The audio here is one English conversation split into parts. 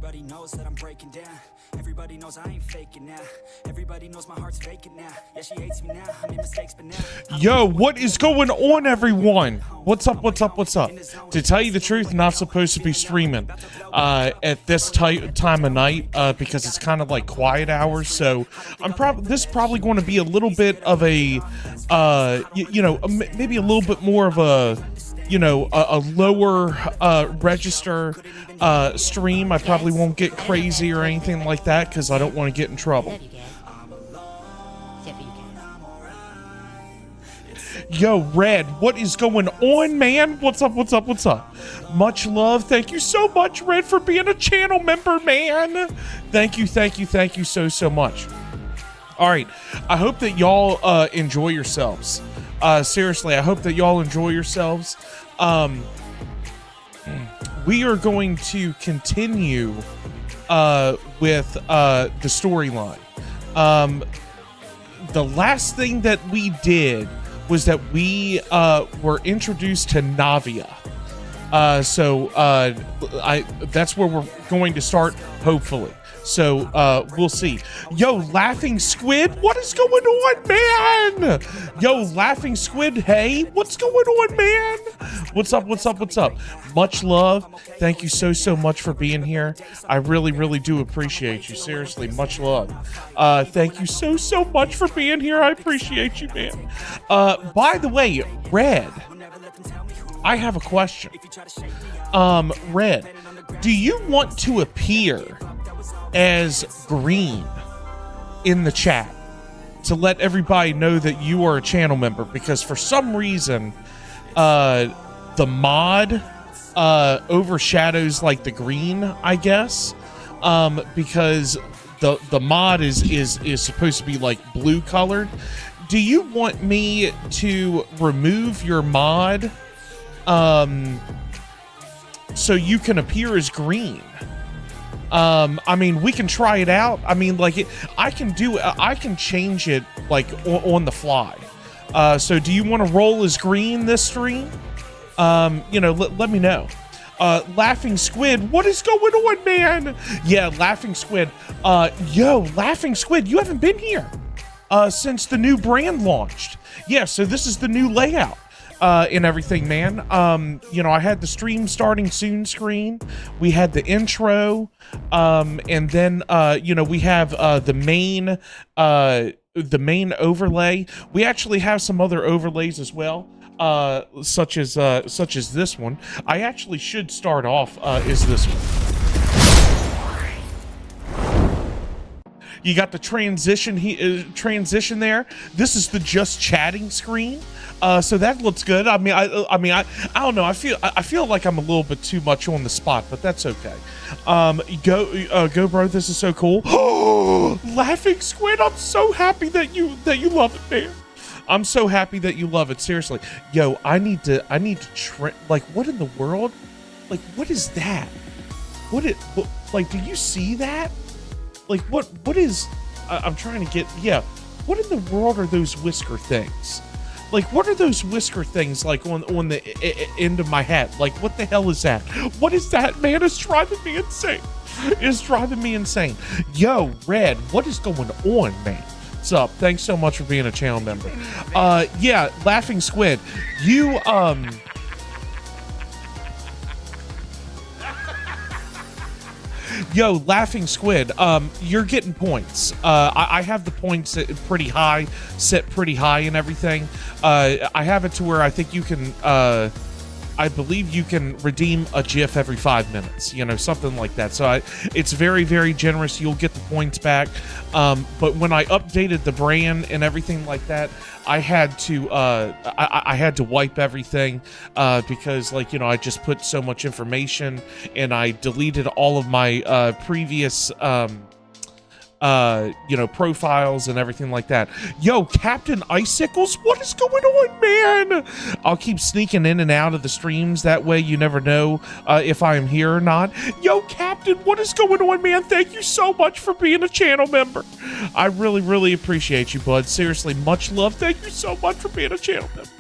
Everybody knows that I'm breaking down. Everybody knows I ain't faking now. Everybody knows my heart's faking now. Yeah, she hates me now. I made mistakes, but now. Yo, what is going on, everyone? What's up? What's up? What's up? To tell you the truth, not supposed to be streaming at this time of night because it's kind of like quiet hours. So this is probably going to be a little bit of a, maybe a little bit more of a, a lower register stream. I probably won't get crazy or anything like that because I don't want to get in trouble. Yo, Red, what is going on, man? What's up? What's up? What's up? Much love. Thank you so much, Red, for being a channel member, man. Thank you so much. All right, I hope that y'all enjoy yourselves. Seriously, I hope that y'all enjoy yourselves. We are going to continue with the storyline. The last thing that we did was that we were introduced to Navia. That's where we're going to start, hopefully. So we'll see. Yo, Laughing Squid, what is going on, man? Yo, Laughing Squid, hey, what's going on, man? What's up? What's up? What's up? Much love. Thank you so much for being here. I really do appreciate you. Seriously, much love. Thank you so much for being here. I appreciate you, man. By the way, Red, I have a question. Red, do you want to appear as green in the chat to let everybody know that you are a channel member? Because for some reason the mod overshadows like the green, I guess, because the mod is supposed to be like blue colored. Do you want me to remove your mod so you can appear as green? I mean, we can try it out. I mean, like, I can change it, like, on the fly. So do you want to roll as green this stream? Let me know. Laughing Squid, what is going on, man? Yeah, Laughing Squid. Yo, Laughing Squid, you haven't been here since the new brand launched. Yeah, so this is the new layout. And everything, man. I had the stream starting soon screen. We had the intro, and then we have the main overlay. We actually have some other overlays as well, such as this one. I actually should start off is this one. You got the transition there. This is the just chatting screen. So that looks good. I don't know. I feel like I'm a little bit too much on the spot, but that's okay. Go, bro. This is so cool. Oh, Laughing Squid. I'm so happy that you love it, man. I'm so happy that you love it. Seriously, yo, I need to like, what in the world? Like, what is that? Like, do you see that? Like, what is? I'm trying to get. Yeah, what in the world are those whisker things? Like, what are those whisker things like on the end of my head? Like, what the hell is that? What is that, man? It's driving me insane. It's driving me insane. Yo, Red, what is going on, man? What's up? Thanks so much for being a channel member. Yeah, Laughing Squid, you Yo, Laughing Squid, you're getting points. I have the points set pretty high and everything. I have it to where I think you can, I believe you can redeem a GIF every 5 minutes, something like that. So it's very generous. You'll get the points back. But when I updated the brand and everything like that, I had to I had to wipe everything because, like, I just put so much information, and I deleted all of my previous profiles and everything like that. Yo, Captain Icicles, what is going on, man? I'll keep sneaking in and out of the streams. That way you never know if I am here or not. Yo, Captain, what is going on, man? Thank you so much for being a channel member. I really appreciate you, bud. Seriously, much love. Thank you so much for being a channel member.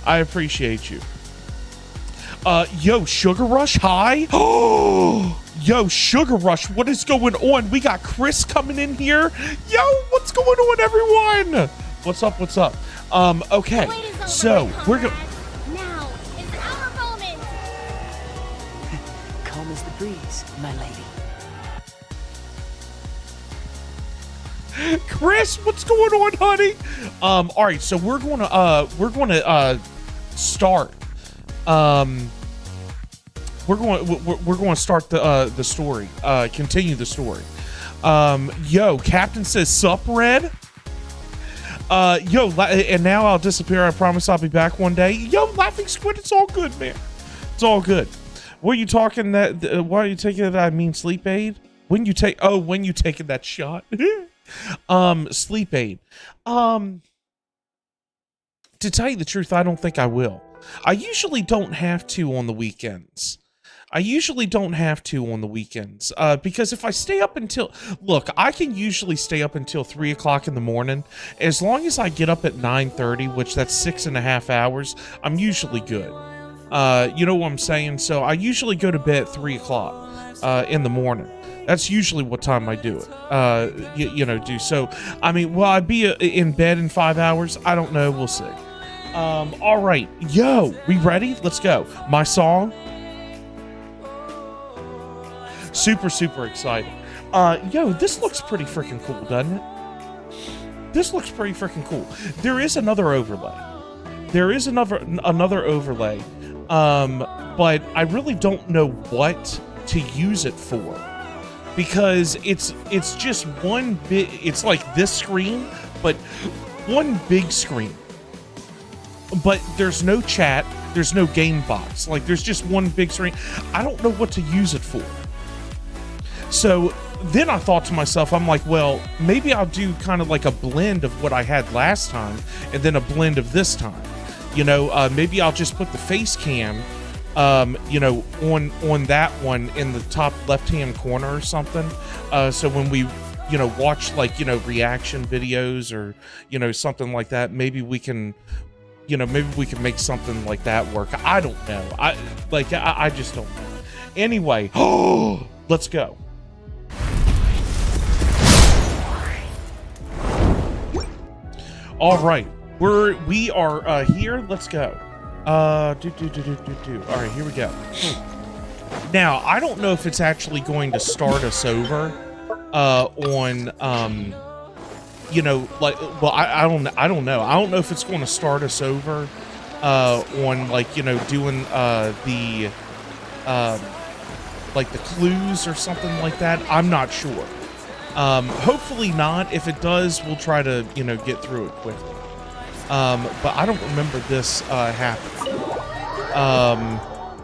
I appreciate you. Yo, Sugar Rush, hi. Oh, yo, Sugar Rush, what is going on? We got Chris coming in here. Yo, what's going on, everyone? What's up? What's up? Okay, so we're going. Now is our moment. Calm as the breeze, my lady. Chris, what's going on, honey? All right, so we're going to start. We're going to start the story. Continue the story. Yo, Captain says sup, Red. Yo, and now I'll disappear. I promise I'll be back one day. Yo, Laughing Squid, it's all good, man. It's all good. What are you talking that? Why are you taking that? I mean, sleep aid. When you taking that shot. Sleep aid. To tell you the truth, I don't think I will. I usually don't have to on the weekends. Because if I stay up until, look, I can usually stay up until 3 o'clock in the morning. As long as I get up at 9:30, which that's 6.5 hours, I'm usually good. You know what I'm saying? So I usually go to bed at 3 o'clock in the morning. That's usually what time I do it. So, I mean, will I be in bed in 5 hours? I don't know. We'll see. All right. Yo, we ready? Let's go. My song. Super, super excited. Yo, this looks pretty freaking cool, doesn't it? This looks pretty freaking cool. There is another overlay. Another overlay. But I really don't know what to use it for. Because it's just one big, it's like this screen, but one big screen. But there's no chat, there's no game box. Like, there's just one big screen. I don't know what to use it for. So then I thought to myself, I'm like, well, maybe I'll do kind of like a blend of what I had last time and then a blend of this time. You know, maybe I'll just put the face cam, on that one in the top left-hand corner or something. So when we, watch like, reaction videos or, something like that, maybe we can, make something like that work. I don't know. I just don't know. Anyway, let's go. All right, we are here. Let's go. All right, here we go. Now, I don't know if it's actually going to start us over on I don't know. I don't know if it's going to start us over on doing the the clues or something like that. I'm not sure. Hopefully not. If it does, we'll try to get through it quickly. But I don't remember this happening.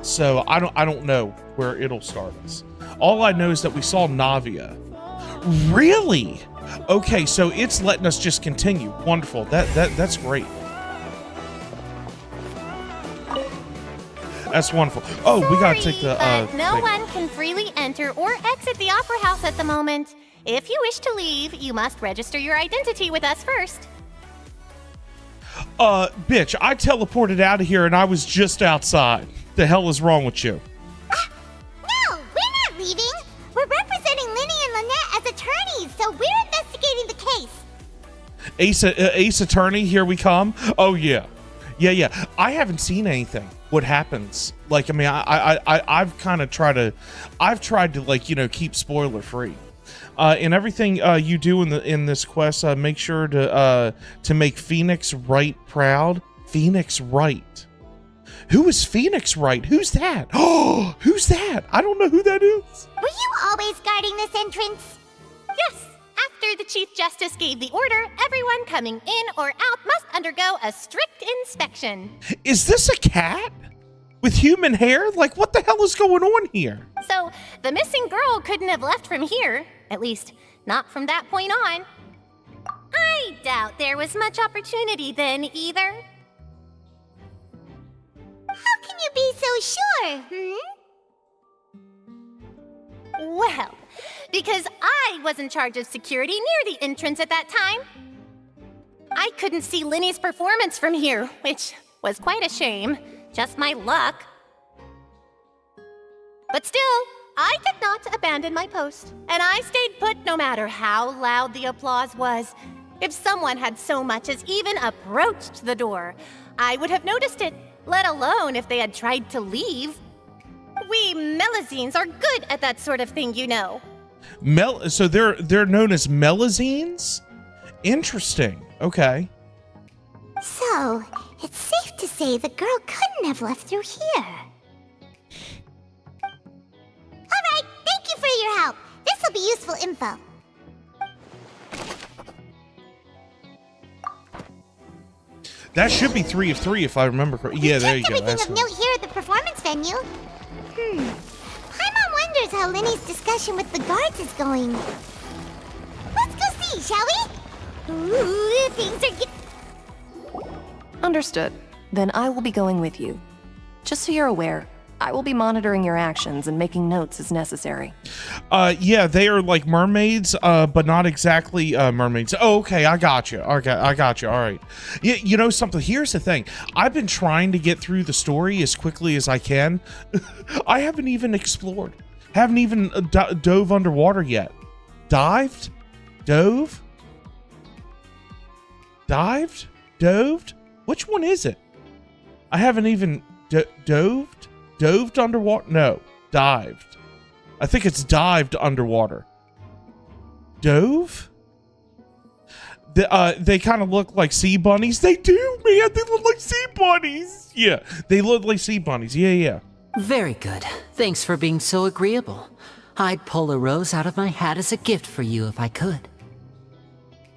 So I don't know where it'll start us. All I know is that we saw Navia. Really? Okay, so it's letting us just continue. Wonderful. That's great. That's wonderful. Oh, we gotta take the no one can freely enter or exit the Opera House at the moment. If you wish to leave, you must register your identity with us first. Bitch, I teleported out of here and I was just outside. The hell is wrong with you? No, we're not leaving. We're representing Linny and Lynette as attorneys, so we're investigating the case. Ace Attorney, here we come. Oh yeah. Yeah. I haven't seen anything. What happens? Like, I mean, I've tried to keep spoiler free. In everything you do in this quest, make sure to make Phoenix Wright proud. Phoenix Wright. Who is Phoenix Wright? Who's that? Oh, who's that? I don't know who that is. Were you always guarding this entrance? Yes. After the Chief Justice gave the order, everyone coming in or out must undergo a strict inspection. Is this a cat? With human hair? Like, what the hell is going on here? So, the missing girl couldn't have left from here. At least, not from that point on. I doubt there was much opportunity then, either. How can you be so sure, Well, because I was in charge of security near the entrance at that time. I couldn't see Linny's performance from here, which was quite a shame. Just my luck. But still, I did not abandon my post, and I stayed put no matter how loud the applause was. If someone had so much as even approached the door, I would have noticed it, let alone if they had tried to leave. We Melazines are good at that sort of thing, you know. So they're known as Melazines? Interesting. Okay. So, it's safe to say the girl couldn't have left through here. Alright, thank you for your help. This will be useful info. That should be 3 of 3 if I remember correctly. Yeah, there you go. Everything of note here at the performance venue. Paimon wonders how Linny's discussion with the guards is going. Let's go see, shall we? Ooh, things are Understood. Then I will be going with you. Just so you're aware, I will be monitoring your actions and making notes as necessary. Yeah, they are like mermaids, but not exactly mermaids. Oh, okay, I got you. Okay, I got you. All right. You know something? Here's the thing. I've been trying to get through the story as quickly as I can. I haven't even explored. Haven't even dove underwater yet. Dived? Dove? Dived? Doved? Which one is it? I haven't even doved? Doved underwater? No, dived. I think it's dived underwater. Dove? They kind of look like sea bunnies. They do, man. They look like sea bunnies. Yeah, they look like sea bunnies. Yeah. Very good. Thanks for being so agreeable. I'd pull a rose out of my hat as a gift for you if I could.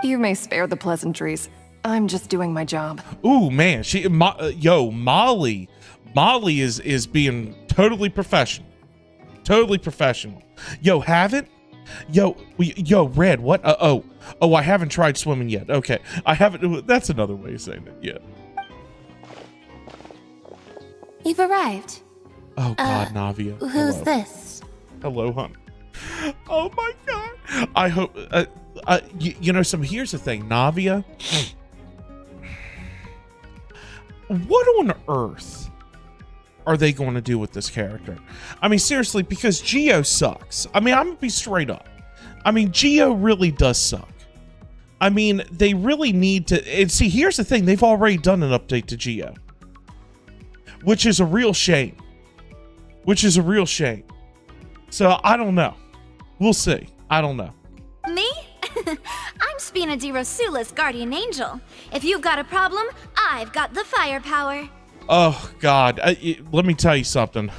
You may spare the pleasantries. I'm just doing my job. Ooh, man. Molly. Molly is being totally professional. Totally professional. Yo, haven't? Yo, Red, what? Oh, I haven't tried swimming yet. Okay. I haven't. That's another way of saying it. Yeah. You've arrived. Oh, God, Navia. Who's this? Hello, hon. Oh, my God. I hope. Here's the thing. Navia. What on earth are they going to do with this character? I mean, seriously, because Geo sucks. I mean, I'm going to be straight up. I mean, Geo really does suck. I mean, they really need to... And see, here's the thing. They've already done an update to Geo. Which is a real shame. So, I don't know. We'll see. I don't know. Me? I'm Spina di Rosula's guardian angel. If you've got a problem, I've got the firepower. Oh, God. Let me tell you something.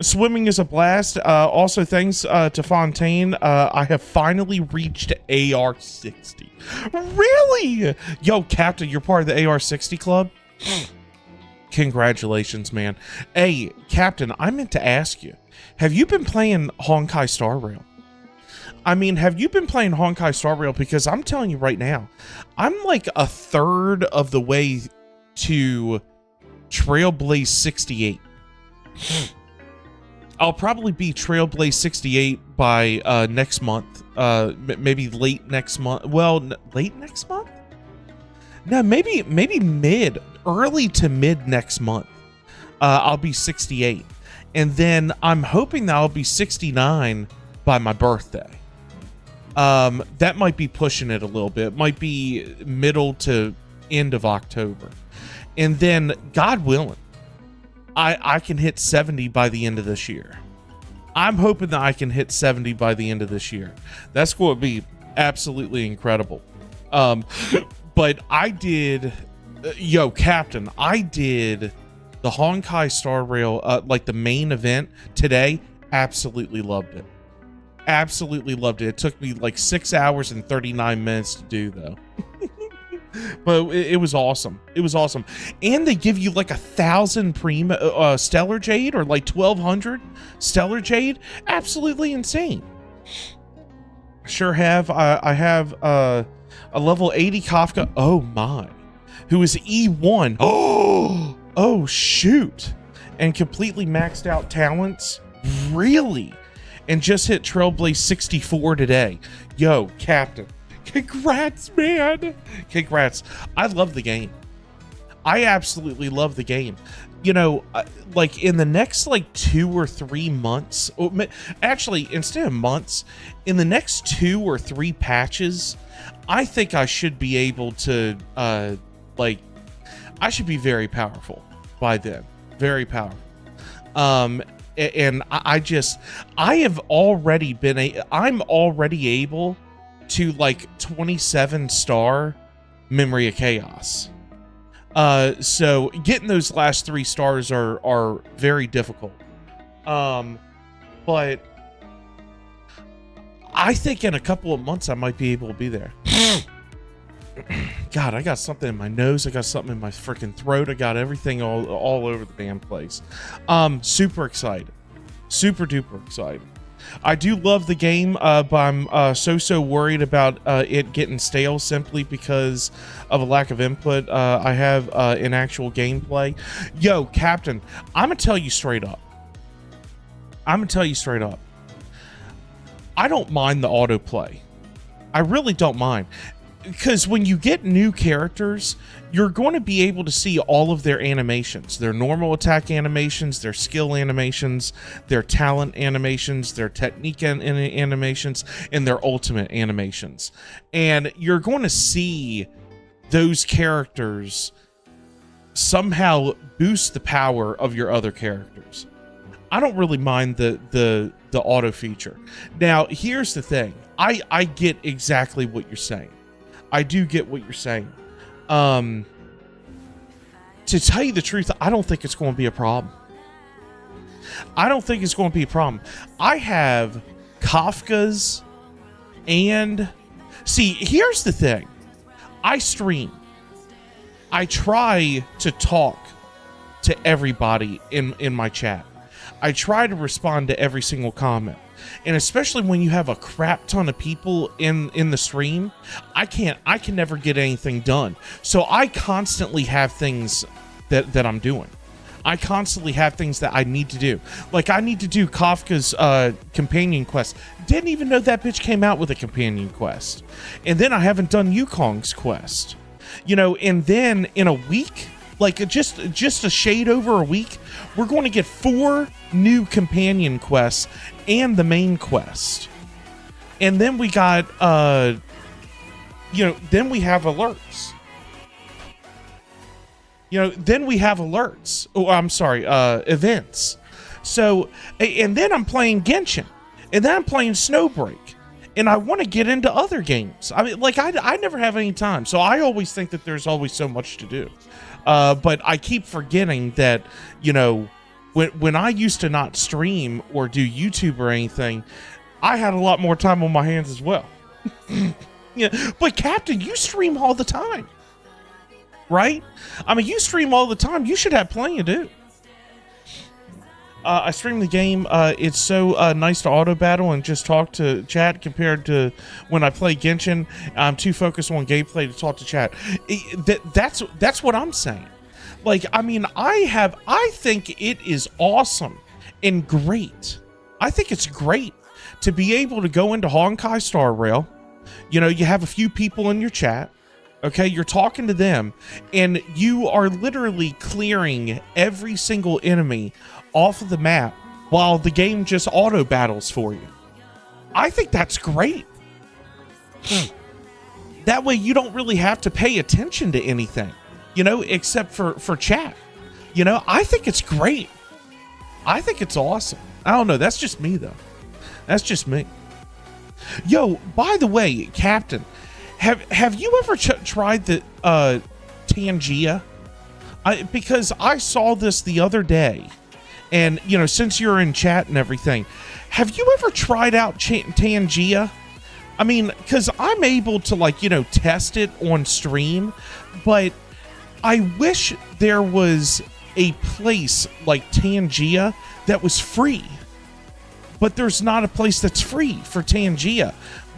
Swimming is a blast. Also, thanks to Fontain, I have finally reached AR-60. Really? Yo, Captain, you're part of the AR-60 club? Congratulations, man. Hey, Captain, I meant to ask you, have you been playing Honkai Star Rail? I mean, have you been playing Honkai Star Rail? Because I'm telling you right now, I'm like a third of the way to Trailblaze 68. I'll probably be Trailblaze 68 by next month. Maybe late next month. Well, late next month? No, maybe early to mid next month. I'll be 68. And then I'm hoping that I'll be 69 by my birthday. That might be pushing it a little bit. Might be middle to end of October. And then, God willing, I can hit 70 by the end of this year. I'm hoping that I can hit 70 by the end of this year. That's going to be absolutely incredible. But I did... Captain, I did the Honkai Star Rail, like the main event today. Absolutely loved it. Absolutely loved it. It took me like 6 hours and 39 minutes to do, though. But it was awesome. It was awesome. And they give you like 1,000 primo stellar jade, or like 1,200 stellar jade. Absolutely insane. Sure have. I have a level 80 Kafka. Oh my. Who is E1. Oh shoot. And completely maxed out talents. Really? And just hit Trailblaze 64 today. Yo, Captain. Congrats, man. Congrats. I love the game. I absolutely love the game. you know, like in the next like 2 or 3 months, actually instead of months, in the next 2 or 3 patches, I think I should be able to like, I should be very powerful by then, very powerful. And I'm already able to like 27 star Memory of Chaos. So getting those last 3 stars are very difficult. But I think in a couple of months I might be able to be there. God, I got something in my nose. I got something in my freaking throat. I got everything all over the damn place. Super excited. Super duper excited. I do love the game, but I'm so worried about it getting stale simply because of a lack of input I have in actual gameplay. Yo, Captain, I'm going to tell you straight up. I don't mind the autoplay. I really don't mind. Because when you get new characters, you're going to be able to see all of their animations, their normal attack animations, their skill animations, their talent animations, their technique animations, and their ultimate animations. And you're going to see those characters somehow boost the power of your other characters. I don't really mind the auto feature. Now, here's the thing. I get exactly what you're saying. I do get what you're saying. To tell you the truth, I don't think it's going to be a problem. I have Kafka's and... See, here's the thing. I stream. I try to talk to everybody in my chat. I try to respond to every single comment. And especially when you have a crap ton of people in the stream, I can never get anything done. So I constantly have things that I'm doing. I constantly have things that I need to do. Like I need to do Kafka's companion quest. Didn't even know that bitch came out with a companion quest. And then I haven't done Yukong's quest. You know, and then in a week, like just a shade over a week, we're going to get 4 new companion quests and the main quest. And then we got then we have alerts. Oh, I'm sorry, events. So, and then I'm playing Genshin, and then I'm playing Snowbreak, and I want to get into other games. I mean, like I never have any time, so I always think that there's always so much to do. But I keep forgetting that, you know, when I used to not stream or do YouTube or anything, I had a lot more time on my hands as well. Yeah, but Captain, you stream all the time, right? I mean, you stream all the time. You should have plenty to do. I stream the game. It's so nice to auto battle and just talk to chat compared to when I play Genshin. I'm too focused on gameplay to talk to chat. That's what I'm saying. Like, I mean, I think it is awesome and great. I think it's great to be able to go into Honkai Star Rail. You know, you have a few people in your chat. Okay, you're talking to them, and you are literally clearing every single enemy off of the map while the game just auto battles for you. I think that's great. That way you don't really have to pay attention to anything, you know, except for chat. You know, I think it's great. I think it's awesome. I don't know. That's just me, though. That's just me. Yo, by the way, Captain, have you ever tried the Tangia? Because I saw this the other day, and you know, since you're in chat and everything, have you ever tried out Tangia? I mean, because I'm able to, like, you know, test it on stream, but I wish there was a place like Tangia that was free. But there's not a place that's free for Tangia.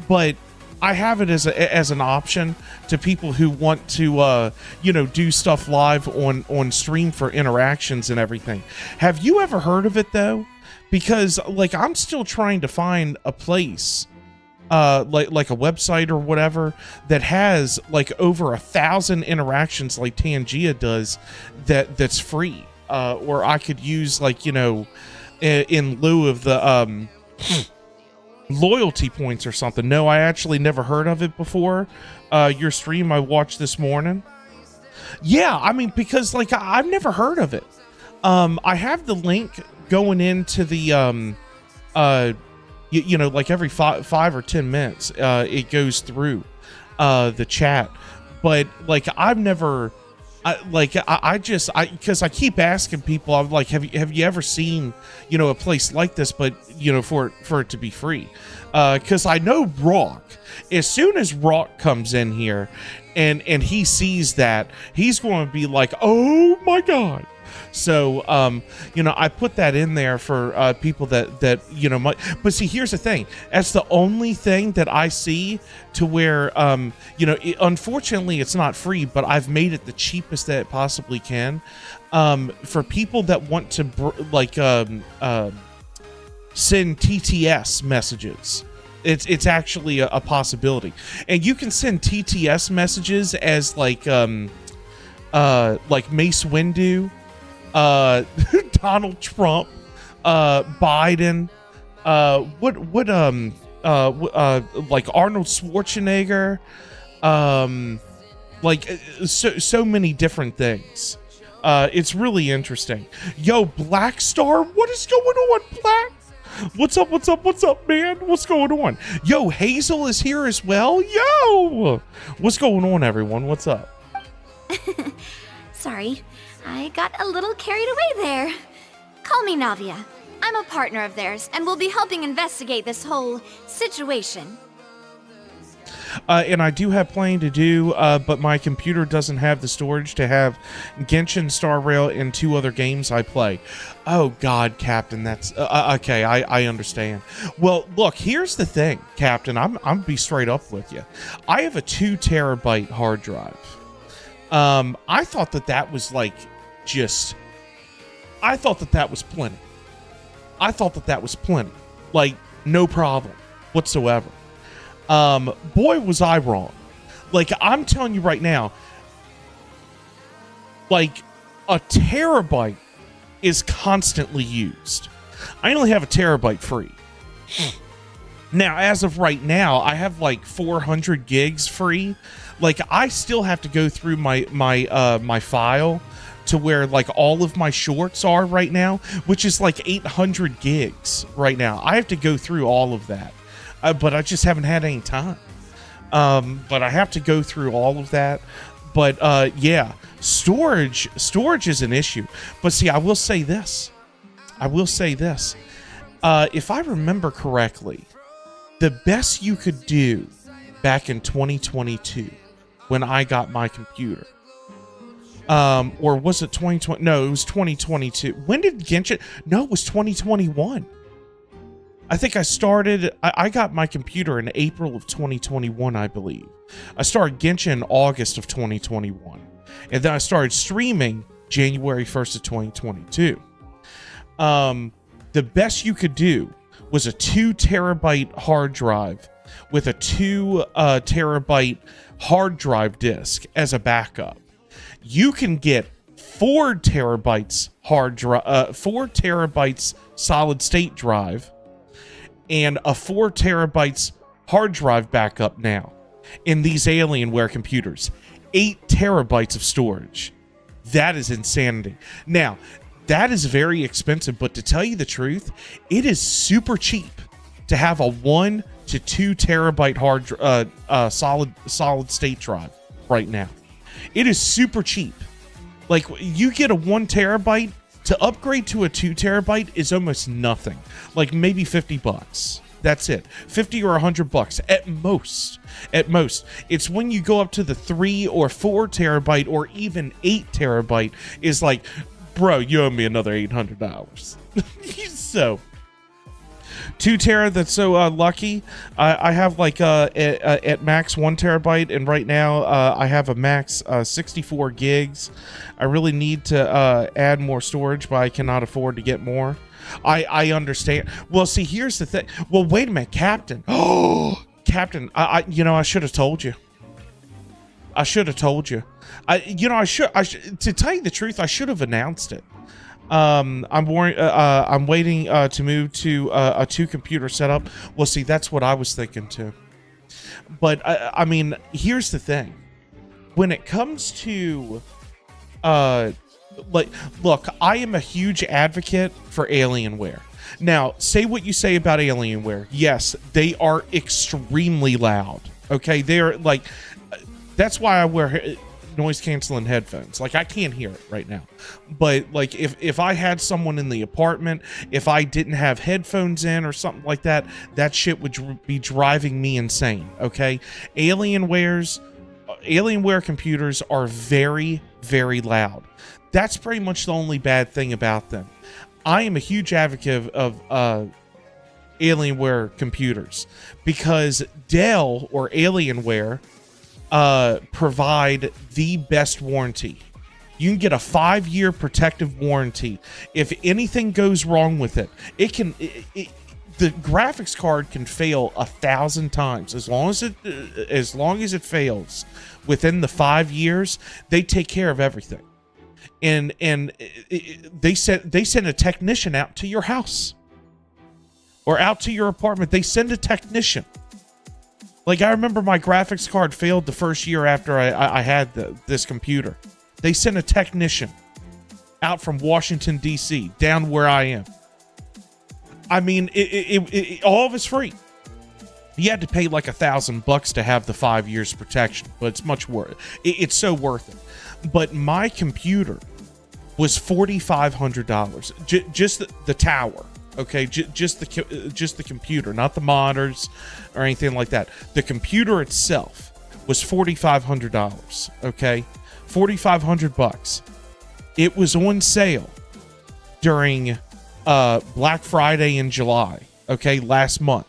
But I have it as an option to people who want to, you know, do stuff live on stream for interactions and everything. Have you ever heard of it, though? Because, like, I'm still trying to find a place, like a website or whatever, that has, like, over 1,000 interactions like Tangia does that's free. or I could use like, you know, in lieu of the loyalty points or something. No, I actually never heard of it before. Your stream I watched this morning. Yeah, I mean, because like I've never heard of it. I have the link going into the you know, like every 5 or 10 minutes it goes through the chat, but like I've never because I keep asking people, I'm like, have you ever seen, you know, a place like this, but you know, for it to be free? Because I know Rock, as soon as Rock comes in here and he sees that, he's going to be like, oh my god. So you know, I put that in there for people that you know might. But see, here's the thing, that's the only thing that I see to where you know, unfortunately it's not free, but I've made it the cheapest that it possibly can for people that want to send TTS messages. It's actually a possibility, and you can send TTS messages as like Mace Windu, Donald Trump, Biden, like Arnold Schwarzenegger, like so many different things. It's really interesting. Yo, Black Star, what is going on, Black? What's up, man? What's going on? Yo, Hazel is here as well. Yo, what's going on, everyone? What's up? Sorry, I got a little carried away there. Call me Navia. I'm a partner of theirs, and will be helping investigate this whole situation. And I do have plenty to do, but my computer doesn't have the storage to have Genshin, Star Rail, and 2 other games I play. Oh God, Captain, that's okay. I understand. Well, look, here's the thing, Captain. I'm gonna be straight up with you. I have a 2 terabyte hard drive. I thought that was like I thought that was plenty. I thought that was plenty. Like, no problem whatsoever. Boy, was I wrong. Like, I'm telling you right now, like, a terabyte is constantly used. I only have a terabyte free. Now, as of right now, I have like 400 gigs free. Like, I still have to go through my file to where like all of my shorts are right now, which is like 800 gigs right now. I have to go through all of that. But I just haven't had any time. But I have to go through all of that. But yeah, storage is an issue. But see, I will say this. If I remember correctly, the best you could do back in 2022 when I got my computer, or was it 2020? No, it was 2022. When did Genshin? No, it was 2021. I think I got my computer in April of 2021, I believe. I started Genshin in August of 2021. And then I started streaming January 1st of 2022. The best you could do was a 2 terabyte hard drive with a 2 terabyte hard drive disk as a backup. You can get 4 terabytes 4 terabytes solid state drive and a 4 terabytes hard drive backup now in these Alienware computers. 8 terabytes of storage. That is insanity. Now, that is very expensive, but to tell you the truth, it is super cheap to have a 1 to 2 terabyte solid state drive right now. It is super cheap. Like, you get a 1 terabyte, to upgrade to a 2 terabyte is almost nothing. Like maybe $50. That's it. 50 or $100 at most. At most. It's when you go up to the 3 or 4 terabyte or even 8 terabyte is like, bro, you owe me another $800. So 2 tera, that's so lucky. I have like at max 1 terabyte, and right now I have a max 64 gigs. I really need to add more storage, but I cannot afford to get more. I understand. Well, see, here's the thing. Well, wait a minute, Captain. Oh, Captain, I should have told you. I should have told you. I should to tell you the truth, I should have announced it. I'm waiting to move to a 2-computer setup. Well, see, that's what I was thinking too. But I mean, here's the thing. When it comes to look, I am a huge advocate for Alienware. Now, say what you say about Alienware. Yes, they are extremely loud. Okay, they're like, that's why I wear noise canceling headphones. Like, I can't hear it right now. But like, if I had someone in the apartment, if I didn't have headphones in or something like that, that shit would be driving me insane. Okay, Alienware computers are very, very loud. That's pretty much the only bad thing about them. I am a huge advocate of Alienware computers because Dell or Alienware provide the best warranty. You can get a 5-year protective warranty. If anything goes wrong with it, the graphics card can fail 1,000 times. As long as it fails within the 5 years, they take care of everything. And they send a technician out to your house or out to your apartment. They send a technician. Like, I remember my graphics card failed the first year after I had this computer. They sent a technician out from Washington, D.C. down where I am. I mean, it all of it's free. You had to pay like $1,000 to have the 5 years protection, but it's much worth it. It's so worth it. But my computer was $4,500. Just the tower, okay? Just the computer, not the monitors or anything like that. The computer itself was $4,500. Okay, $4,500. It was on sale during Black Friday in July. Okay, last month.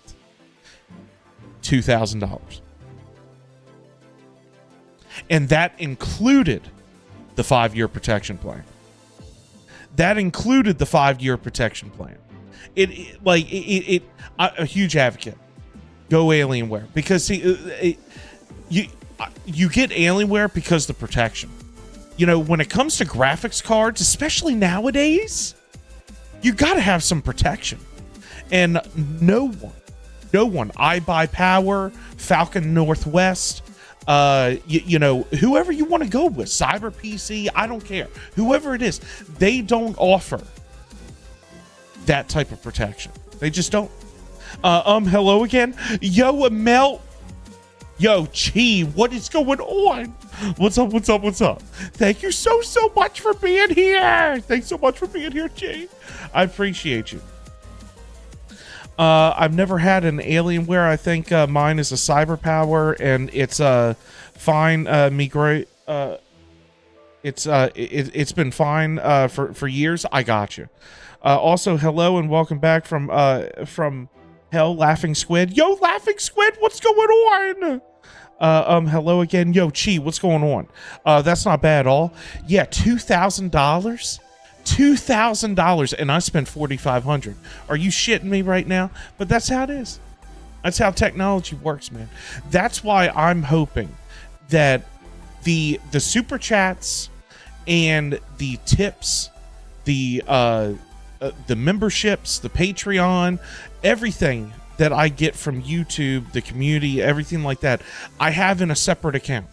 $2,000. And that included the 5-year protection plan. I'm a huge advocate. Go Alienware, because see, you get Alienware because of the protection. You know, when it comes to graphics cards, especially nowadays, you got to have some protection. And no one, iBuyPower, Falcon Northwest, whoever you want to go with, Cyber PC, I don't care. Whoever it is, they don't offer that type of protection. They just don't. Hello again. Yo, Mel. Yo, Chi, what is going on? What's up? Thank you so much for being here. Thanks so much for being here, Chi. I appreciate you. I've never had an Alienware. I think mine is a CyberPower, and it's fine. It's been fine for years. I got you. Also, hello and welcome back from Hell, Laughing Squid. Yo, Laughing Squid, what's going on? Hello again. Yo, Chi, what's going on? That's not bad at all. Yeah, $2,000. $2,000, and I spent $4,500. Are you shitting me right now? But that's how it is. That's how technology works, man. That's why I'm hoping that the super chats and the tips, the memberships, the Patreon, everything that I get from YouTube, the community, everything like that, I have in a separate account.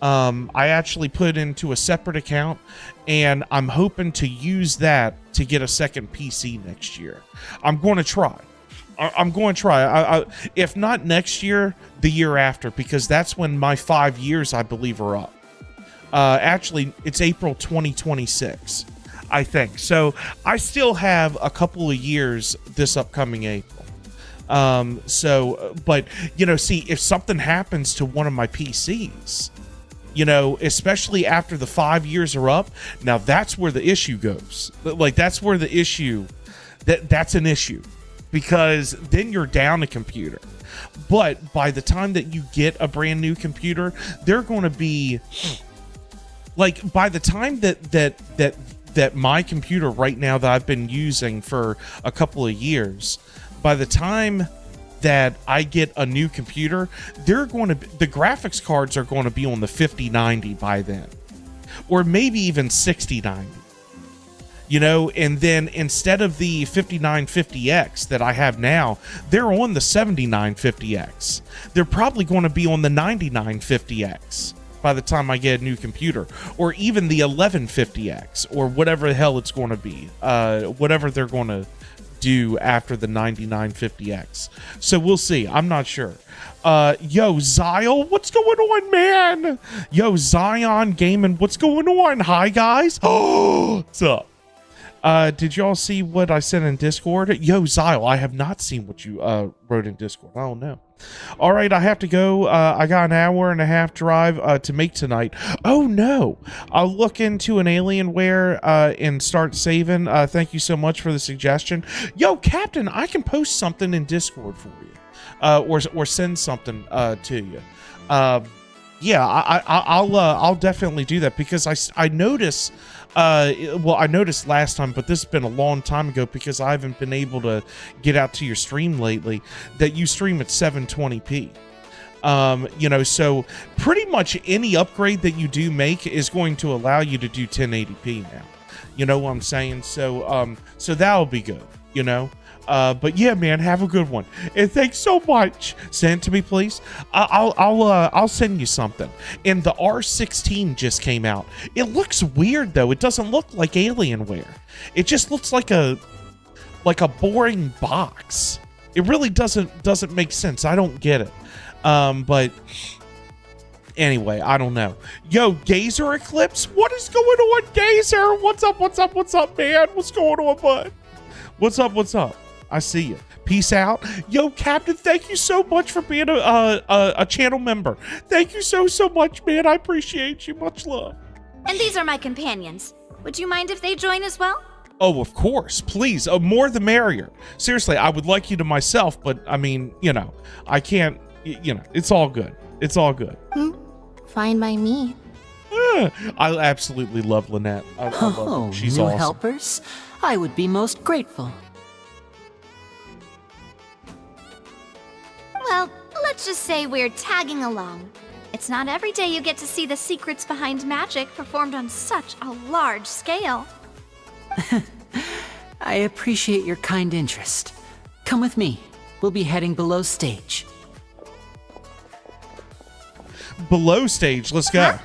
I actually put into a separate account, and I'm hoping to use that to get a second PC next year. I'm going to try. If not next year, the year after, because that's when my 5 years, I believe, are up. Actually, it's April 2026, I think. So I still have a couple of years this upcoming April. But, see, if something happens to one of my PCs, especially after the 5 years are up, now that's where the issue goes. Like, that's where the issue, that's an issue, because then you're down a computer. But by the time that you get a brand new computer, they're going to be like, by the time that my computer right now that I've been using for a couple of years, by the time that I get a new computer, the graphics cards are going to be on the 5090 by then, or maybe even 6090. You know, and then instead of the 5950X that I have now, they're on the 7950X. They're probably going to be on the 9950X by the time I get a new computer, or even the 1150X, or whatever the hell it's going to be, whatever they're going to do after the 9950X. So we'll see. I'm not sure. Yo, Zyle, what's going on, man? Yo, Zion Gaming, what's going on? Hi, guys. Oh, what's up? Did y'all see what I sent in Discord? Yo, Zyle, I have not seen what you wrote in Discord. Oh, no. All right, I have to go. I got an hour and a half drive to make tonight. Oh, no. I'll look into an Alienware and start saving. Thank you so much for the suggestion. Yo, Captain, I can post something in Discord for you, or send something to you. Yeah, I'll definitely do that, because I notice. Well, I noticed last time, but this has been a long time ago because I haven't been able to get out to your stream lately, that you stream at 720p. You know, so pretty much any upgrade that you do make is going to allow you to do 1080p now. You know what I'm saying? So, so that'll be good, you know? But yeah, man, have a good one, and thanks so much. Send it to me, please. I'll send you something. And the R16 just came out. It looks weird though. It doesn't look like Alienware. It just looks like a boring box. It really doesn't make sense. I don't get it. But anyway, I don't know. Yo, Gazer Eclipse, what is going on, Gazer? What's up, man? What's going on, bud? What's up? I see you. Peace out. Yo, Captain, thank you so much for being a channel member. Thank you so much, man. I appreciate you. Much love. And these are my companions. Would you mind if they join as well? Oh, of course. Please. More the merrier. Seriously, I would like you to myself, but I mean, you know, I can't, you know, it's all good. It's all good. Fine by me. I absolutely love Lynette. I love her. She's new awesome. helpers? I would be most grateful. Well, let's just say we're tagging along. It's not every day you get to see the secrets behind magic performed on such a large scale. I appreciate your kind interest. Come with me. We'll be heading below stage. Below stage, let's go.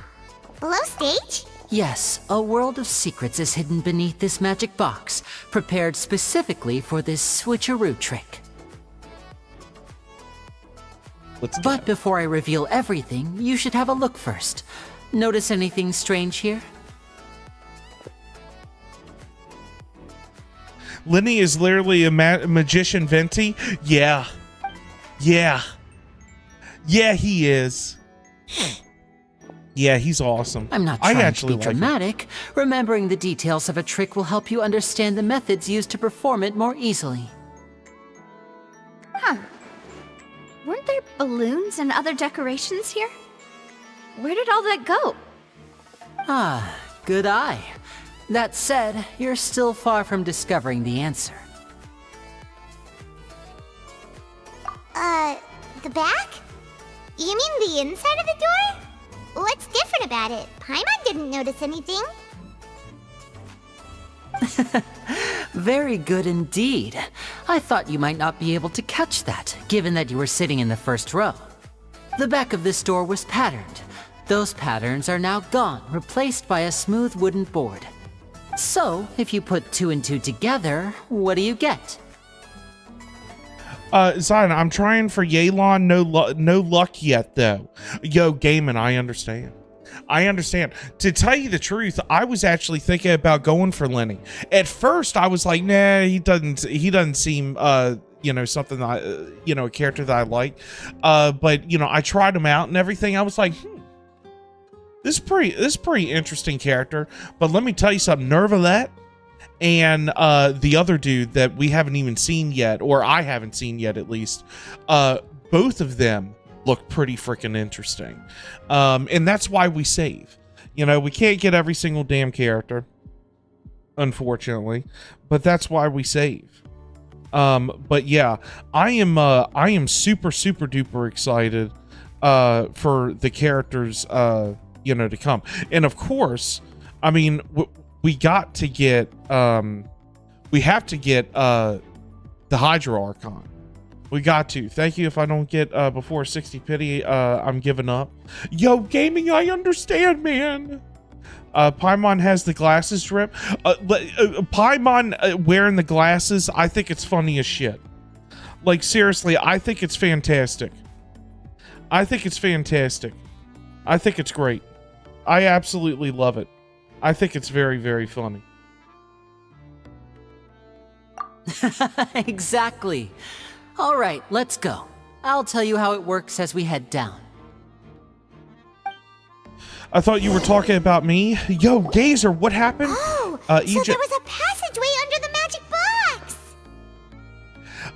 Below stage? Yes, a world of secrets is hidden beneath this magic box, prepared specifically for this switcheroo trick. But before I reveal everything, you should have a look first. Notice anything strange here? Lenny is literally a magician Venti. Yeah, he is. Yeah, he's awesome. I'm not trying to be dramatic. Remembering the details of a trick will help you understand the methods used to perform it more easily. Huh. Weren't there balloons and other decorations here? Where did all that go? Ah, good eye. That said, you're still far from discovering the answer. The back? You mean the inside of the door? What's different about it? Paimon didn't notice anything. Very good indeed. I thought you might not be able to catch that, given that you were sitting in the first row. The back of this door was patterned. Those patterns are now gone, replaced by a smooth wooden board. So, if you put 2 and 2 together, what do you get? Zion, I'm trying for Yelan. No luck yet, though. Yo, Gaiman, I understand. To tell you the truth, I was actually thinking about going for Lenny. At first, I was like, nah, he doesn't seem, you know, something that you know, a character that I like. But you know, I tried him out and everything. I was like, this is pretty interesting character. But let me tell you something, Nervalette and the other dude that we haven't even seen yet, or I haven't seen yet at least, both of them look pretty freaking interesting. And that's why we save. You know, we can't get every single damn character, unfortunately, but that's why we save. But yeah, I am super duper excited for the characters you know, to come. And of course, I mean, we got to get we have to get the Hydra Archon. We got to. Thank you. If I don't get before 60 pity, I'm giving up. Yo, gaming, I understand, man. Paimon has the glasses drip. Paimon wearing the glasses, I think it's funny as shit. Like, seriously, I think it's fantastic. I think it's fantastic. I think it's great. I absolutely love it. I think it's very funny. Exactly. All right, let's go. I'll tell you how it works as we head down. I thought you were talking about me. Yo, Gazer, what happened? Oh, so there was a passageway under the magic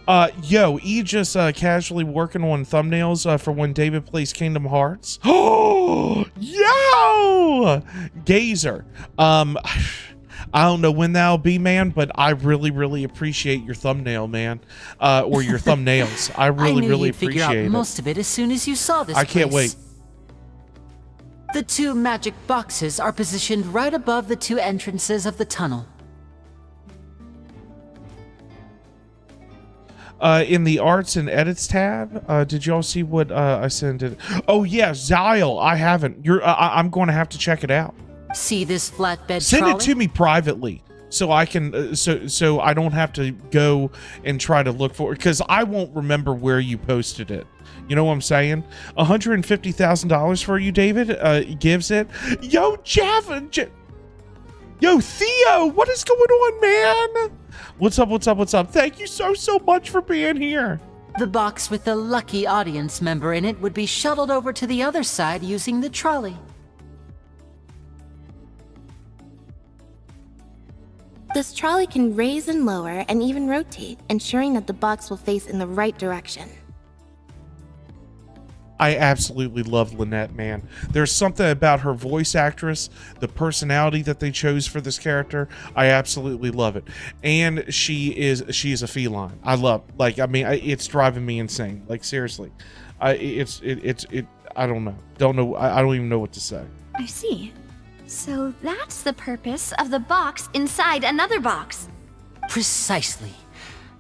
box. Yo, Aegis casually working on thumbnails for when David plays Kingdom Hearts. Oh, yo, Gazer. I don't know when that'll be, man, but I really appreciate your thumbnail, man, or your thumbnails. I really figure appreciate out it. most of it as soon as you saw this. I can't wait. The two magic boxes are positioned right above the two entrances of the tunnel. In the arts and edits tab, did y'all see what I sent it? Oh yeah, Zyle, I haven't. I'm going to have to check it out. See this flatbed Send trolley? it to me privately so I can so I don't have to go and try to look for it, because I won't remember where you posted it. You know what I'm saying? $150,000 for you, David. Gives it. Yo, Yo, Theo, what is going on, man? What's up? Thank you so much for being here. The box with the lucky audience member in it would be shuttled over to the other side using the trolley. This trolley can raise and lower and even rotate, ensuring that the box will face in the right direction. I absolutely love Lynette, man. There's something about her voice actress, the personality that they chose for this character. I absolutely love it. And she is a feline. I love, like, I mean, it's driving me insane. Like, seriously. I don't know. I don't even know what to say. I see. So that's the purpose of the box inside another box. Precisely.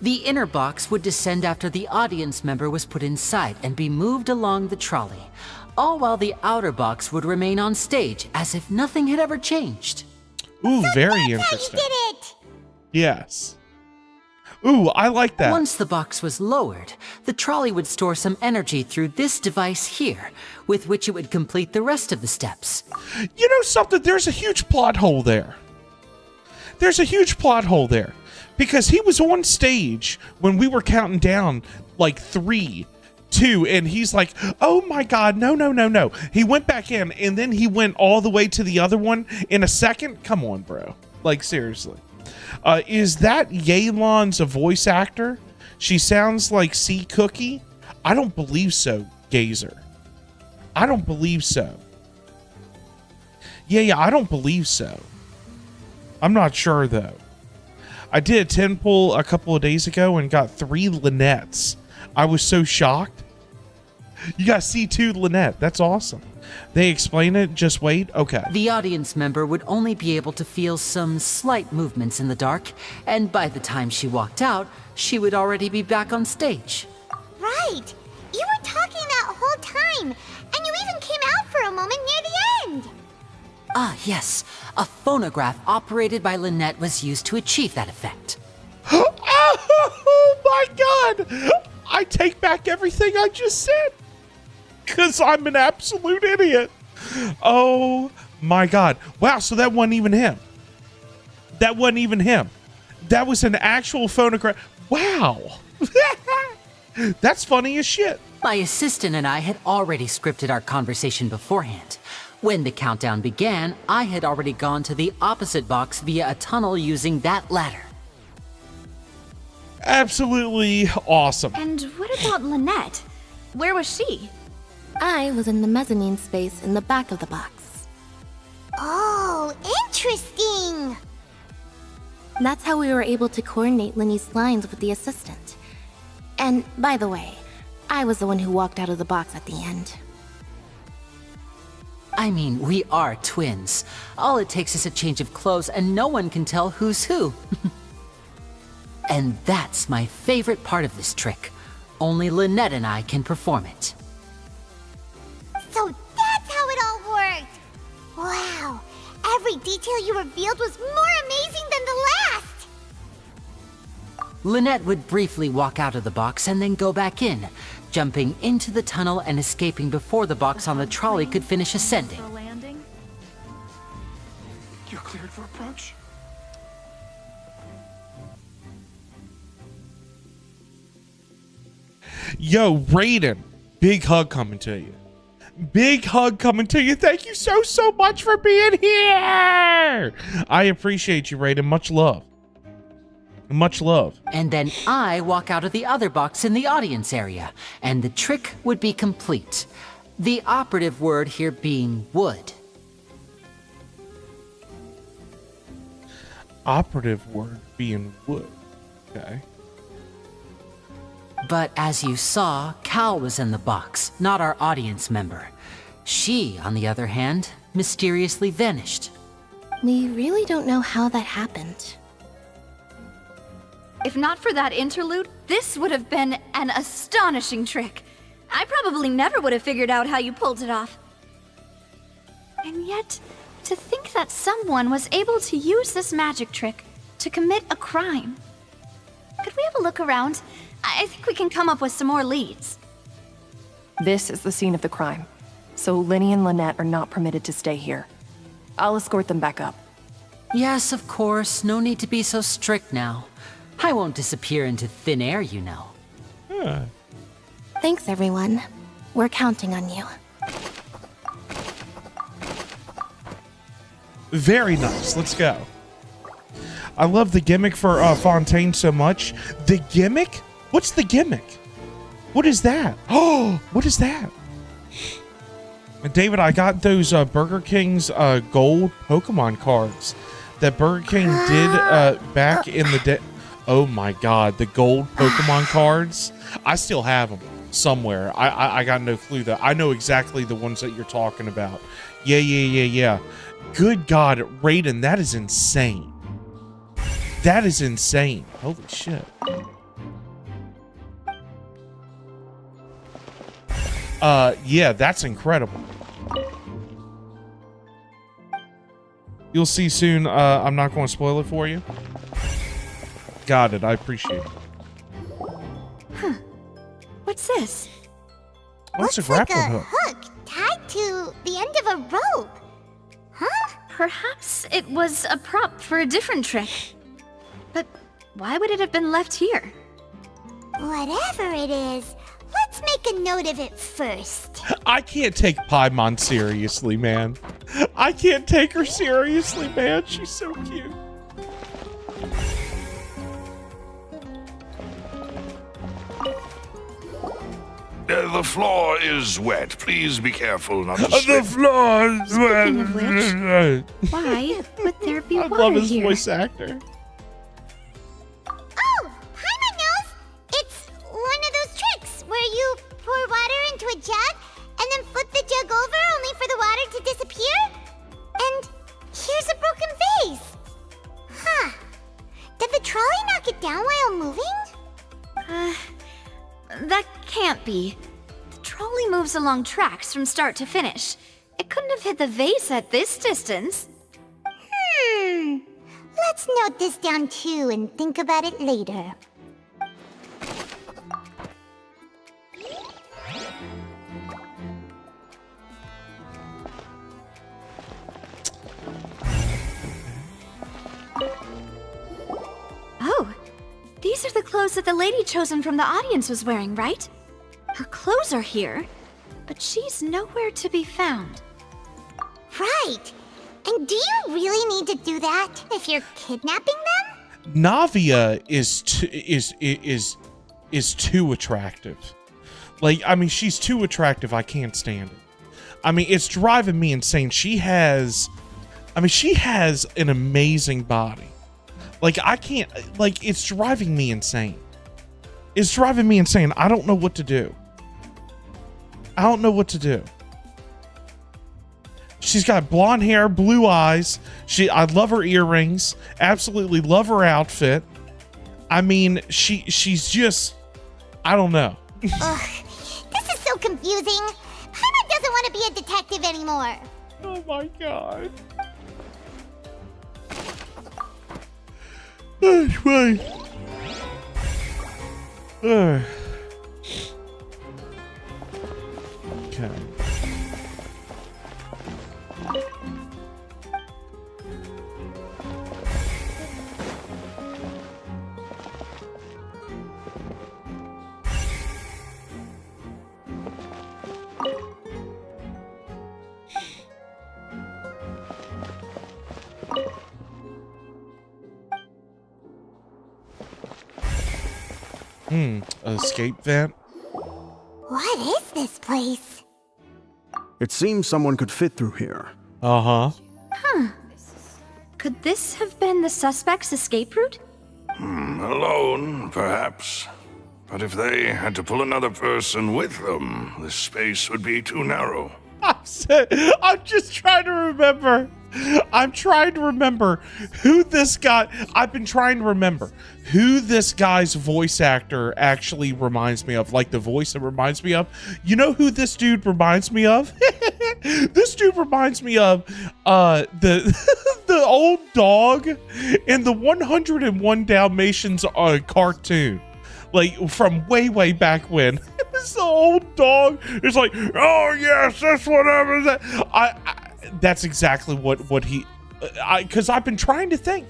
The inner box would descend after the audience member was put inside and be moved along the trolley, all while the outer box would remain on stage as if nothing had ever changed. Ooh, So very that's interesting. how you did it. Yes. Ooh, I like that. Once the box was lowered, the trolley would store some energy through this device here, with which it would complete the rest of the steps. You know something? There's a huge plot hole there. Because he was on stage when we were counting down like 3, 2, and he's like, oh my God, no. He went back in, and then he went all the way to the other one in a second. Come on, bro. Like, seriously. Is that Yelan's a voice actor? She sounds like C. Cookie? I don't believe so, Gazer. I don't believe so. Yeah, I don't believe so. I'm not sure, though. I did a 10 pull a couple of days ago and got 3 Lynettes. I was so shocked. You got C2 Lynette. That's awesome. They explain it. Just wait. Okay. The audience member would only be able to feel some slight movements in the dark, and by the time she walked out, she would already be back on stage. Right. You were talking that whole time, and you even came out for a moment near the end. Ah, yes. A phonograph operated by Lynette was used to achieve that effect. Oh my God! I take back everything I just said. Because I'm an absolute idiot. Oh my God. Wow, so that wasn't even him. That was an actual phonograph. Wow. That's funny as shit. My assistant and I had already scripted our conversation beforehand. When the countdown began, I had already gone to the opposite box via a tunnel using that ladder. Absolutely awesome. And what about Lynette? Where was she? I was in the mezzanine space in the back of the box. Oh, interesting. That's how we were able to coordinate Linny's lines with the assistant. And by the way, I was the one who walked out of the box at the end. I mean, we are twins. All it takes is a change of clothes and no one can tell who's who. And that's my favorite part of this trick. Only Lynette and I can perform it. So that's how it all worked! Wow! Every detail you revealed was more amazing than the last! Lynette would briefly walk out of the box and then go back in, jumping into the tunnel and escaping before the box on the trolley could finish ascending. You're cleared for approach. Yo, Raiden, big hug coming to you. Big hug coming to you. Thank you so much for being here. I appreciate you, Raiden. Much love. Much love. And then I walk out of the other box in the audience area, and the trick would be complete. The operative word here being would. Operative word being would. Okay. But as you saw, Cal was in the box, not our audience member. She, on the other hand, mysteriously vanished. We really don't know how that happened. If not for that interlude, this would have been an astonishing trick. I probably never would have figured out how you pulled it off. And yet, to think that someone was able to use this magic trick to commit a crime. Could we have a look around? I think we can come up with some more leads. This is the scene of the crime, so Linny and Lynette are not permitted to stay here. I'll escort them back up. Yes, of course. No need to be so strict now. I won't disappear into thin air, you know. Huh. Thanks, everyone. We're counting on you. Very nice. Let's go. I love the gimmick for Fontain so much. The gimmick? What's the gimmick? What is that? Oh, what is that? And David, I got those Burger King's gold Pokemon cards that Burger King did back in the day. Oh my God, the gold Pokemon cards. I still have them somewhere. I got no clue though. I know exactly the ones that you're talking about. Yeah. Good God, Raiden, that is insane. That is insane. Holy shit. Yeah, that's incredible. You'll see soon. I'm not going to spoil it for you. Got it. I appreciate it. Huh. What's this? What's a Looks like grappling a hook? hook tied to the end of a rope. Huh? Perhaps it was a prop for a different trick. But why would it have been left here? Whatever it is, let's make a note of it first. I can't take Paimon seriously, man. I can't take her seriously, man. She's so cute. The floor is wet. Please be careful not to The slip. floor is Speaking of which, why would there be I water love his here? voice actor. Oh, Paimon knows! It's one of those tricks where you pour water into a jug and then flip the jug over only for the water to disappear. And here's a broken vase. Huh. Did the trolley knock it down while moving? That can't be. The trolley moves along tracks from start to finish. It couldn't have hit the vase at this distance. Let's note this down too and think about it later. Oh, these are the clothes that the lady chosen from the audience was wearing, right? Her clothes are here, but she's nowhere to be found. Right. And do you really need to do that if you're kidnapping them? Navia is too attractive. Like, I mean, she's too attractive. I can't stand it. I mean, it's driving me insane. She has an amazing body. Like, I can't, like, it's driving me insane. It's driving me insane. I don't know what to do. I don't know what to do. She's got blonde hair, blue eyes. I love her earrings. Absolutely love her outfit. I mean, she's just, I don't know. Ugh, this is so confusing. Paimon doesn't want to be a detective anymore. Oh my god. That's right. Okay. Escape vent. What is this place? It seems someone could fit through here. Uh-huh. Huh. Could this have been the suspect's escape route? Alone, perhaps. But if they had to pull another person with them, the space would be too narrow. I'm just trying to remember. I'm trying to remember who this guy. I've been trying to remember who this guy's voice actor actually reminds me of. Like the voice it reminds me of. You know who this dude reminds me of? This dude reminds me of the old dog in the 101 Dalmatians cartoon. Like from way back when. It's the old dog. It's like, oh yes, that's whatever that. That's exactly what he. Because I've been trying to think.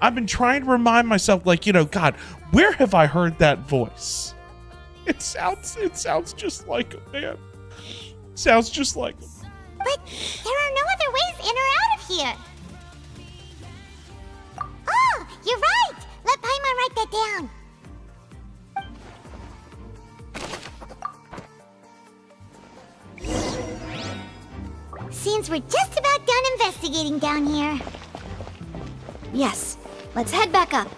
I've been trying to remind myself, like, you know, God, where have I heard that voice? It sounds just like him, man. It sounds just like him. But there are no other ways in or out of here. Oh, you're right. Let Paimon write that down. Seems we're just about done investigating down here. Yes. Let's head back up.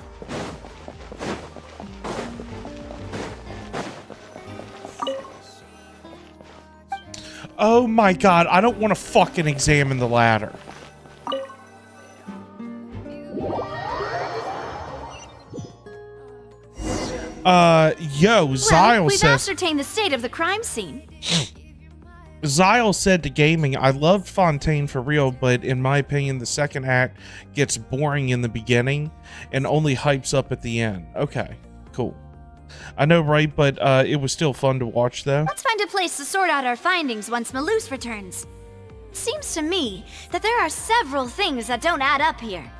Oh my god, I don't want to fucking examine the ladder. Zyle we've says... ascertained the state of the crime scene. Zyle said to Gaming, I loved Fontain for real, but in my opinion, the second act gets boring in the beginning and only hypes up at the end. Okay, cool. I know, right? But it was still fun to watch, though. Let's find a place to sort out our findings once Malus returns. It seems to me that there are several things that don't add up here.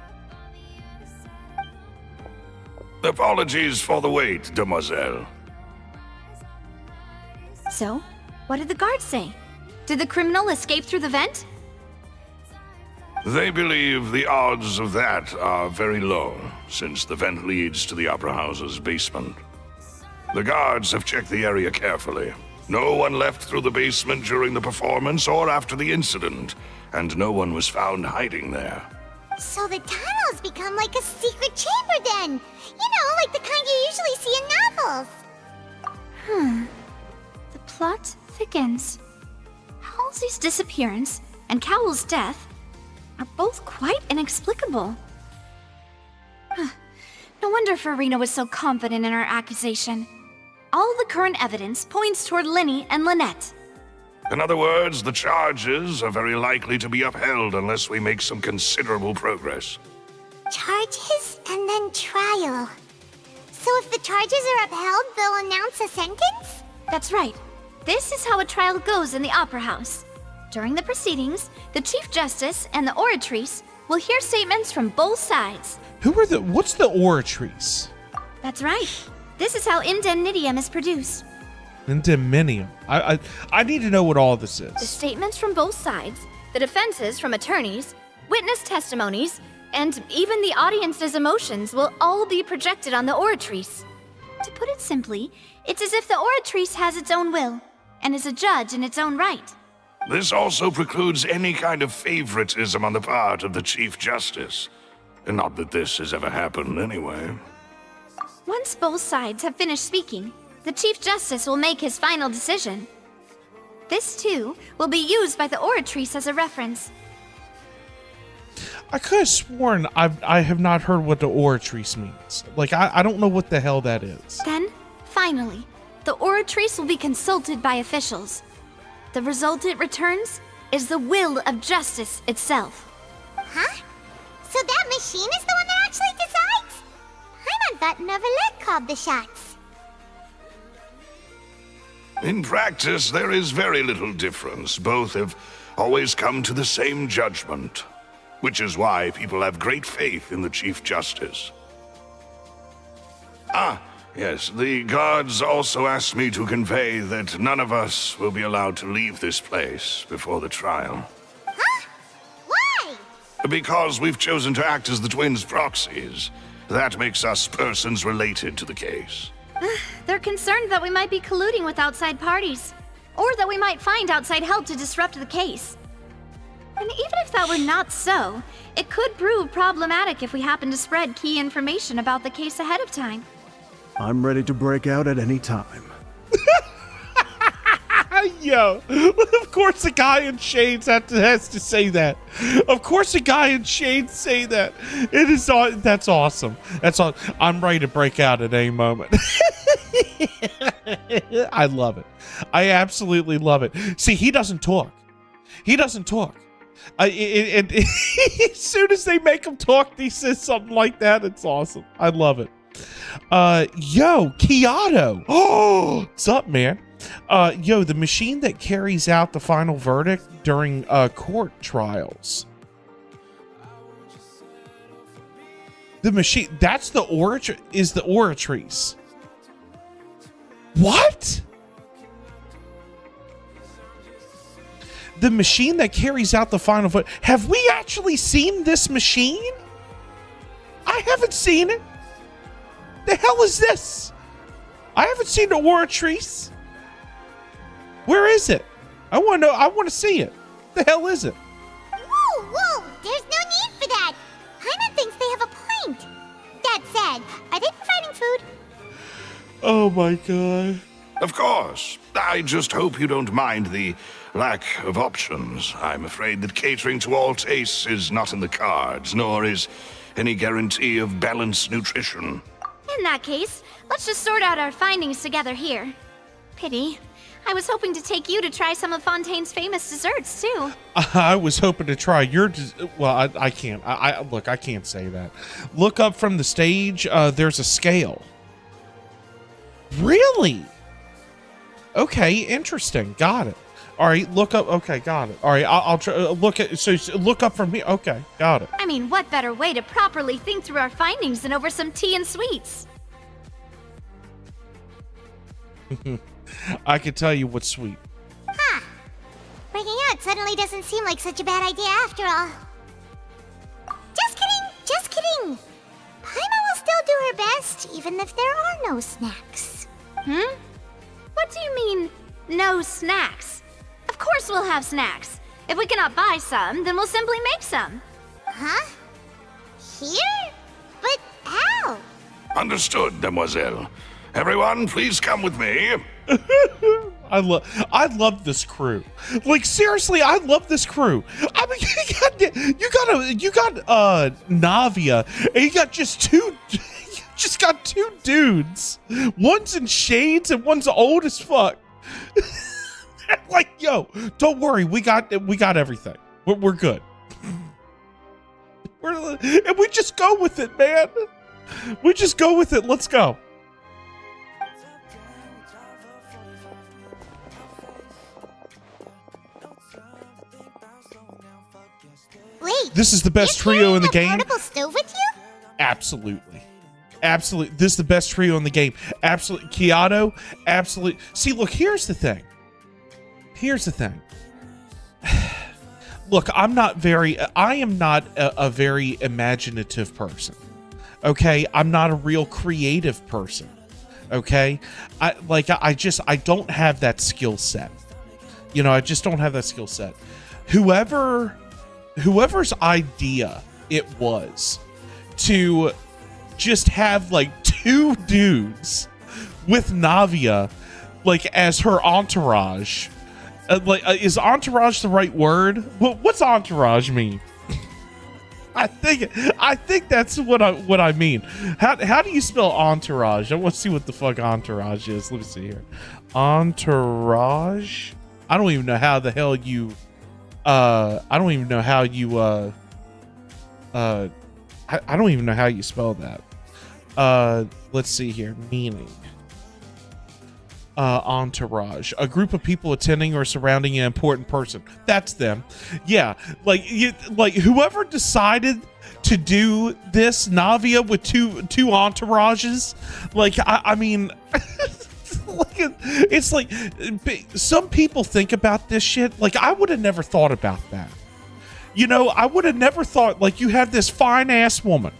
Apologies for the wait, demoiselle. So, what did the guards say? Did the criminal escape through the vent? They believe the odds of that are very low, since the vent leads to the Opera House's basement. The guards have checked the area carefully. No one left through the basement during the performance or after the incident, and no one was found hiding there. So the tunnels become like a secret chamber then! You know, like the kind you usually see in novels! The plot thickens. Halsey's disappearance and Cowell's death are both quite inexplicable. No wonder Farina was so confident in her accusation. All the current evidence points toward Linny and Lynette. In other words, the charges are very likely to be upheld unless we make some considerable progress. Charges and then trial. So if the charges are upheld, they'll announce a sentence? That's right. This is how a trial goes in the Opera House. During the proceedings, the Chief Justice and the Oratrice will hear statements from both sides. What's the Oratrice? That's right. This is how indemnitium is produced. Indemnitium. I need to know what all this The is. statements from both sides, the defenses from attorneys, witness testimonies, and even the audience's emotions will all be projected on the Oratrice. To put it simply, it's as if the Oratrice has its own will, and is a judge in its own right. This also precludes any kind of favoritism on the part of the Chief Justice. Not that this has ever happened anyway. Once both sides have finished speaking, the Chief Justice will make his final decision. This, too, will be used by the Oratrice as a reference. I could have sworn I have not heard what the Oratrice means. Like, I don't know what the hell that is. Then, finally, the Oratrice will be consulted by officials. The result it returns is the will of justice itself. Huh? So that machine is the one that actually decides? Paimon thought Neverlet called the shots. In practice, there is very little difference. Both have always come to the same judgment, which is why people have great faith in the Chief Justice. Ah, yes, the guards also asked me to convey that none of us will be allowed to leave this place before the trial. Huh? Why? Because we've chosen to act as the twins' proxies. That makes us persons related to the case. They're concerned that we might be colluding with outside parties, or that we might find outside help to disrupt the case. And even if that were not so, it could prove problematic if we happen to spread key information about the case ahead of time. I'm ready to break out at any time. Yo, of course the guy in shades has to say that. Of course the guy in shades say that. It is that's awesome. That's all. I'm ready to break out at any moment. I love it. I absolutely love it. See, he doesn't talk. He doesn't talk. As soon as they make him talk, he says something like that. It's awesome. I love it. Yo, Kiato. Oh, what's up, man? Yo, the machine that carries out the final verdict during court trials. The machine, that's the Oratrice. What? The machine that carries out the final vote. Have we actually seen this machine? I haven't seen it. The hell is this? I haven't seen the Oratrice. Where is it? I want to know. I want to see it. The hell is it? Whoa, whoa! There's no need for that. Paimon thinks they have a point. That said, are they providing food? Oh my god. Of course. I just hope you don't mind the lack of options. I'm afraid that catering to all tastes is not in the cards, nor is any guarantee of balanced nutrition. In that case, let's just sort out our findings together here. Pity. I was hoping to take you to try some of Fontain's famous desserts, too. I was hoping to try your... Well, I can't. Look, I can't say that. Look up from the stage. There's a scale. Really? Okay, interesting. Got it. All right, look up. Okay, got it. All right, I'll try. Look at. So look up from here. Okay, got it. I mean, what better way to properly think through our findings than over some tea and sweets? I can tell you what's sweet. Huh. Breaking out suddenly doesn't seem like such a bad idea after all. Just kidding, just kidding. Paimon will still do her best, even if there are no snacks. What do you mean, no snacks? Of course we'll have snacks. If we cannot buy some, then we'll simply make some. Huh? Here? But how? Understood, demoiselle. Everyone, please come with me. I love this crew. Like, seriously, I love this crew. I mean, you got Navia, and you got just two. You just got two dudes. One's in shades and one's old as fuck. Like, yo, don't worry, we got everything. We're good. And we just go with it, man. We just go with it. Let's go. Wait, this is the best trio in the game. Portable stove with you? Absolutely. Absolutely. This is the best trio in the game. Absolutely. Kiato, absolutely. See, look, here's the thing. Look, I am not a very imaginative person. Okay? I'm not a real creative person. Okay? I don't have that skill set. You know, I just don't have that skill set. Whoever's idea it was to just have like 2 dudes with Navia like as her entourage. Is entourage the right word? What's entourage mean? I think that's what I mean. How do you spell entourage? I want to see what the fuck entourage is. Let me see here. Entourage. I don't even know how the hell you. I don't even know how you. I don't even know how you spell that. Let's see here. Meaning. Entourage, a group of people attending or surrounding an important person. That's them. Yeah, like whoever decided to do this Navia with two entourages. Like I mean, it's like some people think about this shit. Like I would have never thought about that. You know, I would have never thought like you have this fine ass woman.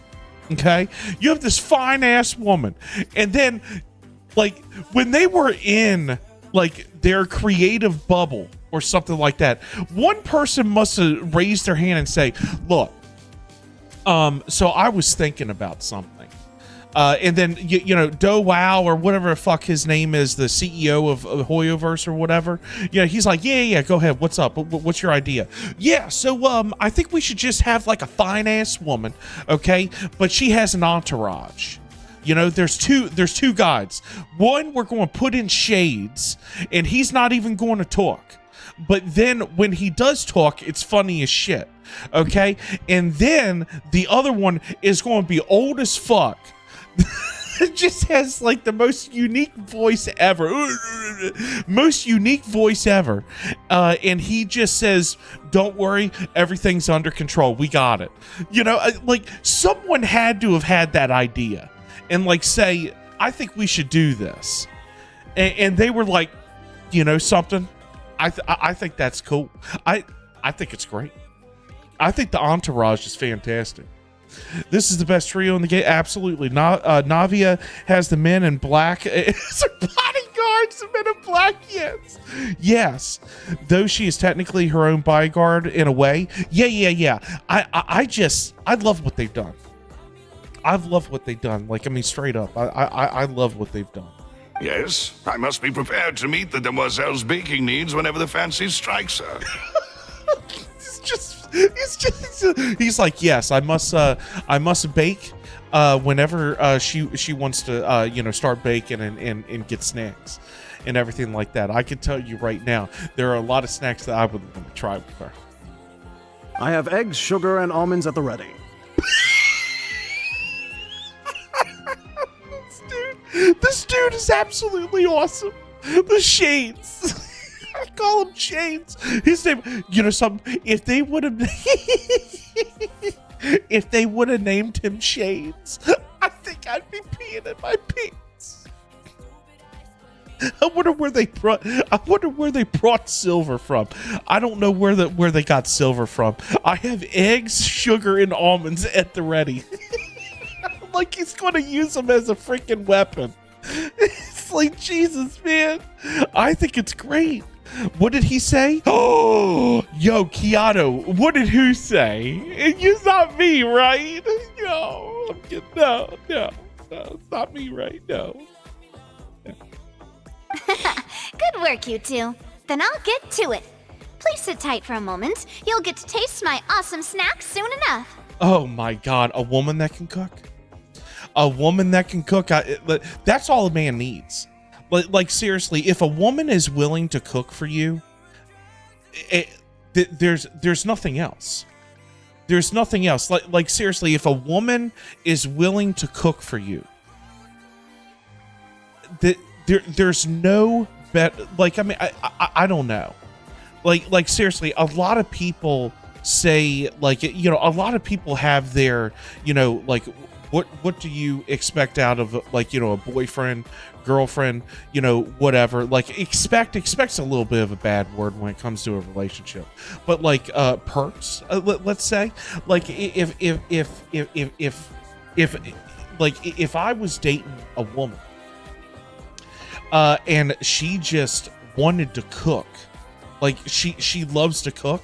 Okay, you have this fine ass woman, and then. Like when they were in like their creative bubble or something like that, one person must have raised their hand and say, look, so I was thinking about something. And then, you know, Do Wow or whatever the fuck his name is, the CEO of Hoyoverse or whatever, you know, he's like, yeah, go ahead. What's up? What's your idea? Yeah. So, I think we should just have like a fine ass woman. Okay. But she has an entourage. You know, there's two guides. One, we're going to put in shades, and he's not even going to talk. But then when he does talk, it's funny as shit. Okay? And then the other one is going to be old as fuck. It just has like the most unique voice ever. Most unique voice ever. And he just says, don't worry, everything's under control. We got it. You know, like someone had to have had that idea. And like say, I think we should do this, and they were like, you know something, I think that's cool. I think it's great. I think the entourage is fantastic. This is the best trio in the game. Absolutely. Navia has the men in black. It's her bodyguards, the men in black. Yes. Though she is technically her own bodyguard in a way. Yeah. I love what they've done. I've loved what they've done. Like, I mean, straight up, I love what they've done. Yes, I must be prepared to meet the demoiselle's baking needs whenever the fancy strikes her. He's like, yes, I must bake whenever she wants to, you know, start baking and get snacks and everything like that. I can tell you right now, there are a lot of snacks that I would want to try with her. I have eggs, sugar, and almonds at the ready. This dude is absolutely awesome. The shades. I call him Shades. His name, you know, if they would have named him Shades, I think I'd be peeing in my pants. I wonder where they brought silver from. I don't know where they got silver from. I have eggs, sugar, and almonds at the ready. Like he's going to use them as a freaking weapon. It's like, Jesus, man. I think it's great. What did he say? Oh, yo, Keanu, what did who say? It's not me, right? No, it's not me, right? No. Good work, you two. Then I'll get to it. Please sit tight for a moment. You'll get to taste my awesome snack soon enough. Oh my God, a woman that can cook? A woman that can cook, that's all a man needs. Like seriously, if a woman is willing to cook for you, there's nothing else. There's nothing else. Like seriously, if a woman is willing to cook for you, there's no better. Like, I mean, I don't know. Like seriously, a lot of people say, like, you know, a lot of people have their, you know, like, what do you expect out of, like, you know, a boyfriend, girlfriend, you know, whatever. Like, expect's a little bit of a bad word when it comes to a relationship, but like perks, let's say, like if I was dating a woman and she just wanted to cook, like she loves to cook,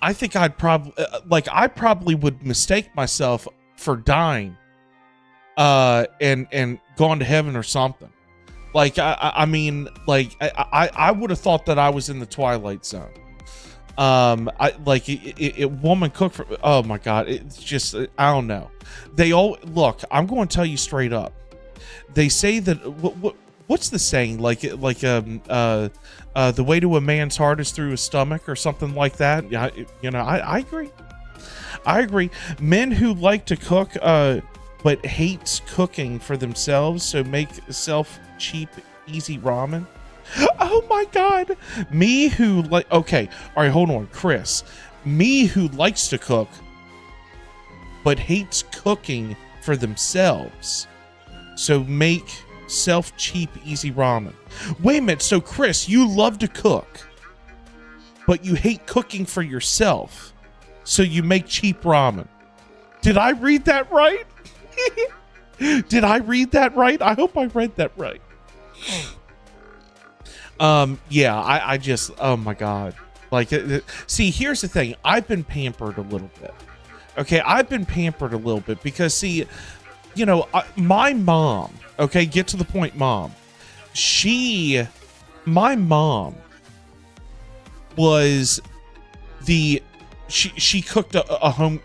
I think I'd probably would mistake myself for dying, and gone to heaven or something. Like, I mean, like, I would have thought that I was in the Twilight Zone. Woman cook for, oh my God, it's just, I don't know. They all, look, I'm going to tell you straight up. They say that, what's the saying? The way to a man's heart is through his stomach or something like that. Yeah, I agree. I agree. Men who like to cook, but hates cooking for themselves, so make cheap, easy ramen. Oh my God. Me who like, okay, all right, hold on, Chris. Me who likes to cook, but hates cooking for themselves, so make cheap, easy ramen. Wait a minute, so Chris, you love to cook, but you hate cooking for yourself, so you make cheap ramen. Did I read that right? Did I read that right? I hope I read that right. Yeah, I just, oh my God. Like, see, here's the thing. I've been pampered a little bit. Okay, I've been pampered a little bit because, see, my mom, okay, get to the point, mom. My mom was she cooked a home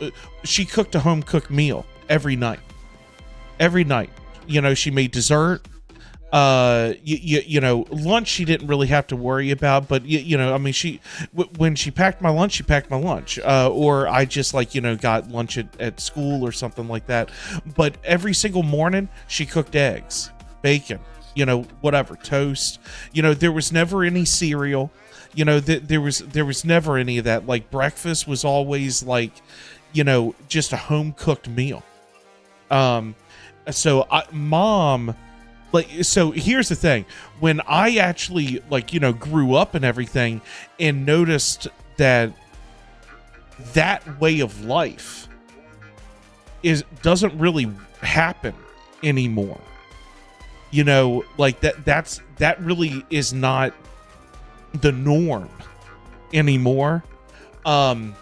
cooked meal every night. Every night. She made dessert. Lunch she didn't really have to worry about, but I mean, when she packed my lunch, or I just got lunch at school or something like that. But every single morning she cooked eggs, bacon, whatever, toast. There was never any cereal. There was never any of that. Like, breakfast was always just a home cooked meal. So mom. So here's the thing. When I actually grew up and everything and noticed that way of life doesn't really happen anymore. That really is not the norm anymore. That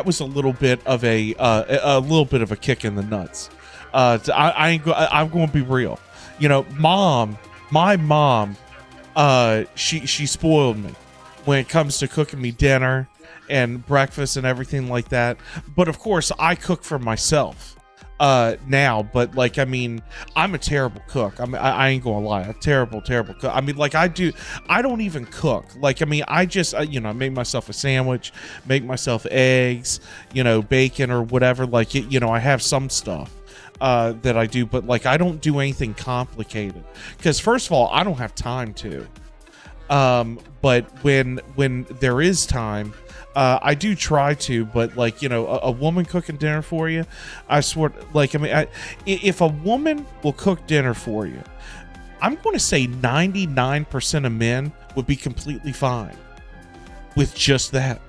was a little bit of a kick in the nuts. I'm going to be real. My mom, she spoiled me when it comes to cooking me dinner and breakfast and everything like that. But of course, I cook for myself now. But I mean, I'm a terrible cook. I ain't gonna lie, a terrible cook. I mean, I don't even cook. I mean, I just make myself a sandwich, make myself eggs, bacon or whatever. I have some stuff that I do, but I don't do anything complicated because, first of all, I don't have time to. But when there is time, I do try to. But a woman cooking dinner for you, I swear, if a woman will cook dinner for you, I'm going to say 99% of men would be completely fine with just that.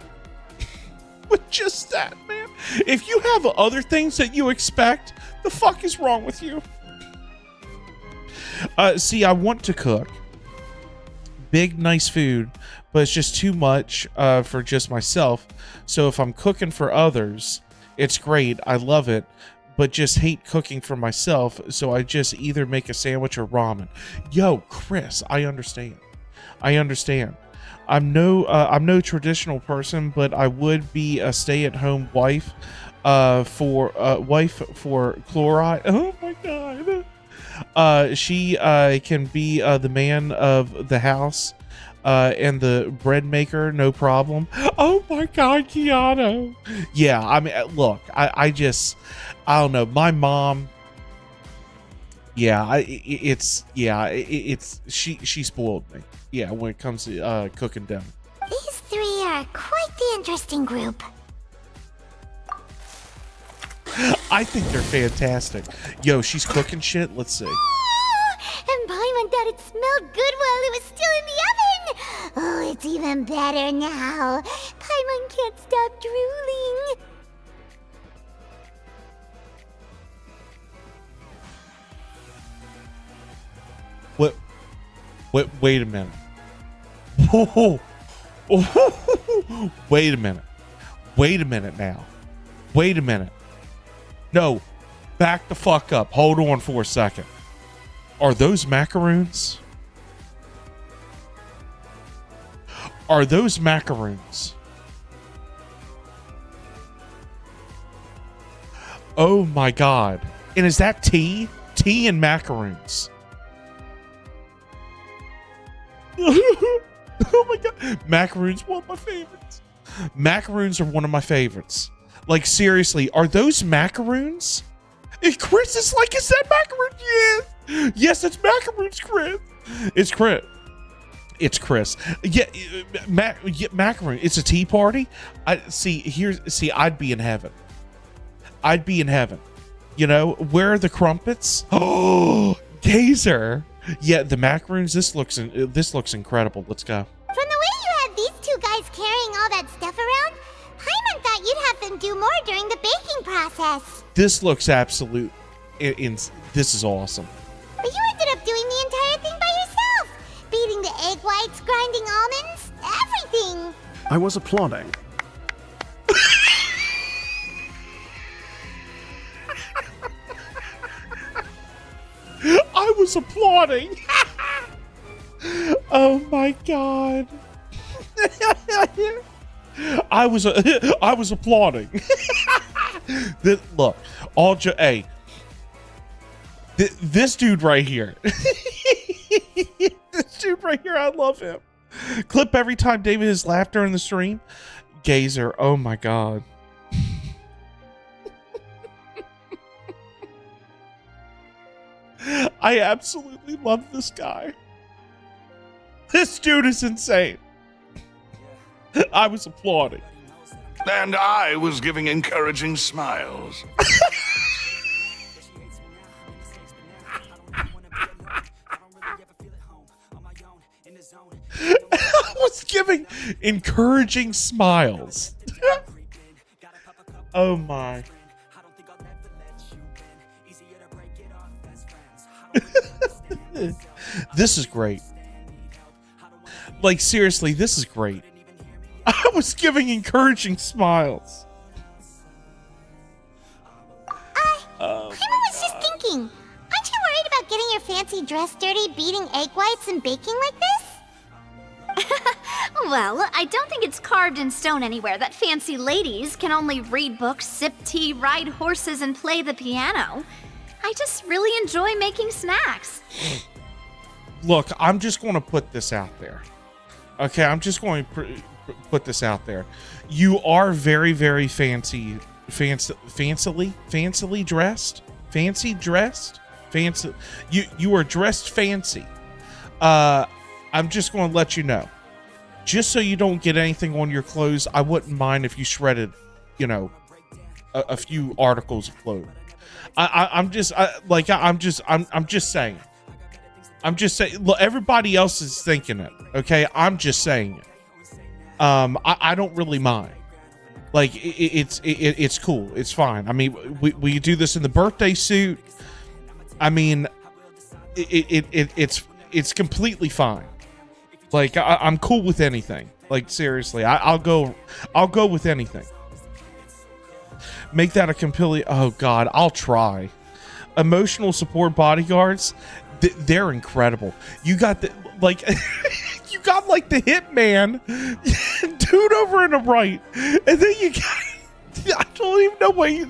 With just that, man. If you have other things that you expect, the fuck is wrong with you? See, I want to cook big, nice food, but it's just too much for just myself. So if I'm cooking for others, it's great. I love it, but just hate cooking for myself. So I just either make a sandwich or ramen. Yo, Chris, I understand. I'm no traditional person, but I would be a stay-at-home wife. For Chloride. Oh my God. She can be the man of the house and the bread maker, no problem. Oh my God, Keanu. Yeah, I mean, look, I don't know. My mom. Yeah, she spoiled me. Yeah, when it comes to cooking dinner. These three are quite the interesting group. I think they're fantastic. Yo, she's cooking shit. Let's see. And Paimon thought it smelled good while it was still in the oven. Oh, it's even better now. Paimon can't stop drooling. Wait a minute. Whoa. Wait a minute. Wait a minute now. Wait a minute. No, back the fuck up. Hold on for a second. Are those macaroons? Are those macaroons? Oh my god. And is that tea? Tea and macaroons. Oh my god. Macaroons, one of my favorites. Macaroons are one of my favorites. Like, seriously, are those macaroons? And Chris is like, is that macaroon? Yes. Yes, it's macaroons, Chris. It's Chris. It's Chris. Yeah, macaroon. It's a tea party. I'd be in heaven. I'd be in heaven. You know, where are the crumpets? Oh, Gazer. Yeah, the macaroons. This looks incredible. Let's go. From the way you had these two guys carrying all that stuff around, Paimon thought you'd have them do more during the baking process. This looks absolute. This is awesome. But you ended up doing the entire thing by yourself. Beating the egg whites, grinding almonds, everything. I was applauding. I was applauding. Oh my god. I was applauding. Look, hey, this dude right here. This dude right here, I love him. Clip every time David has laughed during the stream. Gazer, oh my god. I absolutely love this guy. This dude is insane. I was applauding. And I was giving encouraging smiles. I was giving encouraging smiles. Oh my. This is great. Like, seriously, this is great. I was giving encouraging smiles. I was just thinking, aren't you worried about getting your fancy dress dirty beating egg whites and baking like this? Well, I don't think it's carved in stone anywhere that fancy ladies can only read books, sip tea, ride horses, and play the piano. I just really enjoy making snacks. Look, I'm just going to put this out there. Okay, I'm just going to put this out there. You are very, very fancily dressed. Fancy dressed. Fancy. You are dressed fancy. I'm just going to let you know. Just so you don't get anything on your clothes, I wouldn't mind if you shredded, you know, a few articles of clothing. I'm just saying. I'm just saying. Look, everybody else is thinking it. Okay, I'm just saying it. I don't really mind. Like, it's cool. It's fine. I mean, we do this in the birthday suit. I mean, it's completely fine. Like, I'm cool with anything. Like, seriously, I'll go with anything. Make that a completely. Oh God, I'll try. Emotional support bodyguards. They're incredible. You got the like. You got like the hitman dude over in the right, and then you got. I don't even know why.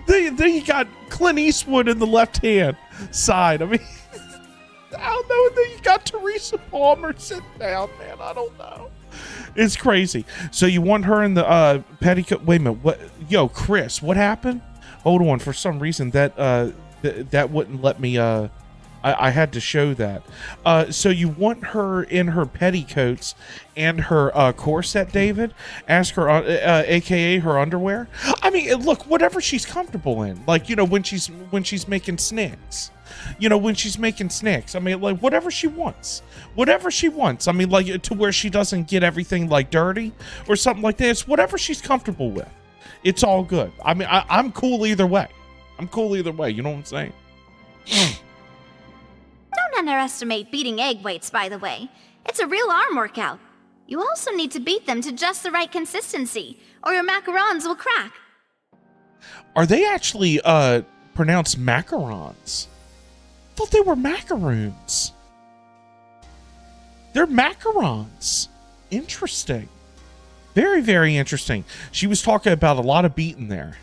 Then you got Clint Eastwood in the left hand side. I mean, I don't know. And then you got Teresa Palmer sitting down, man. I don't know. It's crazy. So you want her in the petticoat? Wait a minute. What? Yo, Chris, what happened? Hold on. For some reason that that wouldn't let me. I had to show that. So you want her in her petticoats and her corset, David? Ask her, aka her underwear. I mean, look, whatever she's comfortable in. Like, you know, when she's making snacks. You know, when she's making snacks. I mean, like, whatever she wants. Whatever she wants. I mean, like, to where she doesn't get everything, like, dirty or something like that. It's whatever she's comfortable with. It's all good. I mean, I'm cool either way. I'm cool either way. You know what I'm saying? Don't underestimate beating egg weights, by the way. It's a real arm workout. You also need to beat them to just the right consistency, or your macarons will crack. Are they actually pronounced macarons? I thought they were macaroons. They're macarons. Interesting. Very, very interesting. She was talking about a lot of beating there.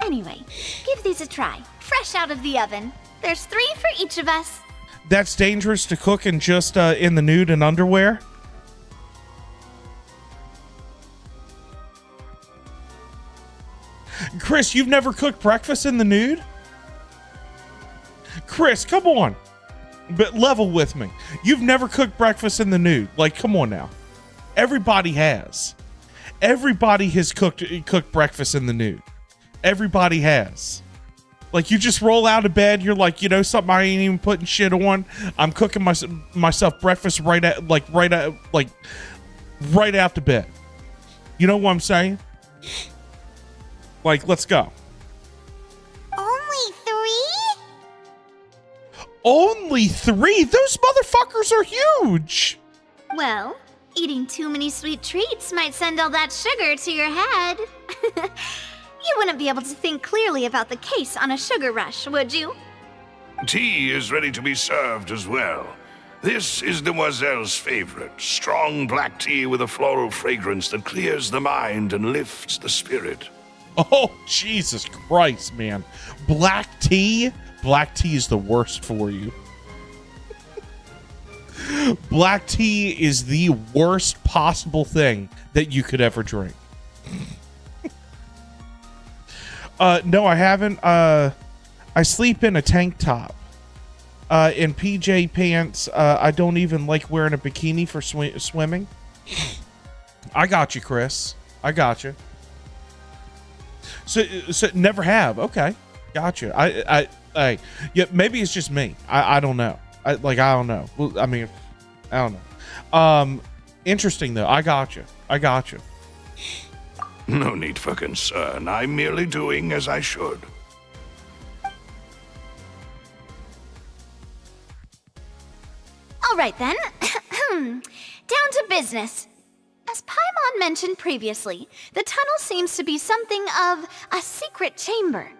Anyway, give these a try. Fresh out of the oven. There's 3 for each of us. That's dangerous to cook in just in the nude and underwear? Chris, you've never cooked breakfast in the nude? Chris, come on. But level with me. You've never cooked breakfast in the nude. Like, come on now. Everybody has. Everybody has cooked breakfast in the nude. Everybody has. Like, you just roll out of bed. You're like, you know something, I ain't even putting shit on. I'm cooking myself breakfast right out the bed. You know what I'm saying? Like, let's go. Only 3? Only 3? Those motherfuckers are huge. Well, eating too many sweet treats might send all that sugar to your head. You wouldn't be able to think clearly about the case on a sugar rush, would you? Tea is ready to be served as well. This is Demoiselle's favorite, strong black tea with a floral fragrance that clears the mind and lifts the spirit. Oh, Jesus Christ, man. Black tea? Black tea is the worst for you. Black tea is the worst possible thing that you could ever drink. No, I haven't. I sleep in a tank top. In PJ pants. I don't even like wearing a bikini for swimming. I got you, Chris. I got you. So never have. Okay, gotcha. I yeah, maybe it's just me. I don't know. I don't know. Well, I mean, I don't know. Interesting though. I got you. No need for concern. I'm merely doing as I should. All right then. Down to business. As Paimon mentioned previously, the tunnel seems to be something of a secret chamber.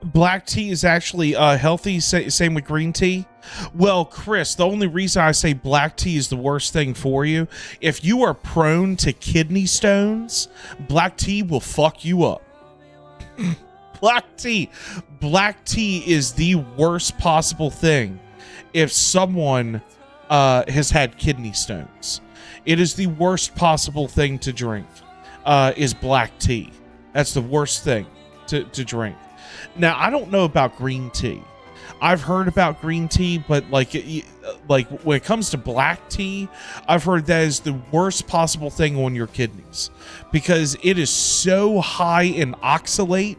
Black tea is actually healthy, same with green tea. Well, Chris, the only reason I say black tea is the worst thing for you, if you are prone to kidney stones, black tea will fuck you up. Black tea is the worst possible thing if someone has had kidney stones. It is the worst possible thing to drink, is black tea. That's the worst thing to drink. Now, I don't know about green tea. I've heard about green tea, but like when it comes to black tea, I've heard that is the worst possible thing on your kidneys because it is so high in oxalate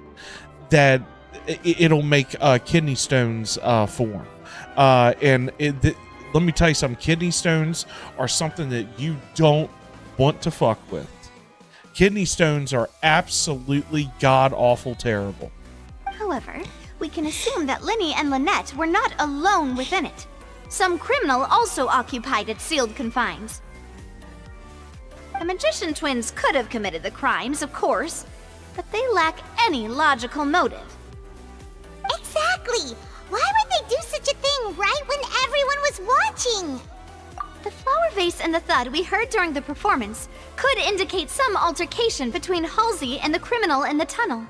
that it'll make kidney stones form. Let me tell you something, kidney stones are something that you don't want to fuck with. Kidney stones are absolutely god-awful terrible. However, we can assume that Linny and Lynette were not alone within it. Some criminal also occupied its sealed confines. The magician twins could have committed the crimes, of course, but they lack any logical motive. Exactly! Why would they do such a thing right when everyone was watching? The flower vase and the thud we heard during the performance could indicate some altercation between Halsey and the criminal in the tunnel,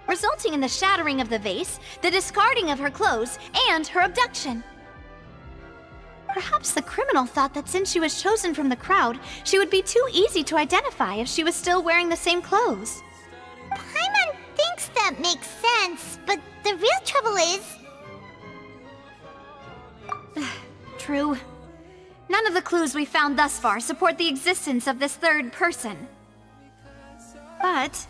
resulting in the shattering of the vase, the discarding of her clothes, and her abduction. Perhaps the criminal thought that since she was chosen from the crowd, she would be too easy to identify if she was still wearing the same clothes. Paimon thinks that makes sense, but the real trouble is... True. None of the clues we found thus far support the existence of this third person. But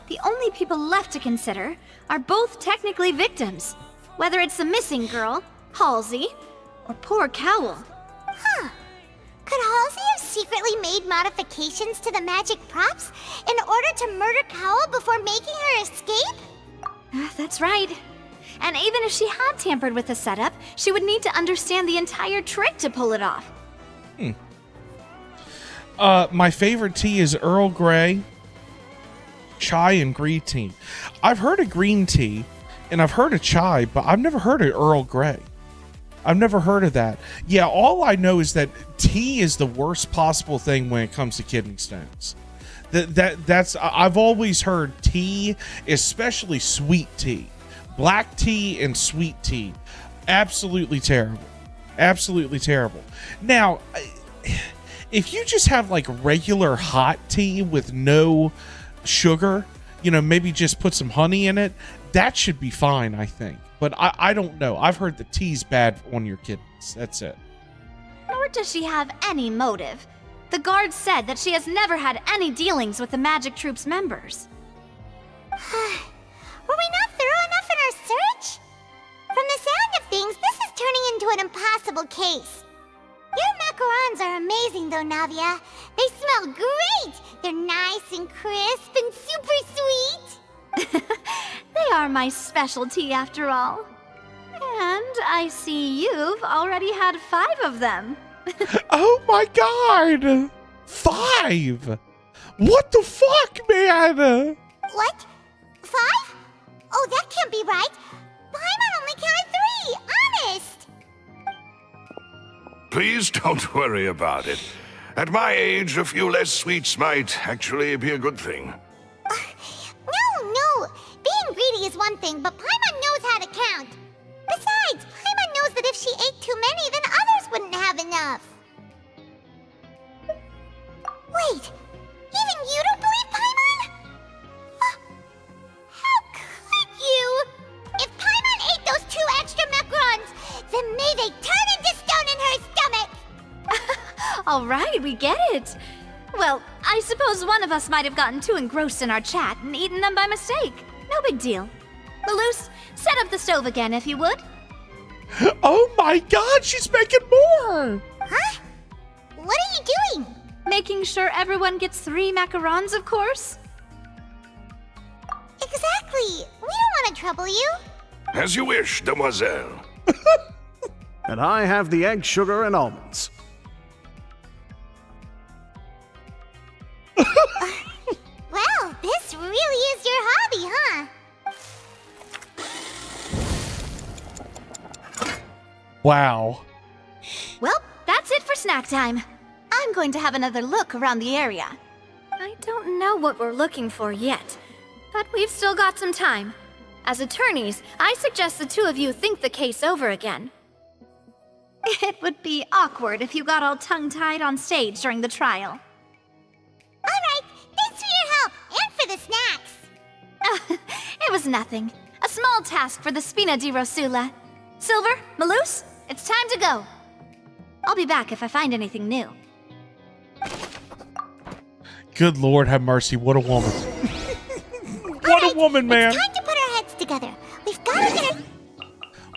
the only people left to consider are both technically victims, whether it's the missing girl, Halsey, or poor Cowl. Huh. Could Halsey have secretly made modifications to the magic props in order to murder Kawa before making her escape? That's right. And even if she had tampered with the setup, she would need to understand the entire trick to pull it off. My favorite tea is Earl Grey, chai, and green tea. I've heard of green tea, and I've heard of chai, but I've never heard of Earl Grey. I've never heard of that. Yeah, all I know is that tea is the worst possible thing when it comes to kidney stones. That's I've always heard tea, especially sweet tea, black tea and sweet tea, absolutely terrible. Absolutely terrible. Now, if you just have like regular hot tea with no sugar, you know, maybe just put some honey in it, that should be fine, I think. But I don't know. I've heard the tea's bad on your kidneys. That's it. Nor does she have any motive. The guard said that she has never had any dealings with the Magic Troop's members. Were we not thorough enough in our search? From the sound of things, this is turning into an impossible case. Your macarons are amazing though, Navia. They smell great! They're nice and crisp and super sweet! They are my specialty after all. And I see you've already had 5 of them. Oh my god! 5! What the fuck, man? What? 5? Oh, that can't be right. Paimon only counted 3, honest! Please don't worry about it. At my age, a few less sweets might actually be a good thing. No. Being greedy is one thing, but Paimon knows how to count. Besides, Paimon knows that if she ate too many, then others wouldn't have enough. Wait, even you don't believe Paimon? How could you? If Paimon ate those 2 extra macarons, then may they turn into stone in her stomach! All right, we get it. Well, I suppose one of us might have gotten too engrossed in our chat and eaten them by mistake. No big deal. Malus, set up the stove again if you would. Oh my god, she's making more! Huh? What are you doing? Making sure everyone gets 3 macarons, of course. Exactly. We don't want to trouble you. As you wish, demoiselle. And I have the egg, sugar, and almonds. Well, this really is your hobby, huh? Wow. Well, that's it for snack time. I'm going to have another look around the area. I don't know what we're looking for yet, but we've still got some time. As attorneys, I suggest the 2 of you think the case over again. It would be awkward if you got all tongue-tied on stage during the trial. All right, thanks for your help and for the snacks. It was nothing. A small task for the Spina di Rosula. Silver, Malus, it's time to go. I'll be back if I find anything new. Good Lord, have mercy. What a woman. What a woman, man. It's time to put our heads together. We've got to get her...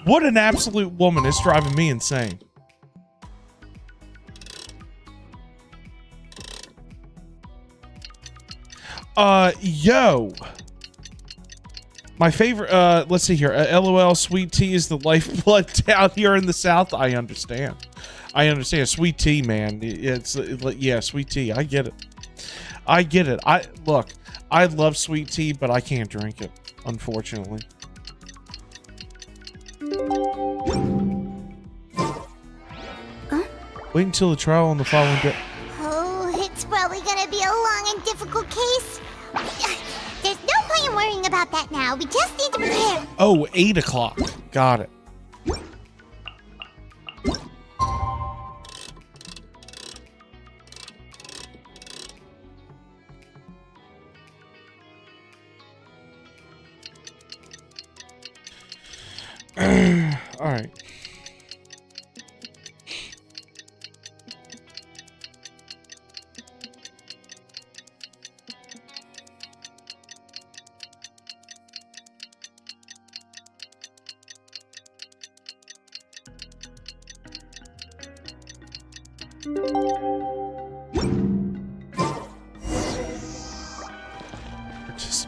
What an absolute woman. It's driving me insane. Yo. My favorite, let's see here. LOL, sweet tea is the lifeblood down here in the South. I understand. Sweet tea, man. Yeah, sweet tea. I get it. Look, I love sweet tea, but I can't drink it, unfortunately. Huh? Wait until the trial on the following day. Oh, it's probably gonna be a long and difficult case. There's no point in worrying about that now. We just need to prepare. Oh, 8 o'clock. Got it. All right.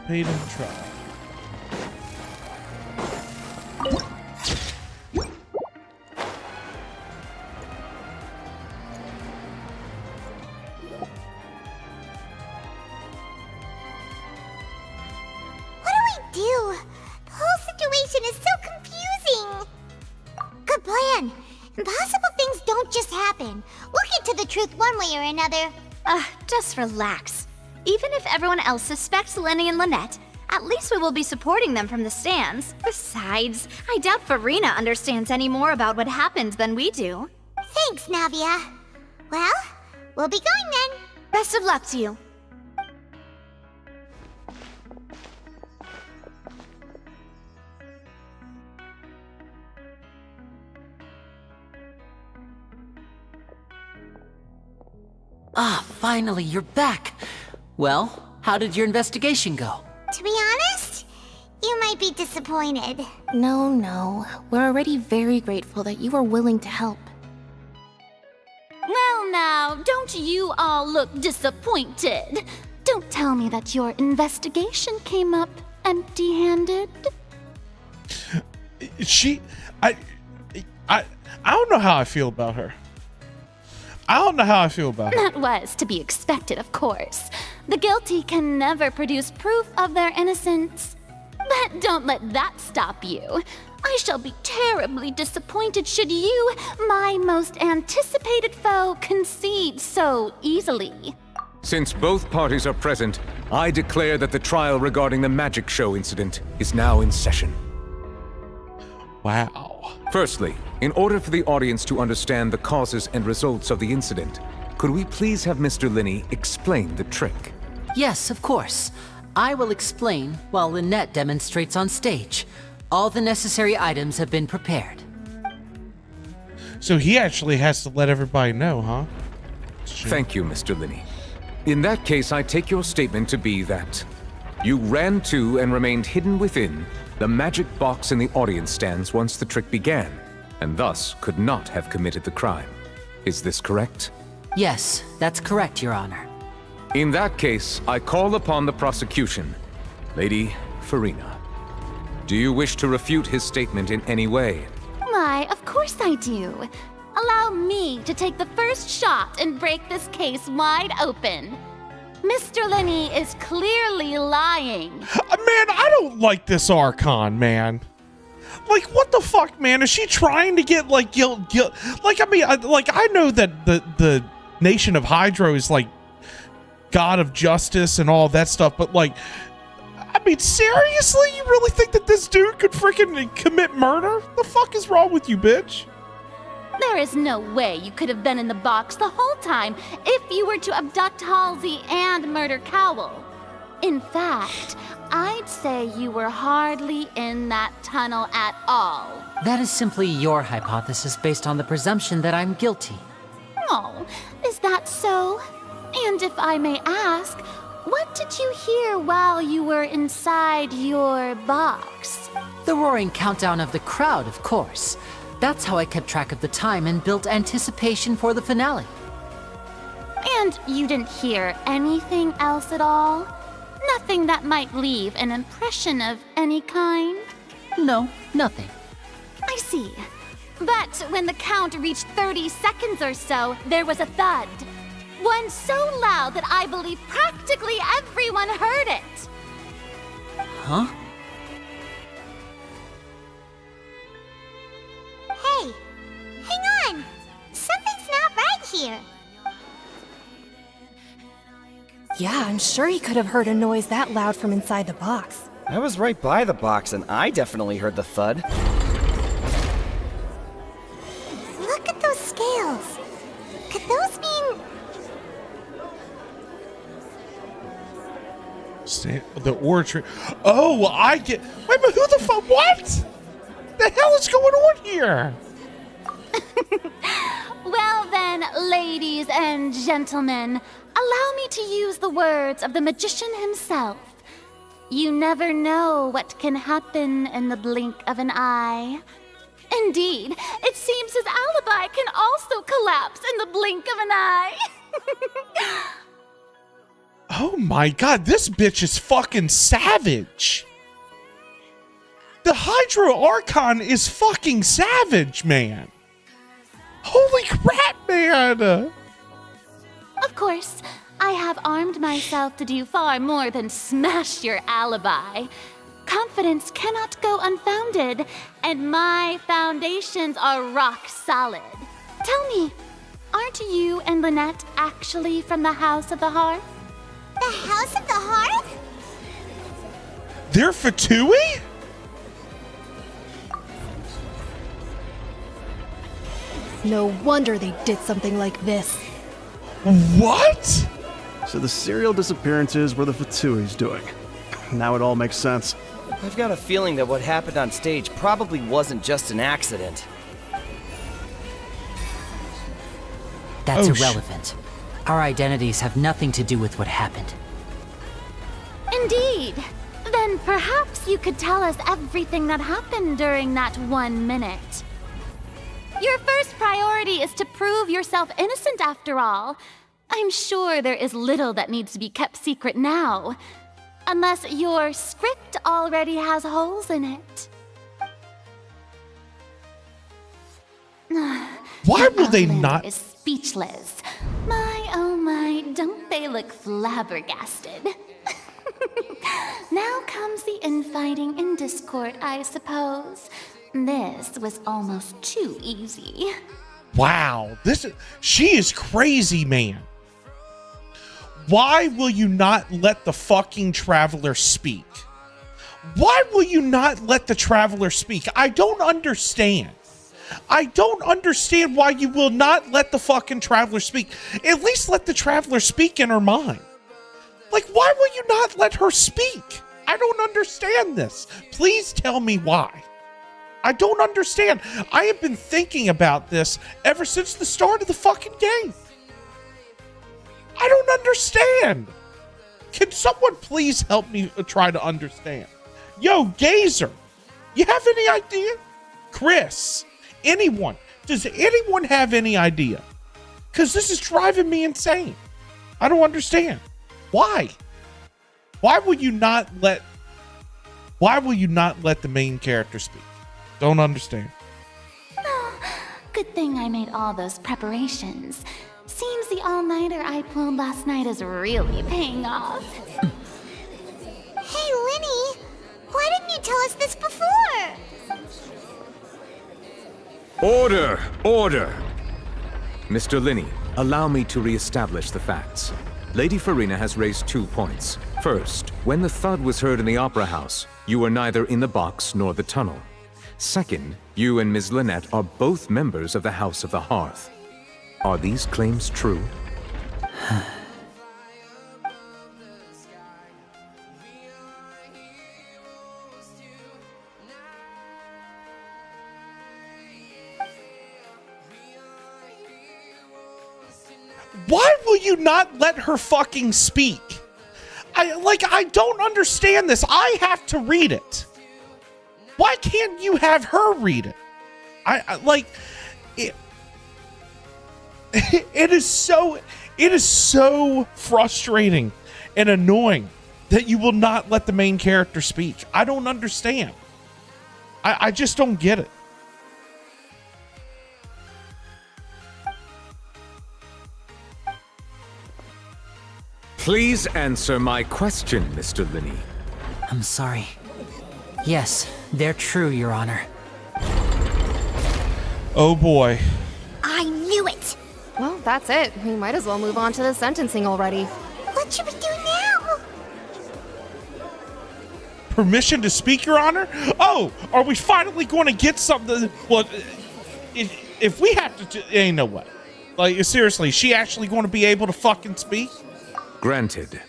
participate in the trial. What do we do? The whole situation is so confusing. Good plan. Impossible things don't just happen. We'll get to the truth one way or another. Just relax. Even if everyone else suspects Lenny and Lynette, at least we will be supporting them from the stands. Besides, I doubt Farina understands any more about what happened than we do. Thanks, Navia. Well, we'll be going then. Best of luck to you. Ah, finally, you're back. Well, how did your investigation go? To be honest, you might be disappointed. No. We're already very grateful that you were willing to help. Well now, don't you all look disappointed. Don't tell me that your investigation came up empty-handed. I don't know how I feel about her. That was to be expected, of course. The guilty can never produce proof of their innocence. But don't let that stop you. I shall be terribly disappointed should you, my most anticipated foe, concede so easily. Since both parties are present, I declare that the trial regarding the magic show incident is now in session. Wow. Firstly, in order for the audience to understand the causes and results of the incident, could we please have Mr. Linney explain the trick? Yes, of course. I will explain while Lynette demonstrates on stage. All the necessary items have been prepared. So he actually has to let everybody know, huh? Thank you, Mr. Linney. In that case, I take your statement to be that you ran to and remained hidden within the magic box in the audience stands once the trick began, and thus could not have committed the crime. Is this correct? Yes, that's correct, Your Honor. In that case, I call upon the prosecution. Lady Farina, do you wish to refute his statement in any way? Why, of course I do. Allow me to take the first shot and break this case wide open. Mr. Linney is clearly lying. Man, I don't like this Archon, man. Like, what the fuck, man? Is she trying to get, like, guilt? Like, I mean, I know that the nation of Hydro is, like, god of justice and all that stuff, but, like, I mean, seriously? You really think that this dude could freaking commit murder? The fuck is wrong with you, bitch? There is no way you could have been in the box the whole time if you were to abduct Halsey and murder Cowell. In fact, I'd say you were hardly in that tunnel at all. That is simply your hypothesis based on the presumption that I'm guilty. Oh, is that so? And if I may ask, what did you hear while you were inside your box? The roaring countdown of the crowd, of course. That's how I kept track of the time and built anticipation for the finale. And you didn't hear anything else at all? Nothing that might leave an impression of any kind? No, nothing. I see. But when the count reached 30 seconds or so, there was a thud. One so loud that I believe practically everyone heard it. Huh? Hey, hang on. Something's not right here. Yeah, I'm sure he could have heard a noise that loud from inside the box. I was right by the box and I definitely heard the thud. Look at those scales. Could those mean... The orchard. Oh, I get... Wait, but who the fuck... What? The hell is going on here? Well then, ladies and gentlemen, allow me to use the words of the magician himself. You never know what can happen in the blink of an eye. Indeed, it seems his alibi can also collapse in the blink of an eye. Oh my god, this bitch is fucking savage. The Hydro Archon is fucking savage, man. Holy crap, man. Of course, I have armed myself to do far more than smash your alibi. Confidence cannot go unfounded, and my foundations are rock solid. Tell me, aren't you and Lynette actually from the House of the Hearth? The House of the Hearth? They're Fatui? No wonder they did something like this. What? So the serial disappearances were the Fatui's doing. Now it all makes sense. I've got a feeling that what happened on stage probably wasn't just an accident. That's irrelevant. Our identities have nothing to do with what happened. Indeed. Then perhaps you could tell us everything that happened during that 1 minute. Your first priority is to prove yourself innocent after all. I'm sure there is little that needs to be kept secret now. Unless your script already has holes in it. Why will they not? Is speechless. My, oh my, don't they look flabbergasted? Now comes the infighting and discord, I suppose. This was almost too easy. Wow, she is crazy, man. Why will you not let the fucking traveler speak? Why will you not let the traveler speak? I don't understand. I don't understand why you will not let the fucking traveler speak. At least let the traveler speak in her mind. Like, why will you not let her speak? I don't understand this. Please tell me why. I don't understand. I have been thinking about this ever since the start of the fucking game. I don't understand. Can someone please help me try to understand? Yo, Gazer, you have any idea? Chris, anyone? Does anyone have any idea? Because this is driving me insane. I don't understand. Why? Why will you not let the main character speak? Don't understand. Oh, good thing I made all those preparations. Seems the all-nighter I pulled last night is really paying off. Hey, Linny, why didn't you tell us this before? Order! Order! Mr. Linney, allow me to re-establish the facts. Lady Farina has raised 2 points. First, when the thud was heard in the Opera House, you were neither in the box nor the tunnel. Second, you and Ms. Lynette are both members of the House of the Hearth. Are these claims true? Why will you not let her fucking speak? I don't understand this. I have to read it. Why can't you have her read it? It is so frustrating and annoying that you will not let the main character speak. I don't understand. I just don't get it. Please answer my question, Mr. Linney. I'm sorry. Yes, they're true, Your Honor. Oh boy. I knew it! Well, that's it. We might as well move on to the sentencing already. What should we do now? Permission to speak, Your Honor? Oh, are we finally going to get something? Well, if we have to, ain't no way. Like, seriously, is she actually going to be able to fucking speak? Granted.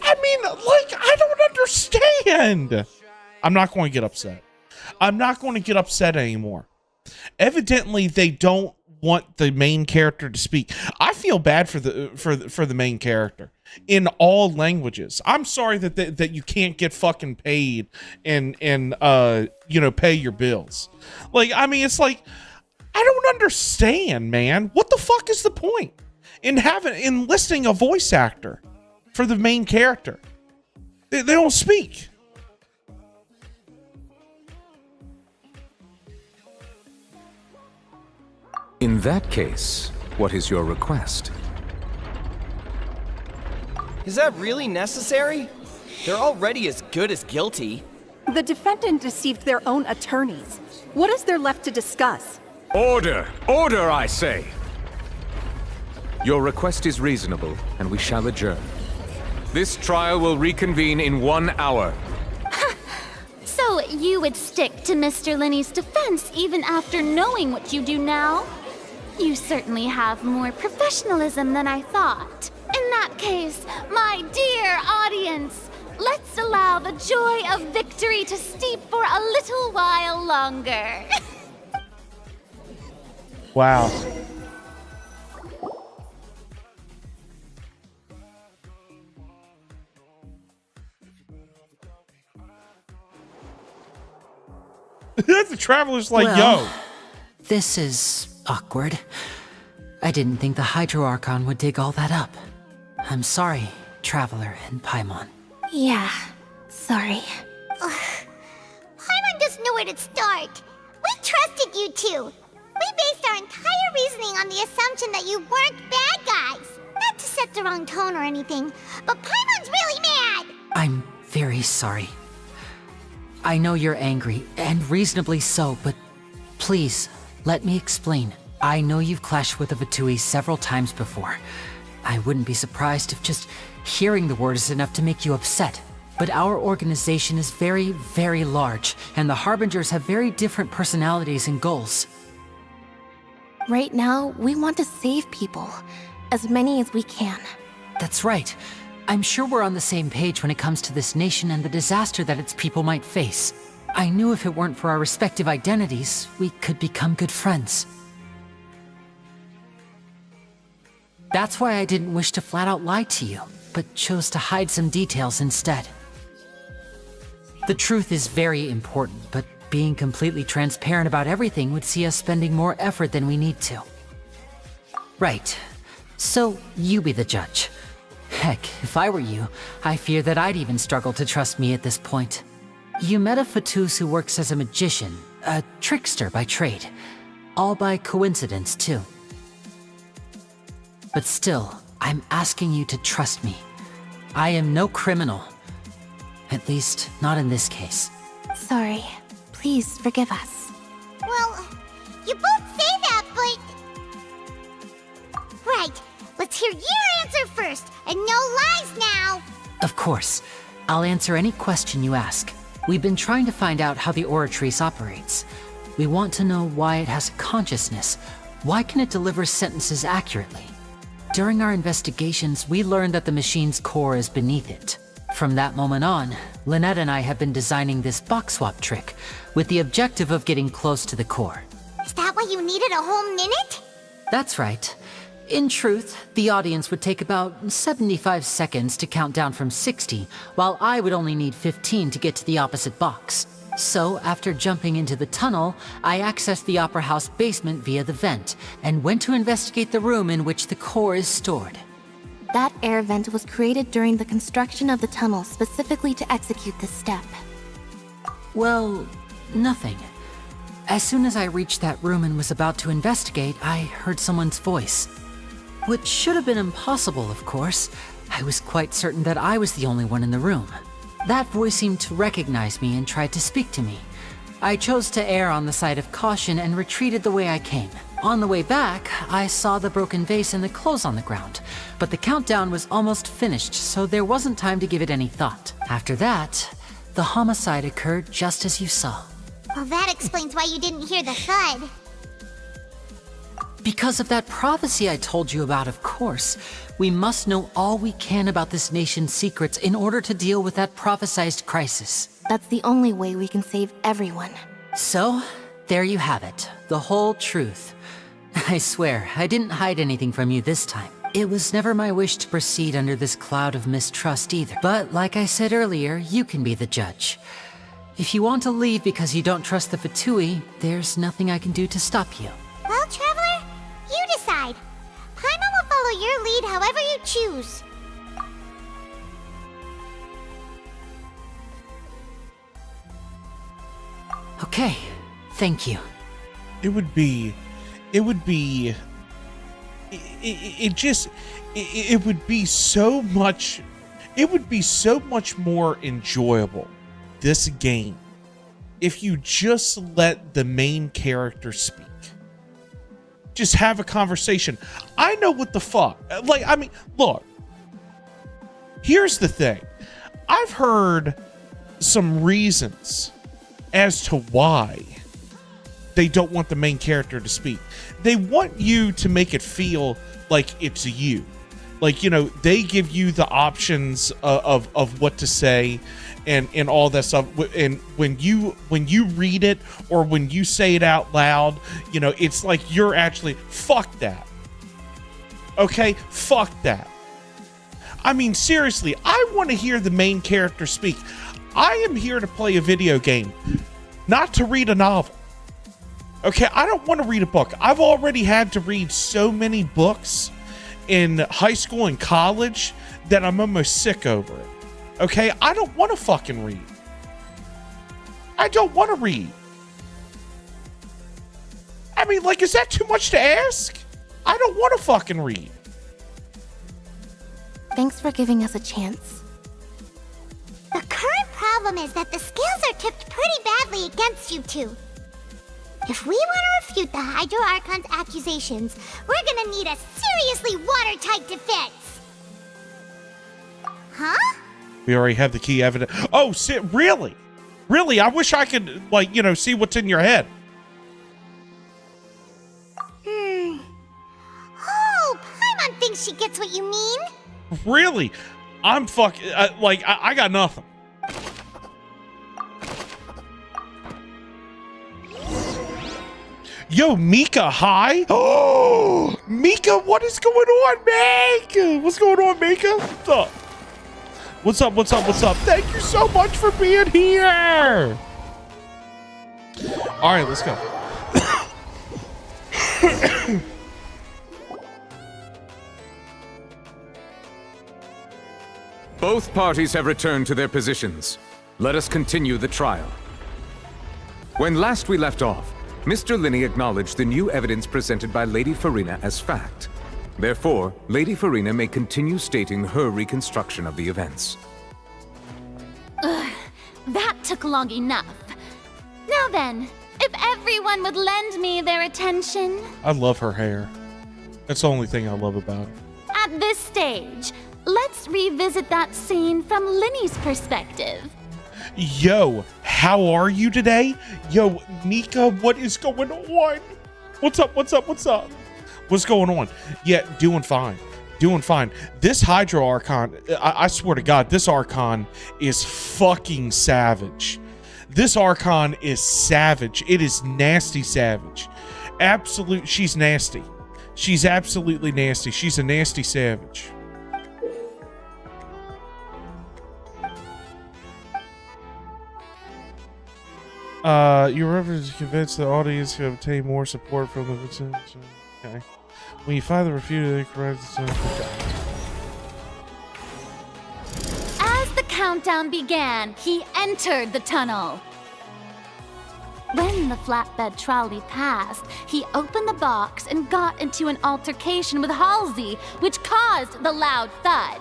I mean, I don't understand. I'm not going to get upset. I'm not going to get upset anymore. Evidently, they don't want the main character to speak. I feel bad for the main character in all languages. I'm sorry that you can't get fucking paid and pay your bills. Like, I mean, it's like, I don't understand, man. What the fuck is the point? enlisting a voice actor for the main character. They don't speak. In that case, what is your request? Is that really necessary? They're already as good as guilty. The defendant deceived their own attorneys. What is there left to discuss? Order! Order, I say! Your request is reasonable, and we shall adjourn. This trial will reconvene in 1 hour. So you would stick to Mr. Linney's defense even after knowing what you do now? You certainly have more professionalism than I thought. In that case, my dear audience, let's allow the joy of victory to steep for a little while longer. Wow. The Traveler's like, well, yo. This is awkward. I didn't think the Hydro Archon would dig all that up. I'm sorry, Traveler and Paimon. Yeah, sorry. Paimon doesn't know where to start. We trusted you two. We based our entire reasoning on the assumption that you weren't bad guys. Not to set the wrong tone or anything, but Paimon's really mad! I'm very sorry. I know you're angry, and reasonably so, but please, let me explain. I know you've clashed with the Fatui several times before. I wouldn't be surprised if just hearing the word is enough to make you upset. But our organization is very, very large, and the Harbingers have very different personalities and goals. Right now, we want to save people. As many as we can. That's right. I'm sure we're on the same page when it comes to this nation and the disaster that its people might face. I knew if it weren't for our respective identities, we could become good friends. That's why I didn't wish to flat out lie to you, but chose to hide some details instead. The truth is very important, but being completely transparent about everything would see us spending more effort than we need to. Right. So, you be the judge. Heck, if I were you, I fear that I'd even struggle to trust me at this point. You met a Fatus who works as a magician, a trickster by trade. All by coincidence, too. But still, I'm asking you to trust me. I am no criminal. At least, not in this case. Sorry. Please forgive us. Well, you both say that, but... Right, let's hear your answer first, and no lies now! Of course. I'll answer any question you ask. We've been trying to find out how the Oratrice operates. We want to know why it has a consciousness. Why can it deliver sentences accurately? During our investigations, we learned that the machine's core is beneath it. From that moment on, Lynette and I have been designing this box swap trick, with the objective of getting close to the core. Is that why you needed a whole minute? That's right. In truth, the audience would take about 75 seconds to count down from 60, while I would only need 15 to get to the opposite box. So, after jumping into the tunnel, I accessed the Opera House basement via the vent, and went to investigate the room in which the core is stored. That air vent was created during the construction of the tunnel specifically to execute this step. Well, nothing. As soon as I reached that room and was about to investigate, I heard someone's voice. Which should have been impossible, of course. I was quite certain that I was the only one in the room. That voice seemed to recognize me and tried to speak to me. I chose to err on the side of caution and retreated the way I came. On the way back, I saw the broken vase and the clothes on the ground, but the countdown was almost finished, so there wasn't time to give it any thought. After that, the homicide occurred just as you saw. Well, that explains why you didn't hear the thud. Because of that prophecy I told you about, of course. We must know all we can about this nation's secrets in order to deal with that prophesized crisis. That's the only way we can save everyone. So, there you have it. The whole truth. I swear, I didn't hide anything from you this time. It was never my wish to proceed under this cloud of mistrust either. But like I said earlier, you can be the judge. If you want to leave because you don't trust the Fatui, there's nothing I can do to stop you. Well, Traveler, you decide. Paimon will follow your lead however you choose. Okay, thank you. It would be so much more enjoyable, this game, if you just let the main character speak. Just have a conversation. I know what the fuck. Like, I mean, look. Here's the thing. I've heard some reasons as to why they don't want the main character to speak. They want you to make it feel like it's you. Like, you know, they give you the options of what to say and all that stuff. And when you read it or when you say it out loud, you know, it's like you're actually, fuck that. Okay? Fuck that. I mean, seriously, I want to hear the main character speak. I am here to play a video game, not to read a novel. Okay, I don't want to read a book. I've already had to read so many books in high school and college that I'm almost sick over it. Okay, I don't want to fucking read. I don't want to read. I mean, like, is that too much to ask? I don't want to fucking read. Thanks for giving us a chance. The current problem is that the scales are tipped pretty badly against you two. If we want to refute the Hydro Archon's accusations, we're gonna need a seriously watertight defense. Huh? We already have the key evidence. Oh, really? Really? I wish I could, like, you know, see what's in your head. Oh, Paimon thinks she gets what you mean. Really? I'm fucking, I got nothing. Yo, Mika, hi. Oh, Mika, what is going on, Mika? What's going on, Mika? What's up? What's up? What's up? What's up? Thank you so much for being here. All right, let's go. Both parties have returned to their positions. Let us continue the trial. When last we left off, Mr. Linney acknowledged the new evidence presented by Lady Farina as fact. Therefore, Lady Farina may continue stating her reconstruction of the events. Ugh, that took long enough. Now then, if everyone would lend me their attention. I love her hair. That's the only thing I love about her. At this stage, let's revisit that scene from Linney's perspective. Yo, how are you today? Yo, Mika, what is going on? What's up? What's up? What's up? What's going on? Yeah, doing fine. Doing fine. This Hydro Archon, I swear to God, this Archon is fucking savage. This Archon is savage. It is nasty savage. She's nasty. She's absolutely nasty. She's a nasty savage. Your reference convince the audience to obtain more support from the... Okay. When you find the refuted, correct... As the countdown began, he entered the tunnel. When the flatbed trolley passed, he opened the box and got into an altercation with Halsey, which caused the loud thud.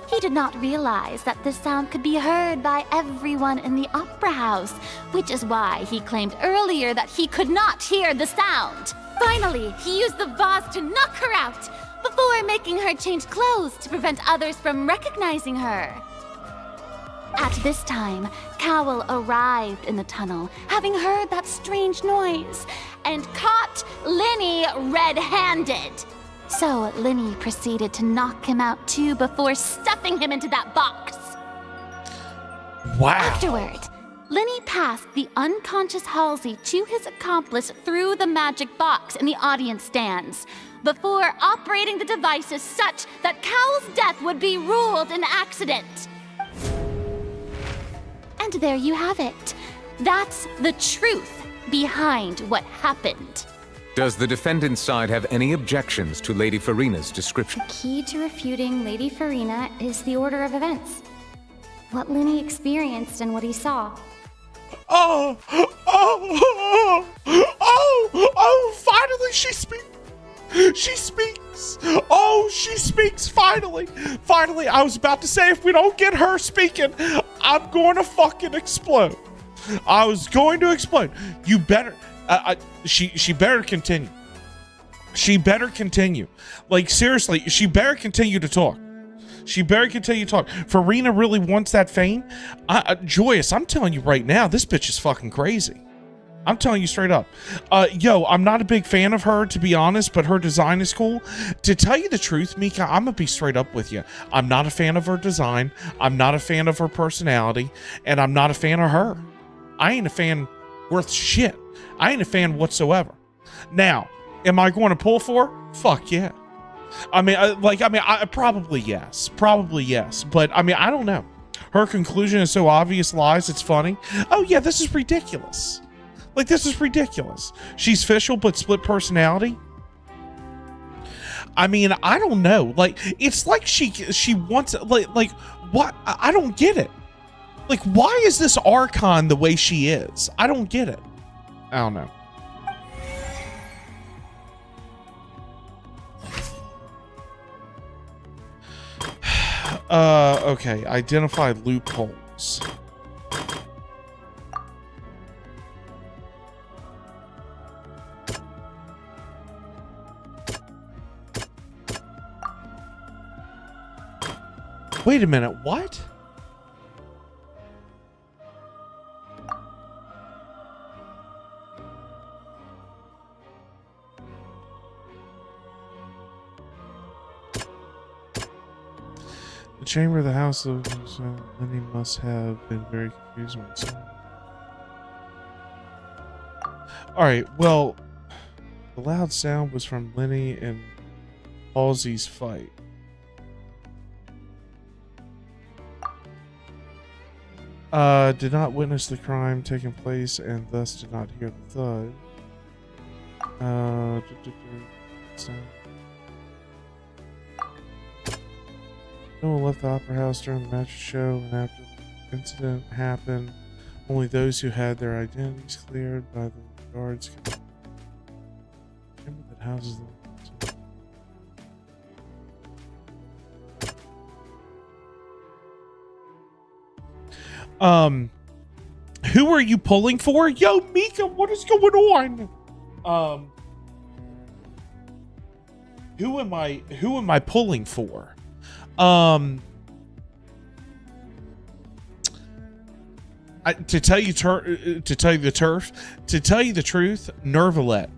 He did not realize that this sound could be heard by everyone in the opera house, which is why he claimed earlier that he could not hear the sound. Finally, he used the vase to knock her out, before making her change clothes to prevent others from recognizing her. At this time, Cowell arrived in the tunnel, having heard that strange noise, and caught Linney red-handed. So Linney proceeded to knock him out too before stuffing him into that box. Wow. Afterward, Linney passed the unconscious Halsey to his accomplice through the magic box in the audience stands, before operating the devices such that Cowell's death would be ruled an accident. And there you have it. That's the truth behind what happened. Does the defendant's side have any objections to Lady Farina's description? The key to refuting Lady Farina is the order of events. What Linny experienced and what he saw. Finally she speaks. She speaks. Oh, she speaks finally. Finally, I was about to say if we don't get her speaking, I'm going to fucking explode. I was going to explode. You better, she better continue. She better continue. Like, seriously, she better continue to talk. She better continue to talk. Farina really wants that fame. Joyous, I'm telling you right now, this bitch is fucking crazy. I'm telling you straight up. I'm not a big fan of her, to be honest, but her design is cool. To tell you the truth, Mika, I'm gonna be straight up with you. I'm not a fan of her design. I'm not a fan of her personality, and I'm not a fan of her. I ain't a fan worth shit. I ain't a fan whatsoever. Now, am I going to pull for her? Fuck yeah. I probably yes. Probably yes. But, I mean, I don't know. Her conclusion is so obvious lies, it's funny. Oh, yeah, this is ridiculous. Like, this is ridiculous. She's official, but split personality. I mean, I don't know. Like, it's like she wants, like, what? I don't get it. Like, why is this Archon the way she is? I don't get it. I don't know. Okay. Identify loopholes. Wait a minute, what? The chamber of the house of Lenny must have been very confused when it Alright, well, the loud sound was from Lenny and Halsey's fight. Did not witness the crime taking place and thus did not hear the thud. No one left the opera house during the magic show, and after the incident happened, only those who had their identities cleared by the guards could remember that houses. Who are you pulling for? Yo, Mika, what is going on? Who am I pulling for? To tell you the truth, Nervalette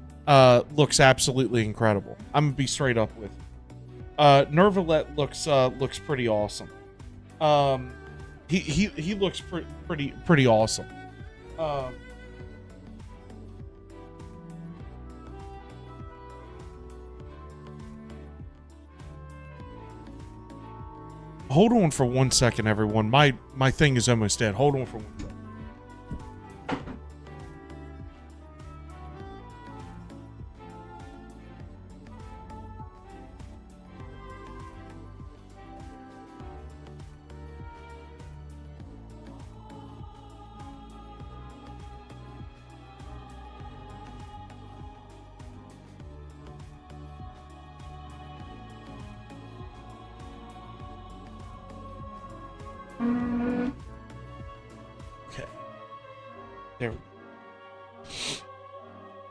looks absolutely incredible. I'm gonna be straight up with you. Nervalette looks pretty awesome. He looks pretty awesome. Hold on for 1 second, everyone. My thing is almost dead. Hold on for 1 second. There we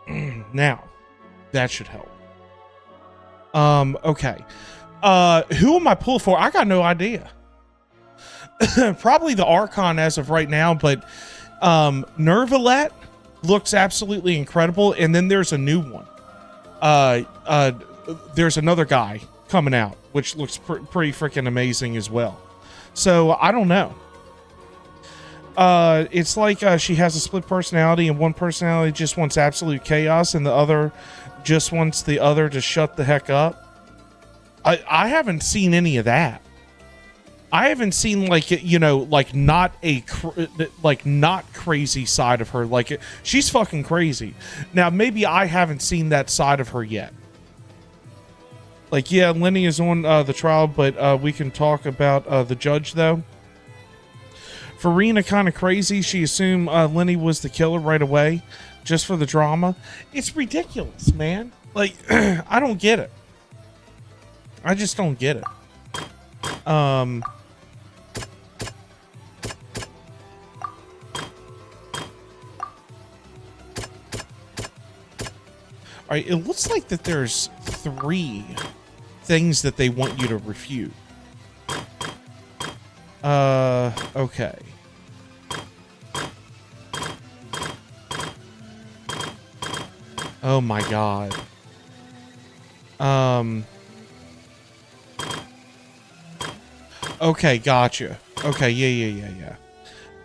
go. Now, that should help. Okay. Who am I pulling for? I got no idea. Probably the Archon as of right now, but Nervalette looks absolutely incredible, and then there's a new one. There's another guy coming out, which looks pretty freaking amazing as well. So, I don't know. It's like she has a split personality, and one personality just wants absolute chaos, and the other just wants the other to shut the heck up. I haven't seen any of that. I haven't seen like, you know, like not crazy side of her. Like she's fucking crazy. Now, maybe I haven't seen that side of her yet. Like, yeah, Lenny is on the trial, but we can talk about the judge, though. Farina kind of crazy. She assumed Lenny was the killer right away, just for the drama. It's ridiculous, man. Like, I don't get it. I just don't get it. All right, it looks like that there's 3 things that they want you to refute. Okay. Oh my god. Okay, gotcha. Okay, yeah.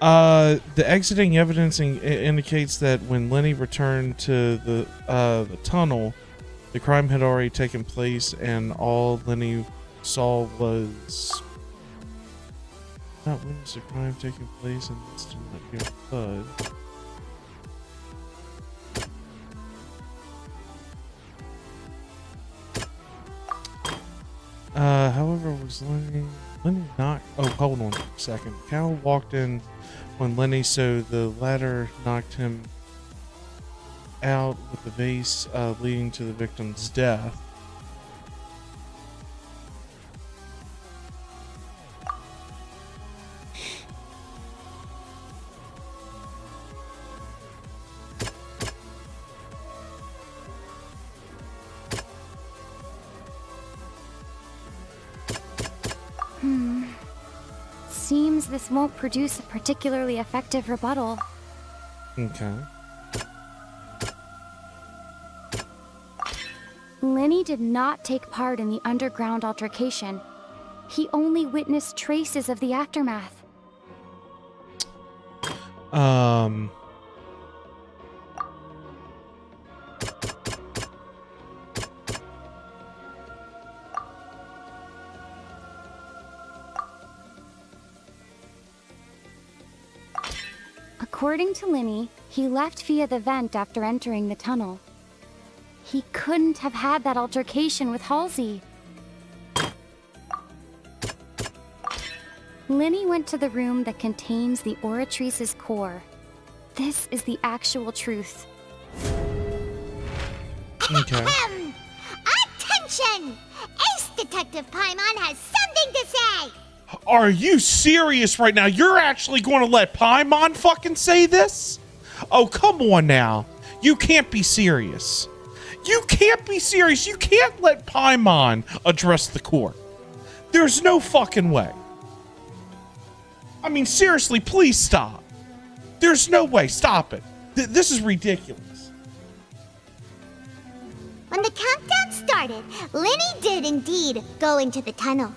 The exiting evidence indicates that when Lenny returned to the tunnel, the crime had already taken place, and all Lenny saw was not witness the crime taking place and still not hear blood. However, was Lenny not? Oh, hold on a second. Cal walked in when Lenny, so the latter knocked him out with the vase, leading to the victim's death. Seems this won't produce a particularly effective rebuttal. Okay. Lenny did not take part in the underground altercation. He only witnessed traces of the aftermath. According to Lenny, he left via the vent after entering the tunnel. He couldn't have had that altercation with Halsey. Lenny went to the room that contains the Oratrice's core. This is the actual truth. Okay. Attention! Ace Detective Paimon has something to say! Are you serious right now? You're actually going to let Paimon fucking say this? Oh, come on now. You can't be serious. You can't be serious. You can't let Paimon address the court. There's no fucking way. I mean, seriously, please stop. There's no way. Stop it. This is ridiculous. When the countdown started, Lenny did indeed go into the tunnel.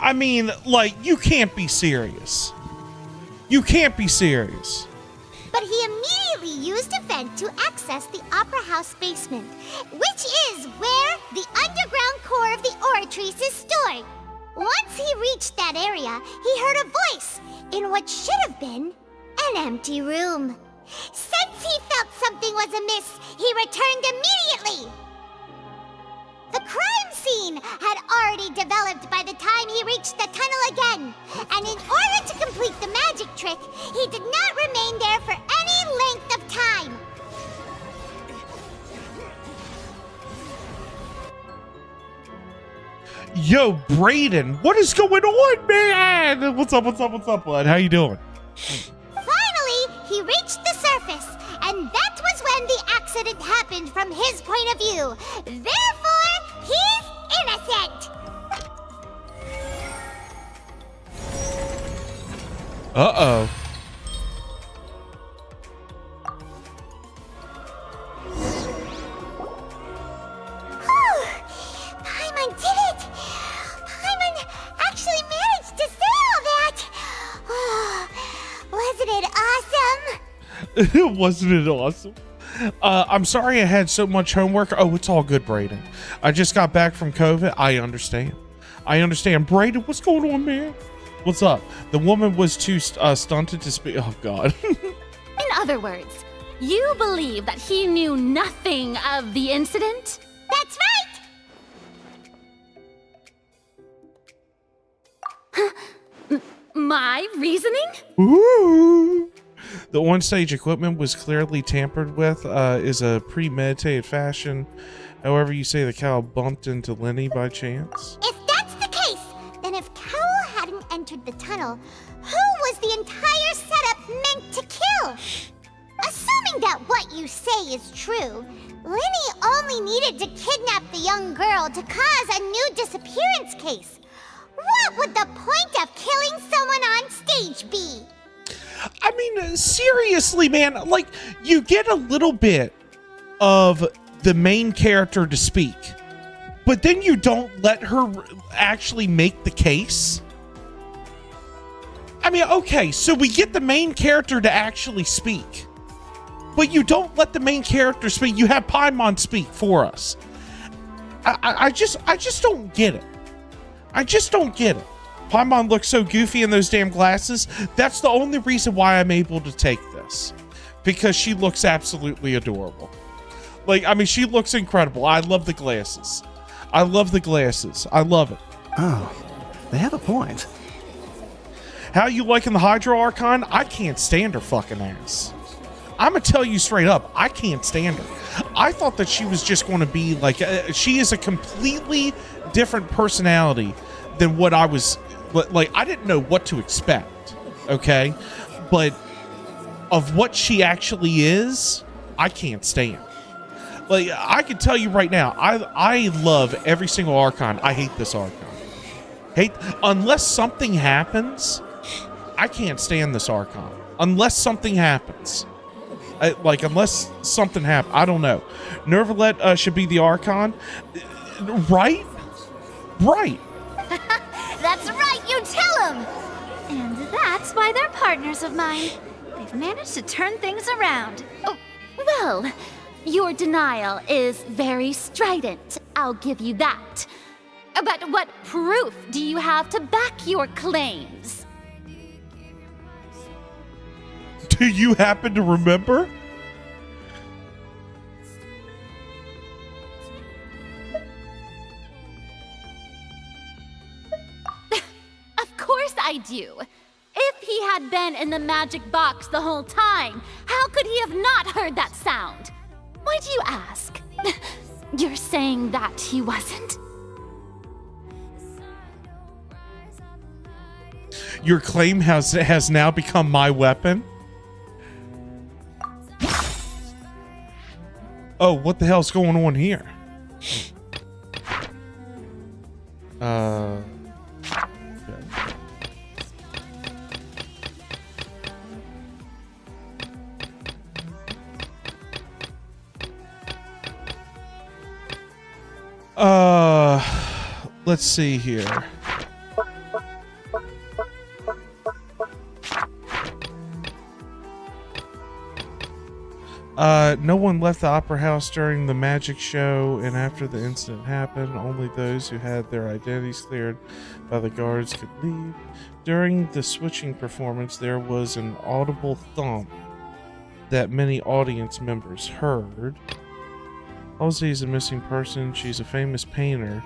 I mean, like, you can't be serious. You can't be serious. But he immediately used a vent to access the Opera House basement, which is where the underground core of the Oratrice is stored. Once he reached that area, he heard a voice in what should have been an empty room. Since he felt something was amiss, he returned immediately. The crime scene had already developed by the time he reached the tunnel again, and in order to complete the magic trick, he did not remain there for any length of time. Yo, Raiden, what is going on, man? What's up, bud? How you doing? Finally, he reached the surface, and that was when the accident happened from his point of view. Therefore, he's innocent. Uh-oh. Wasn't it awesome? I'm sorry I had so much homework. Oh, it's all good, Braden. I just got back from COVID. I understand. Braden, what's going on, man? What's up? The woman was too stunted to speak. Oh, God. In other words, you believe that he knew nothing of the incident? That's right! My reasoning? Ooh. The on-stage equipment was clearly tampered with, is a premeditated fashion. However, you say the cow bumped into Lenny by chance. If that's the case, then if Cowl hadn't entered the tunnel, who was the entire setup meant to kill? Assuming that what you say is true, Lenny only needed to kidnap the young girl to cause a new disappearance case. What would the point of killing someone on stage be? I mean, seriously, man, like, you get a little bit of the main character to speak, but then you don't let her actually make the case. I mean, okay, so we get the main character to actually speak, but you don't let the main character speak. You have Paimon speak for us. I just don't get it. I just don't get it. Paimon looks so goofy in those damn glasses. That's the only reason why I'm able to take this. Because she looks absolutely adorable. Like, I mean, she looks incredible. I love the glasses. I love it. Oh, they have a point. How you liking the Hydro Archon? I can't stand her fucking ass. I'm going to tell you straight up, I can't stand her. I thought that she was just going to be like, she is a completely different personality than what I was, like, I didn't know what to expect, okay? But of what she actually is, I can't stand. Like, I can tell you right now, I love every single Archon. I hate this Archon. Unless something happens, I can't stand this Archon. Unless something happens. Unless something happens. I don't know. Nervalet should be the Archon. Right? Right. That's right, you tell him! And that's why they're partners of mine. They've managed to turn things around. Oh, well, your denial is very strident. I'll give you that. But what proof do you have to back your claims? Do you happen to remember? Of course I do. If he had been in the magic box the whole time, how could he have not heard that sound? Why do you ask? You're saying that he wasn't? Your claim has now become my weapon? Oh, what the hell's going on here? Okay. Let's see here. No one left the opera house during the magic show, and after the incident happened, only those who had their identities cleared by the guards could leave. During the switching performance, there was an audible thump that many audience members heard. Halsey is a missing person. She's a famous painter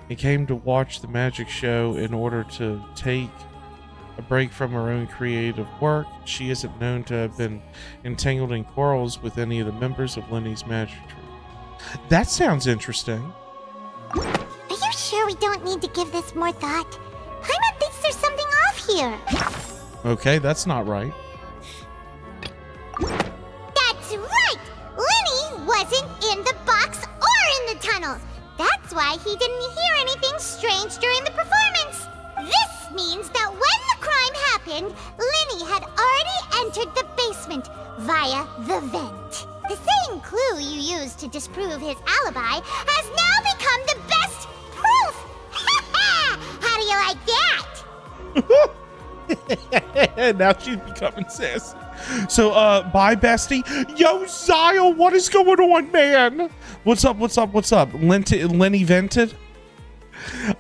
and came to watch the magic show in order to take a break from her own creative work. She isn't known to have been entangled in quarrels with any of the members of Lenny's magic troupe. That sounds interesting. Are you sure we don't need to give this more thought? Paimon thinks there's something off here. Okay, that's not right. That's right! Lenny wasn't in the box or in the tunnel. That's why he didn't hear anything strange during the performance. This means that when the crime happened, Lenny had already entered the basement via the vent. The same clue you used to disprove his alibi has now become the best proof! How do you like that? Now she's becoming sassy. So, bye, bestie. Yo, Zyle, what is going on, man? What's up? Lenny vented.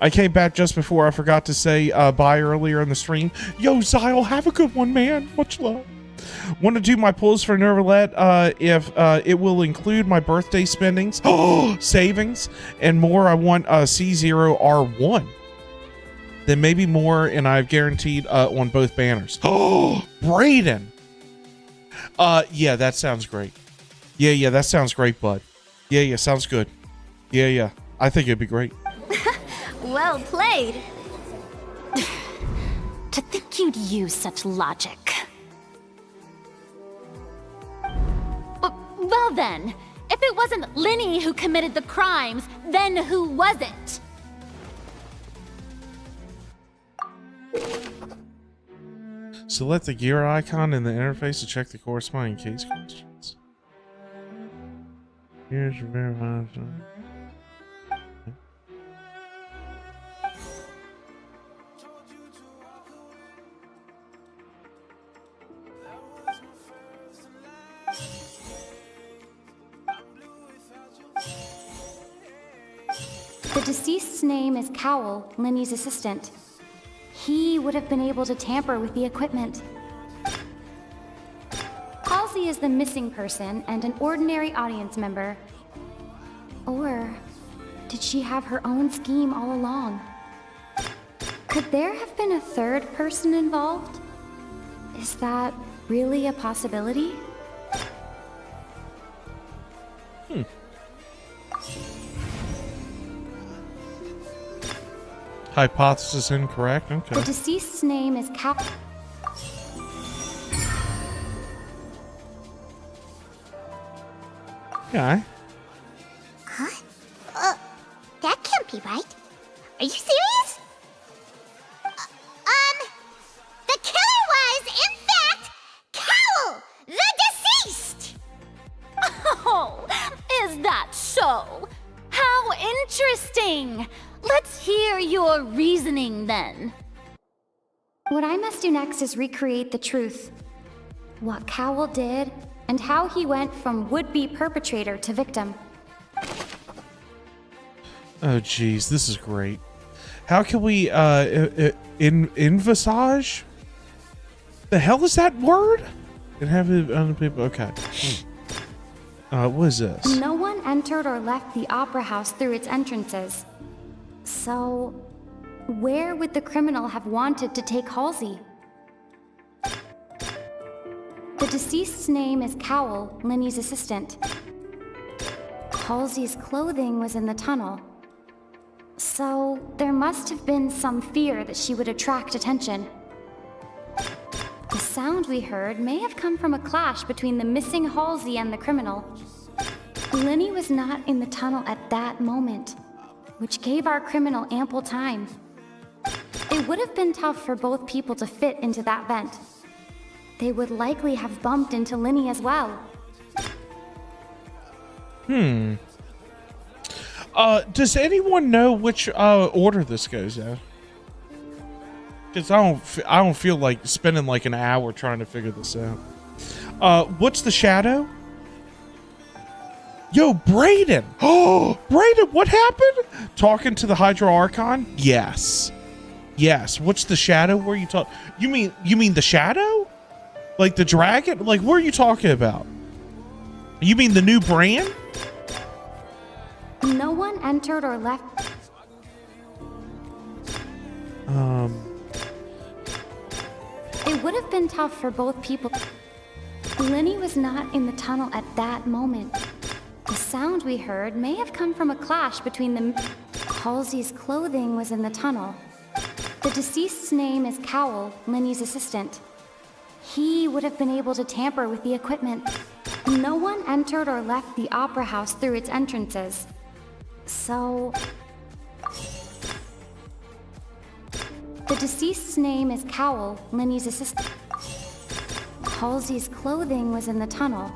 I came back just before I forgot to say bye earlier in the stream. Yo, Zyle, have a good one, man. Much love. Want to do my pulls for Nervalette if it will include my birthday spendings, savings, and more. I want C0R1. Then maybe more, and I've guaranteed on both banners. Raiden. Yeah, that sounds great. Yeah, that sounds great, bud. Yeah, sounds good. Yeah. I think it'd be great. Well played. To think you'd use such logic. Well then, if it wasn't Linny who committed the crimes, then who was it? Select the gear icon in the interface to check the corresponding case questions. Here's your verified. The deceased's name is Cowl, Linny's assistant. He would have been able to tamper with the equipment. Halsey is the missing person and an ordinary audience member. Or did she have her own scheme all along? Could there have been a third person involved? Is that really a possibility? Hypothesis incorrect. Okay. The deceased's name is Cap. Yeah. Huh? That can't be right. Are you serious? The killer was, in fact, Cowl, the deceased! Oh, is that so? How interesting! Let's hear your reasoning then. What I must do next is recreate the truth. What Cowl did, and how he went from would-be perpetrator to victim. Oh, geez, this is great. How can we, envisage? The hell is that word? And have it other people, okay. What is this? No one entered or left the opera house through its entrances. So, where would the criminal have wanted to take Halsey? The deceased's name is Cowl, Linny's assistant. Halsey's clothing was in the tunnel. So, there must have been some fear that she would attract attention. The sound we heard may have come from a clash between the missing Halsey and the criminal. Linny was not in the tunnel at that moment, which gave our criminal ample time. It would have been tough for both people to fit into that vent. They would likely have bumped into Linny as well. Does anyone know which order this goes in? Because I don't feel like spending like an hour trying to figure this out. What's the shadow? Yo, Brayden! Oh, Brayden, what happened? Talking to the Hydro Archon? Yes. What's the shadow? Where you talk? You mean the shadow? Like the dragon? Like, what are you talking about? You mean the new brand? No one entered or left. It would have been tough for both people. Linny was not in the tunnel at that moment. The sound we heard may have come from a clash between them. Halsey's clothing was in the tunnel. The deceased's name is Cowl, Linny's assistant. He would have been able to tamper with the equipment. No one entered or left the opera house through its entrances. So... The deceased's name is Cowl, Linny's assistant. Halsey's clothing was in the tunnel.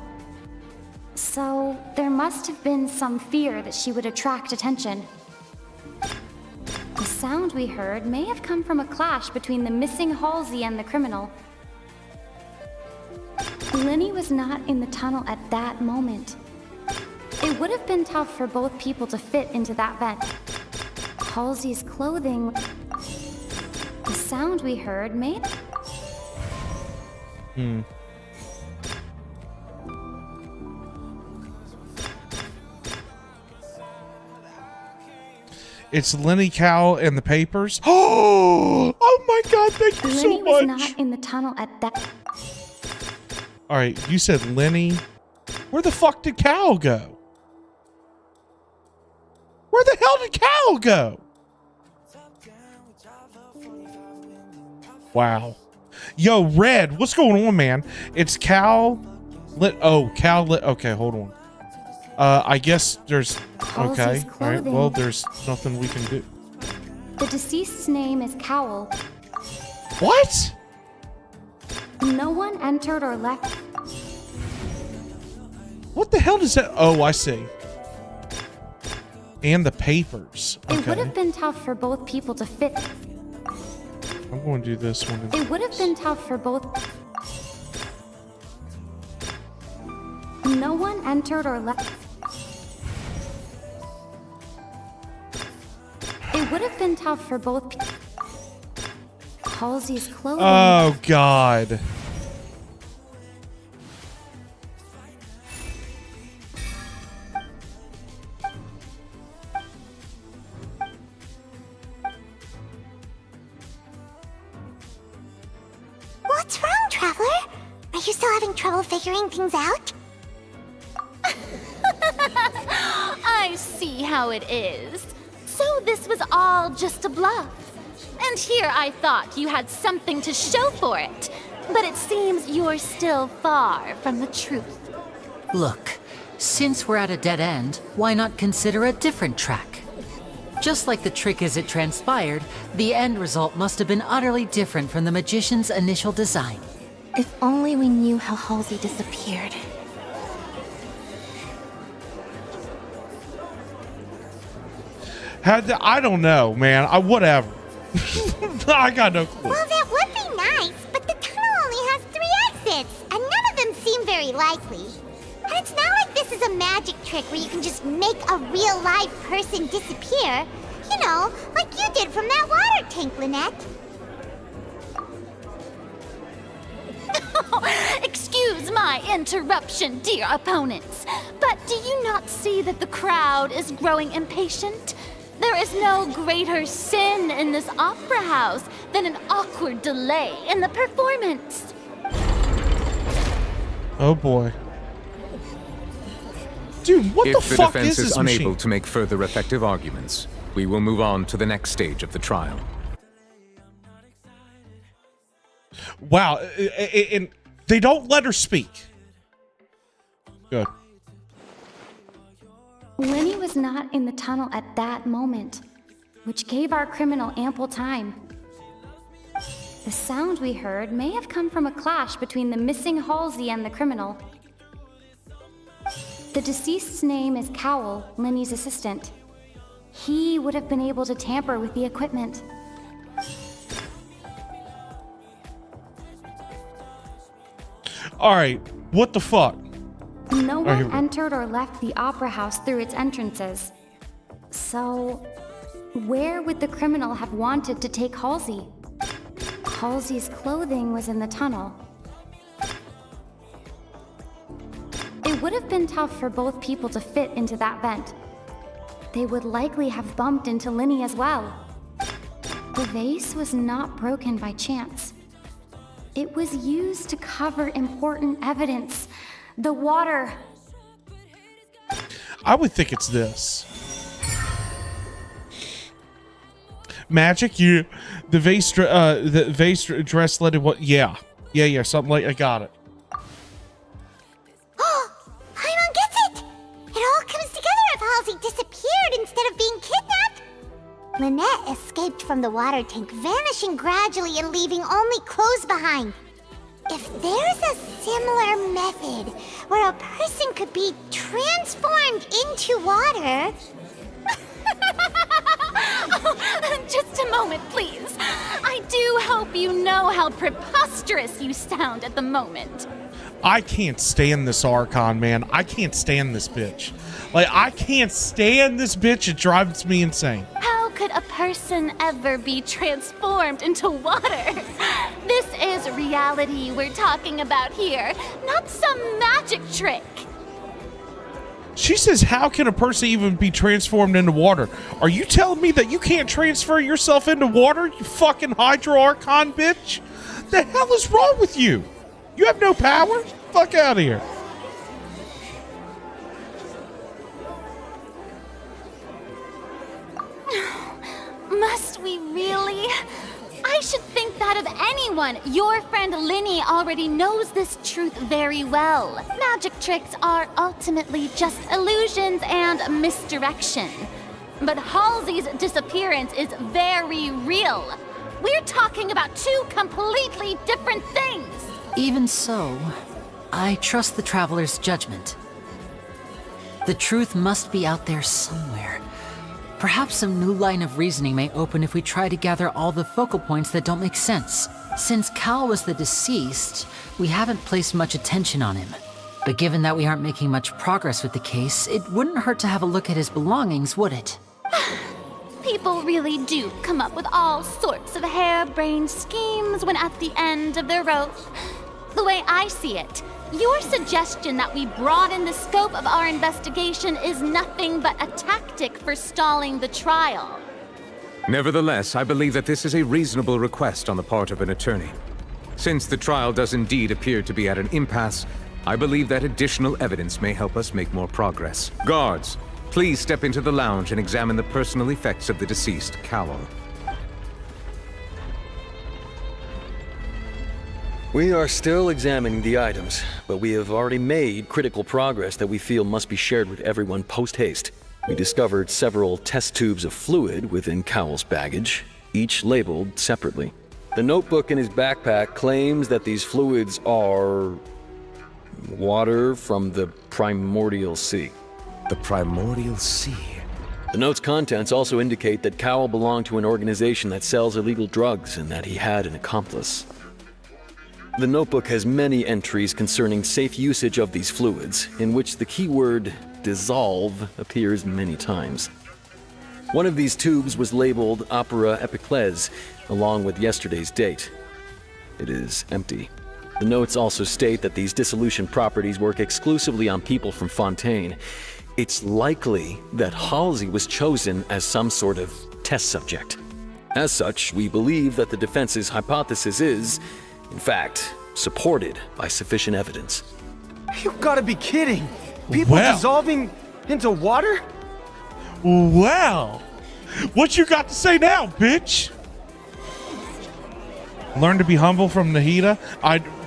So, there must have been some fear that she would attract attention. The sound we heard may have come from a clash between the missing Halsey and the criminal. Lenny was not in the tunnel at that moment. It would have been tough for both people to fit into that vent. Halsey's clothing... The sound we heard made... It's Lenny Cow and the papers. Oh my God! Thank you so much. Lenny was not in the tunnel at that. All right, you said Lenny. Where the fuck did Cal go? Where the hell did Cal go? Wow. Yo, Red, what's going on, man? It's Cal. Okay, hold on. I guess there's... Okay, all right, well, there's nothing we can do. The deceased's name is Cowl. What? No one entered or left. What the hell does that... Oh, I see. And the papers. Okay. It would have been tough for both people to fit. I'm going to do this one. It would have been tough for both... No one entered or left. It would have been tough for both... Halsey's clothing... Oh, God. What's wrong, Traveler? Are you still having trouble figuring things out? I see how it is. So this was all just a bluff. And here I thought you had something to show for it. But it seems you're still far from the truth. Look, since we're at a dead end, why not consider a different track? Just like the trick as it transpired, the end result must have been utterly different from the magician's initial design. If only we knew how Halsey disappeared. I don't know, man. Whatever. I got no clue. Well, that would be nice, but the tunnel only has 3 exits, and none of them seem very likely. And it's not like this is a magic trick where you can just make a real live person disappear. You know, like you did from that water tank, Lynette. Excuse my interruption, dear opponents, but do you not see that the crowd is growing impatient? There is no greater sin in this opera house than an awkward delay in the performance. Oh boy. Dude, what the fuck is this If the defense is unable machine? to make further effective arguments, we will move on to the next stage of the trial. Wow, and they don't let her speak. Good. Lenny was not in the tunnel at that moment, which gave our criminal ample time. The sound we heard may have come from a clash between the missing Halsey and the criminal. The deceased's name is Cowl, Lenny's assistant. He would have been able to tamper with the equipment. All right, what the fuck? No one entered or left the opera house through its entrances. So, where would the criminal have wanted to take Halsey? Halsey's clothing was in the tunnel. It would have been tough for both people to fit into that vent. They would likely have bumped into Lenny as well. The vase was not broken by chance. It was used to cover important evidence. The water. I would think it's this. Magic, the vase dress let it what? Yeah, something like I got it. Paimon gets it! It all comes together if Halsey disappeared instead of being kidnapped. Lynette escaped from the water tank, vanishing gradually and leaving only clothes behind. If there's a similar method where a person could be transformed into water... Oh, just a moment, please. I do hope you know how preposterous you sound at the moment. I can't stand this Archon, man. I can't stand this bitch. Like, I can't stand this bitch. It drives me insane. How could a person ever be transformed into water? This is reality we're talking about here, not some magic trick. She says, how can a person even be transformed into water? Are you telling me that you can't transfer yourself into water, you fucking Hydro Archon bitch? The hell is wrong with you? You have no power? Fuck out of here. Must we really? I should think that of anyone. Your friend Linny already knows this truth very well. Magic tricks are ultimately just illusions and misdirection. But Halsey's disappearance is very real. We're talking about two completely different things. Even so, I trust the Traveler's judgment. The truth must be out there somewhere. Perhaps some new line of reasoning may open if we try to gather all the focal points that don't make sense. Since Cal was the deceased, we haven't placed much attention on him. But given that we aren't making much progress with the case, it wouldn't hurt to have a look at his belongings, would it? People really do come up with all sorts of harebrained schemes when at the end of their rope. The way I see it, your suggestion that we broaden the scope of our investigation is nothing but a tactic for stalling the trial. Nevertheless, I believe that this is a reasonable request on the part of an attorney. Since the trial does indeed appear to be at an impasse, I believe that additional evidence may help us make more progress. Guards, please step into the lounge and examine the personal effects of the deceased Cowell. We are still examining the items, but we have already made critical progress that we feel must be shared with everyone post-haste. We discovered several test tubes of fluid within Cowell's baggage, each labeled separately. The notebook in his backpack claims that these fluids are water from the primordial sea. The primordial sea? The note's contents also indicate that Cowell belonged to an organization that sells illegal drugs and that he had an accomplice. The notebook has many entries concerning safe usage of these fluids, in which the keyword dissolve appears many times. One of these tubes was labeled Opera Epiclese, along with yesterday's date. It is empty. The notes also state that these dissolution properties work exclusively on people from Fontain. It's likely that Halsey was chosen as some sort of test subject. As such, we believe that the defense's hypothesis is, in fact, supported by sufficient evidence. You gotta be kidding! People dissolving into water? Well, what you got to say now, bitch? Learn to be humble from Nahida.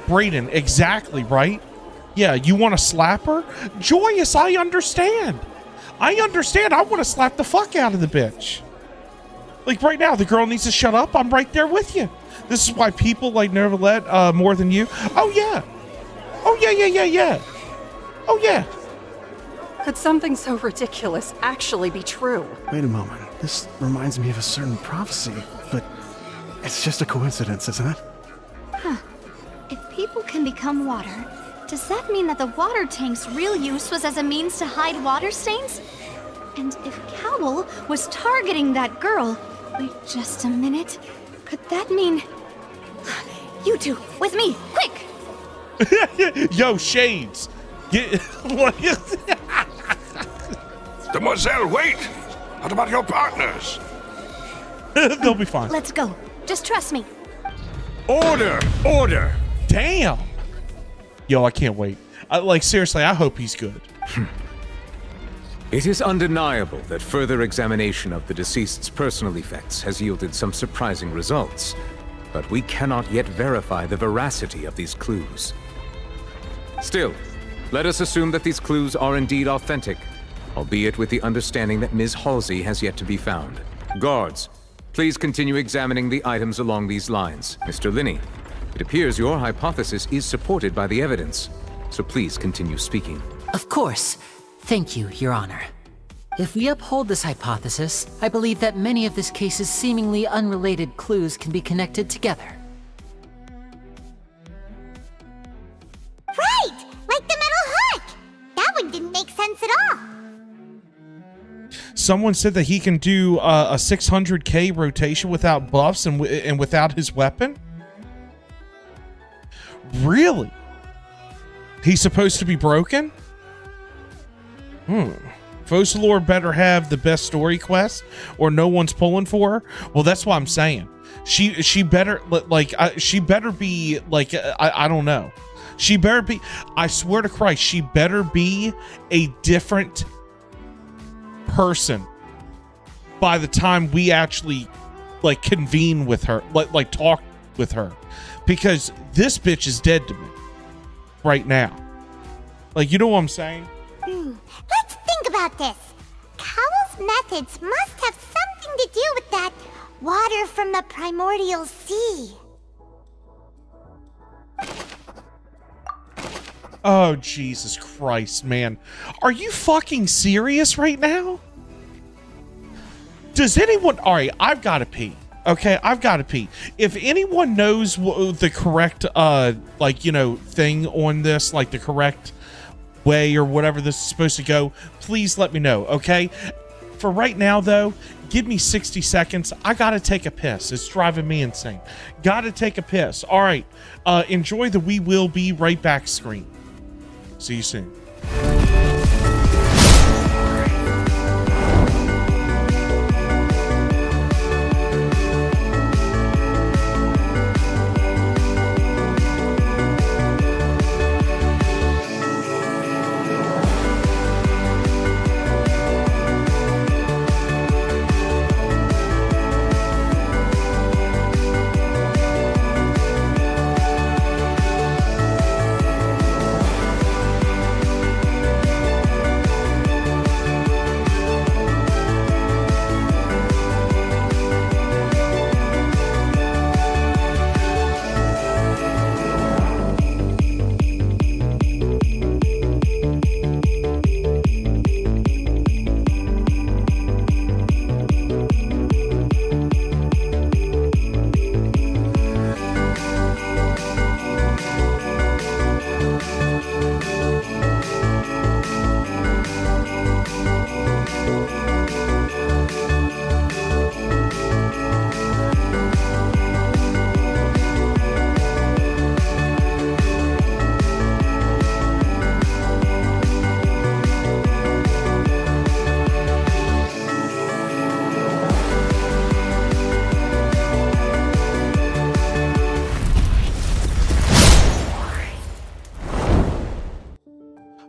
Brayden, exactly, right? Yeah, you want to slap her? Joyous, I understand. I want to slap the fuck out of the bitch. Like right now, the girl needs to shut up. I'm right there with you. This is why people like never let more than you. Oh yeah. Oh yeah. Oh yeah. Could something so ridiculous actually be true? Wait a moment. This reminds me of a certain prophecy, but it's just a coincidence, isn't it? Huh. If people can become water, does that mean that the water tank's real use was as a means to hide water stains? And if Cowell was targeting that girl... Wait just a minute. Could that mean... You two, with me, quick! Yo, Shades. Demoiselle, wait! What about your partners? They'll be fine. Let's go. Just trust me. Order! Order! Damn! Yo, I can't wait. Seriously, I hope he's good. It is undeniable that further examination of the deceased's personal effects has yielded some surprising results, but we cannot yet verify the veracity of these clues. Still, let us assume that these clues are indeed authentic, albeit with the understanding that Ms. Halsey has yet to be found. Guards, please continue examining the items along these lines. Mr. Linney, it appears your hypothesis is supported by the evidence, so please continue speaking. Of course. Thank you, Your Honor. If we uphold this hypothesis, I believe that many of this case's seemingly unrelated clues can be connected together. Right! sense at all. Someone said that he can do a 600k rotation without buffs and without his weapon. Really? He's supposed to be broken? Fosalore better have the best story quest or no one's pulling for her. Well, that's what I'm saying. She better she better be like I don't know. She better be, I swear to Christ, she better be a different person by the time we actually like convene with her, like talk with her, because this bitch is dead to me right now. Like, you know what I'm saying? Let's think about this. Cowell's methods must have something to do with that water from the primordial sea. Oh, Jesus Christ, man. Are you fucking serious right now? Does anyone... All right, I've got to pee. Okay, I've got to pee. If anyone knows the correct, like, you know, thing on this, like the correct way or whatever this is supposed to go, please let me know, okay? For right now, though, give me 60 seconds. I got to take a piss. It's driving me insane. Got to take a piss. All right, enjoy the We Will Be Right Back screen. See you soon.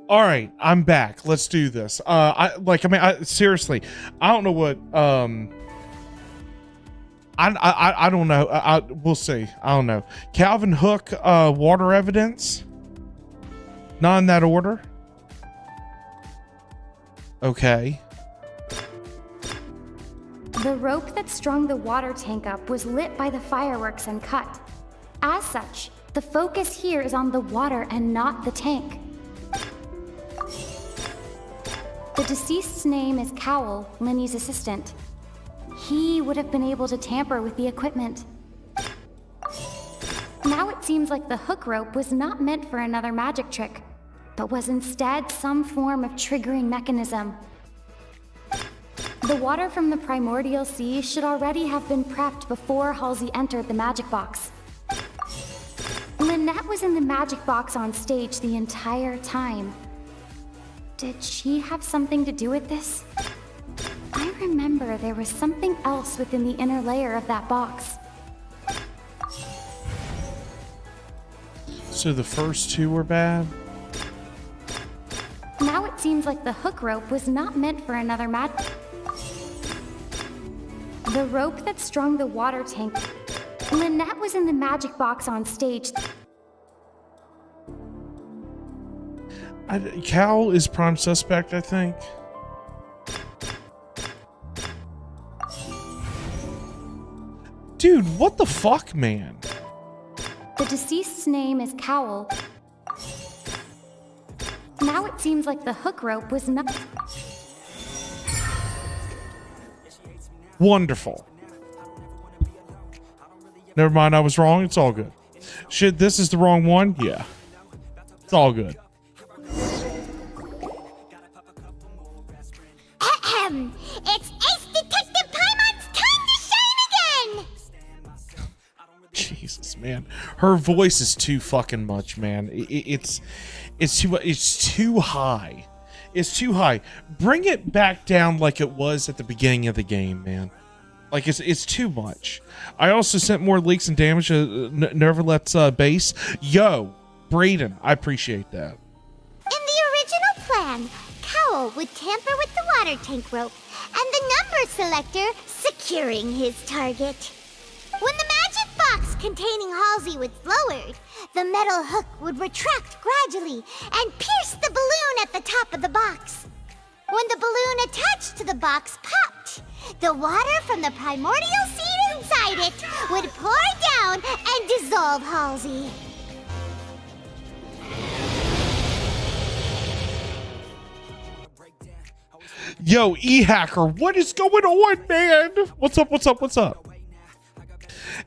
All right, I'm back. Let's do this. Seriously, I don't know what. I don't know. We'll see. I don't know. Calvin Hook, water evidence. Not in that order. Okay. The rope that strung the water tank up was lit by the fireworks and cut. As such, the focus here is on the water and not the tank. The deceased's name is Cowell, Linny's assistant. He would have been able to tamper with the equipment. Now it seems like the hook rope was not meant for another magic trick, but was instead some form of triggering mechanism. The water from the primordial sea should already have been prepped before Halsey entered the magic box. Lynette was in the magic box on stage the entire time. Did she have something to do with this? I remember there was something else within the inner layer of that box. So the first two were bad? Now it seems like the hook rope was not meant for another The rope that strung the water tank. Lynette was in the magic box on stage. Cal is prime suspect, I think. Dude, what the fuck, man? The deceased's name is Cowell. Now it seems like the hook rope was not... Wonderful. Never mind, I was wrong. It's all good. Shit, this is the wrong one? Yeah. It's all good. Ahem! It's Ace Detective Paimon's time to shine again! Jesus, man, her voice is too fucking much, man. It's too high. It's too high. Bring it back down like it was at the beginning of the game, man. Like it's too much. I also sent more leaks and damage to Nervalet's base. Yo, Brayden, I appreciate that. In the original plan, Cowl would tamper with the water tank rope and the number selector securing his target. When the magic box containing Halsey was lowered, the metal hook would retract gradually and pierce the balloon at the top of the box. When the balloon attached to the box popped, the water from the primordial seed inside it would pour down and dissolve Halsey. Yo, E-Hacker, what is going on, man? What's up, what's up, what's up?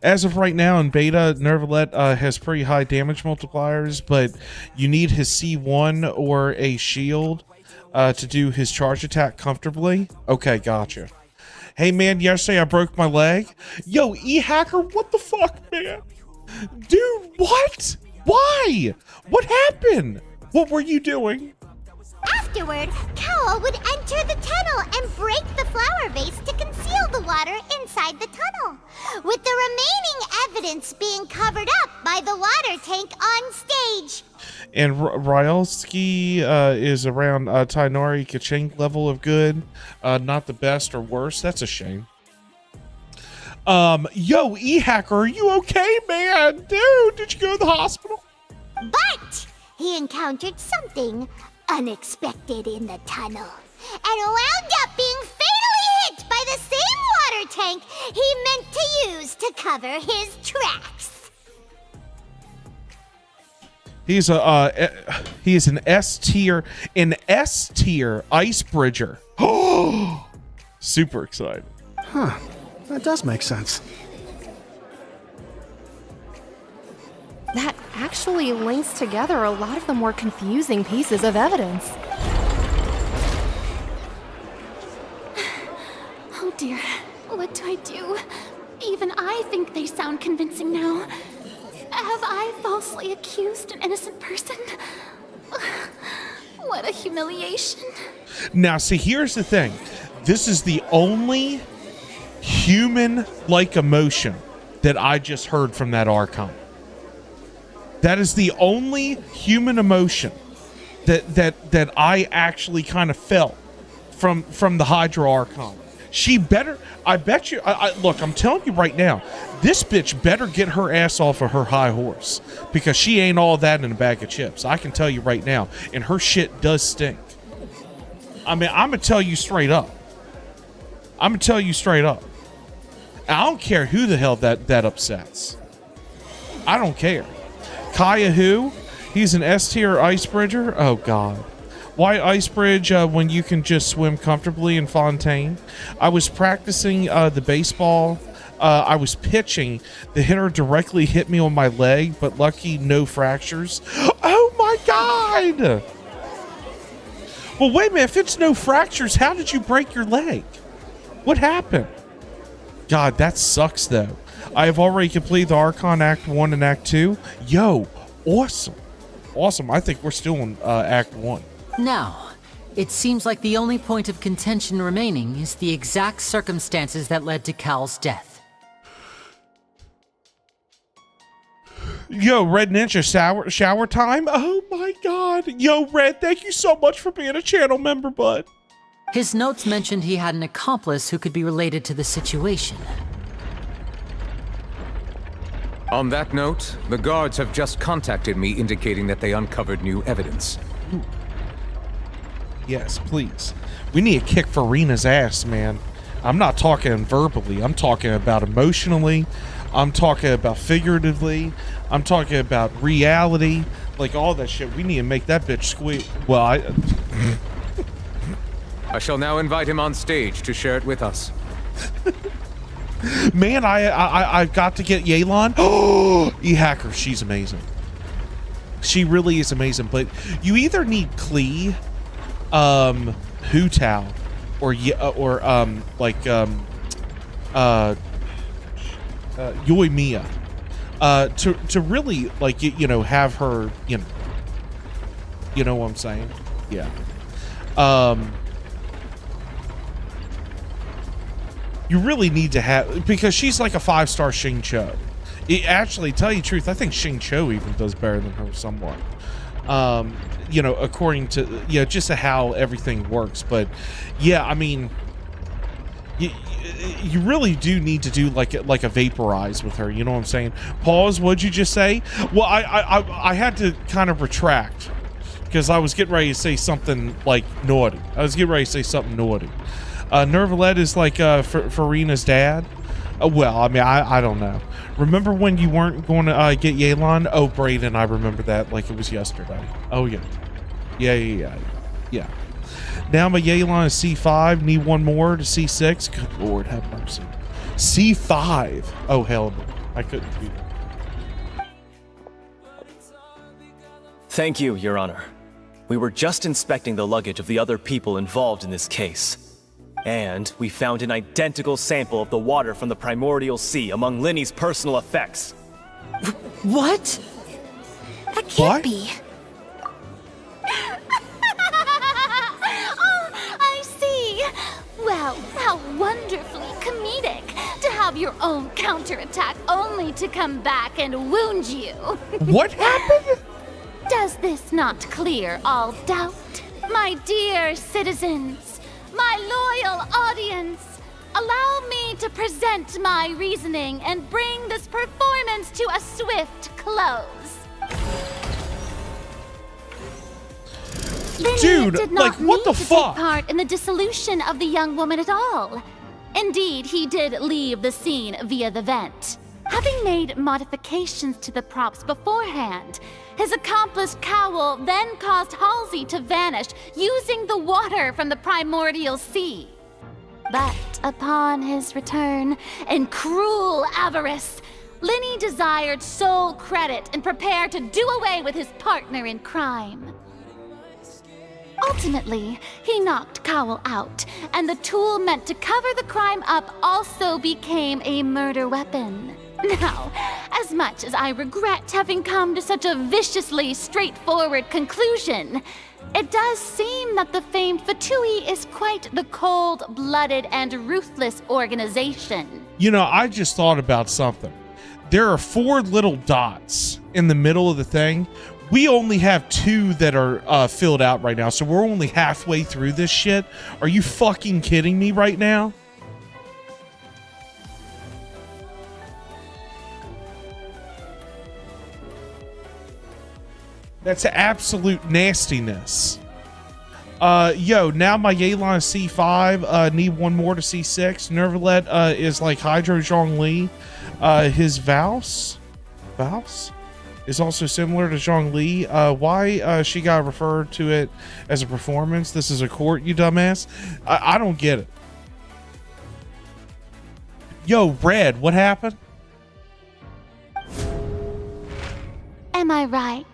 As of right now in beta, Nervalet has pretty high damage multipliers, but you need his C1 or a shield to do his charge attack comfortably. Okay, gotcha. Hey, man, yesterday I broke my leg. Yo, E-Hacker, what the fuck, man? Dude, what? Why? What happened? What were you doing? Afterward, Cowl would enter the tunnel and break the flower vase to conceal the water inside the tunnel, with the remaining evidence being covered up by the water tank on stage. And Ryalski is around Tainori Keqing level of good, not the best or worst. That's a shame. Yo, E-Hacker, are you okay, man? Dude, did you go to the hospital? But he encountered something unexpected in the tunnel, and wound up being fatally hit by the same water tank he meant to use to cover his tracks. He's an S tier ice bridger. Oh, super excited. Huh, that does make sense. That actually links together a lot of the more confusing pieces of evidence. Oh dear, what do I do? Even I think they sound convincing now. Have I falsely accused an innocent person? What a humiliation. Now, see, here's the thing. This is the only human-like emotion that I just heard from that archon. That is the only human emotion that I actually kind of felt from the Hydra Archon. She better, I bet you, look, I'm telling you right now, this bitch better get her ass off of her high horse, because she ain't all that in a bag of chips. I can tell you right now, and her shit does stink. I mean, I'm going to tell you straight up. I'm going to tell you straight up. I don't care who the hell that upsets. I don't care. Kaya who? He's an S tier ice bridger? Oh god. Why ice bridge when you can just swim comfortably in Fontain? I was practicing the baseball. I was pitching. The hitter directly hit me on my leg, but lucky no fractures. Oh my god! Well, wait a minute. If it's no fractures, how did you break your leg? What happened? God, that sucks though. I have already completed the Archon Act 1 and Act 2. Yo, awesome. Awesome. I think we're still in Act 1. Now, it seems like the only point of contention remaining is the exact circumstances that led to Cal's death. Yo, Red Ninja, shower time? Oh my god. Yo, Red, thank you so much for being a channel member, bud. His notes mentioned he had an accomplice who could be related to the situation. On that note, the guards have just contacted me indicating that they uncovered new evidence. Ooh. Yes, please. We need to kick Farina's ass, man. I'm not talking verbally. I'm talking about emotionally. I'm talking about figuratively. I'm talking about reality. Like all that shit. We need to make that bitch squeak. Well, I shall now invite him on stage to share it with us. Man, I got to get Yelan. Oh, E-Hacker, she's amazing. She really is amazing. But you either need Klee, hu-tao, Yoimiya, to really like have her you know what I'm saying? Yeah. You really need to have, because she's like a 5-star Xingqiu. Actually, tell you the truth, I think Xingqiu even does better than her somewhat. According to just how everything works. But yeah, I mean, you really do need to do like a vaporize with her. You know what I'm saying? Pause. What'd you just say? Well, I had to kind of retract because I was getting ready to say something like naughty. Nervalet is like Farina's dad. Well, I mean, I don't know. Remember when you weren't going to get Yelan? Oh, Brayden, I remember that like it was yesterday. Oh, yeah. Yeah. Now my Yelan is C5. Need one more to C6. Good Lord, have mercy. C5. Oh, hell no. I couldn't do that. Thank you, Your Honor. We were just inspecting the luggage of the other people involved in this case. And we found an identical sample of the water from the primordial sea among Linny's personal effects. What? That can't be. Oh, I see. Well, how wonderfully comedic to have your own counterattack only to come back and wound you. What happened? Does this not clear all doubt? My dear citizens, my loyal audience, allow me to present my reasoning and bring this performance to a swift close. Linny did not what the need to fuck? take part in the dissolution of the young woman at all. Indeed, he did leave the scene via the vent. Having made modifications to the props beforehand, his accomplice Cowell then caused Halsey to vanish using the water from the primordial sea. But upon his return, in cruel avarice, Linny desired sole credit and prepared to do away with his partner in crime. Ultimately, he knocked Cowell out, and the tool meant to cover the crime up also became a murder weapon. Now, as much as I regret having come to such a viciously straightforward conclusion, it does seem that the famed Fatui is quite the cold-blooded and ruthless organization. You know, I just thought about something. There are 4 little dots in the middle of the thing. We only have 2 that are filled out right now, so we're only halfway through this shit. Are you fucking kidding me right now? That's absolute nastiness. Now my Yelan is C5. Need one more to C6. Nervalet is like Hydro Zhongli. His Vouse is also similar to Zhongli. Why she got referred to it as a performance? This is a court, you dumbass. I don't get it. Yo, Red, what happened? Am I right,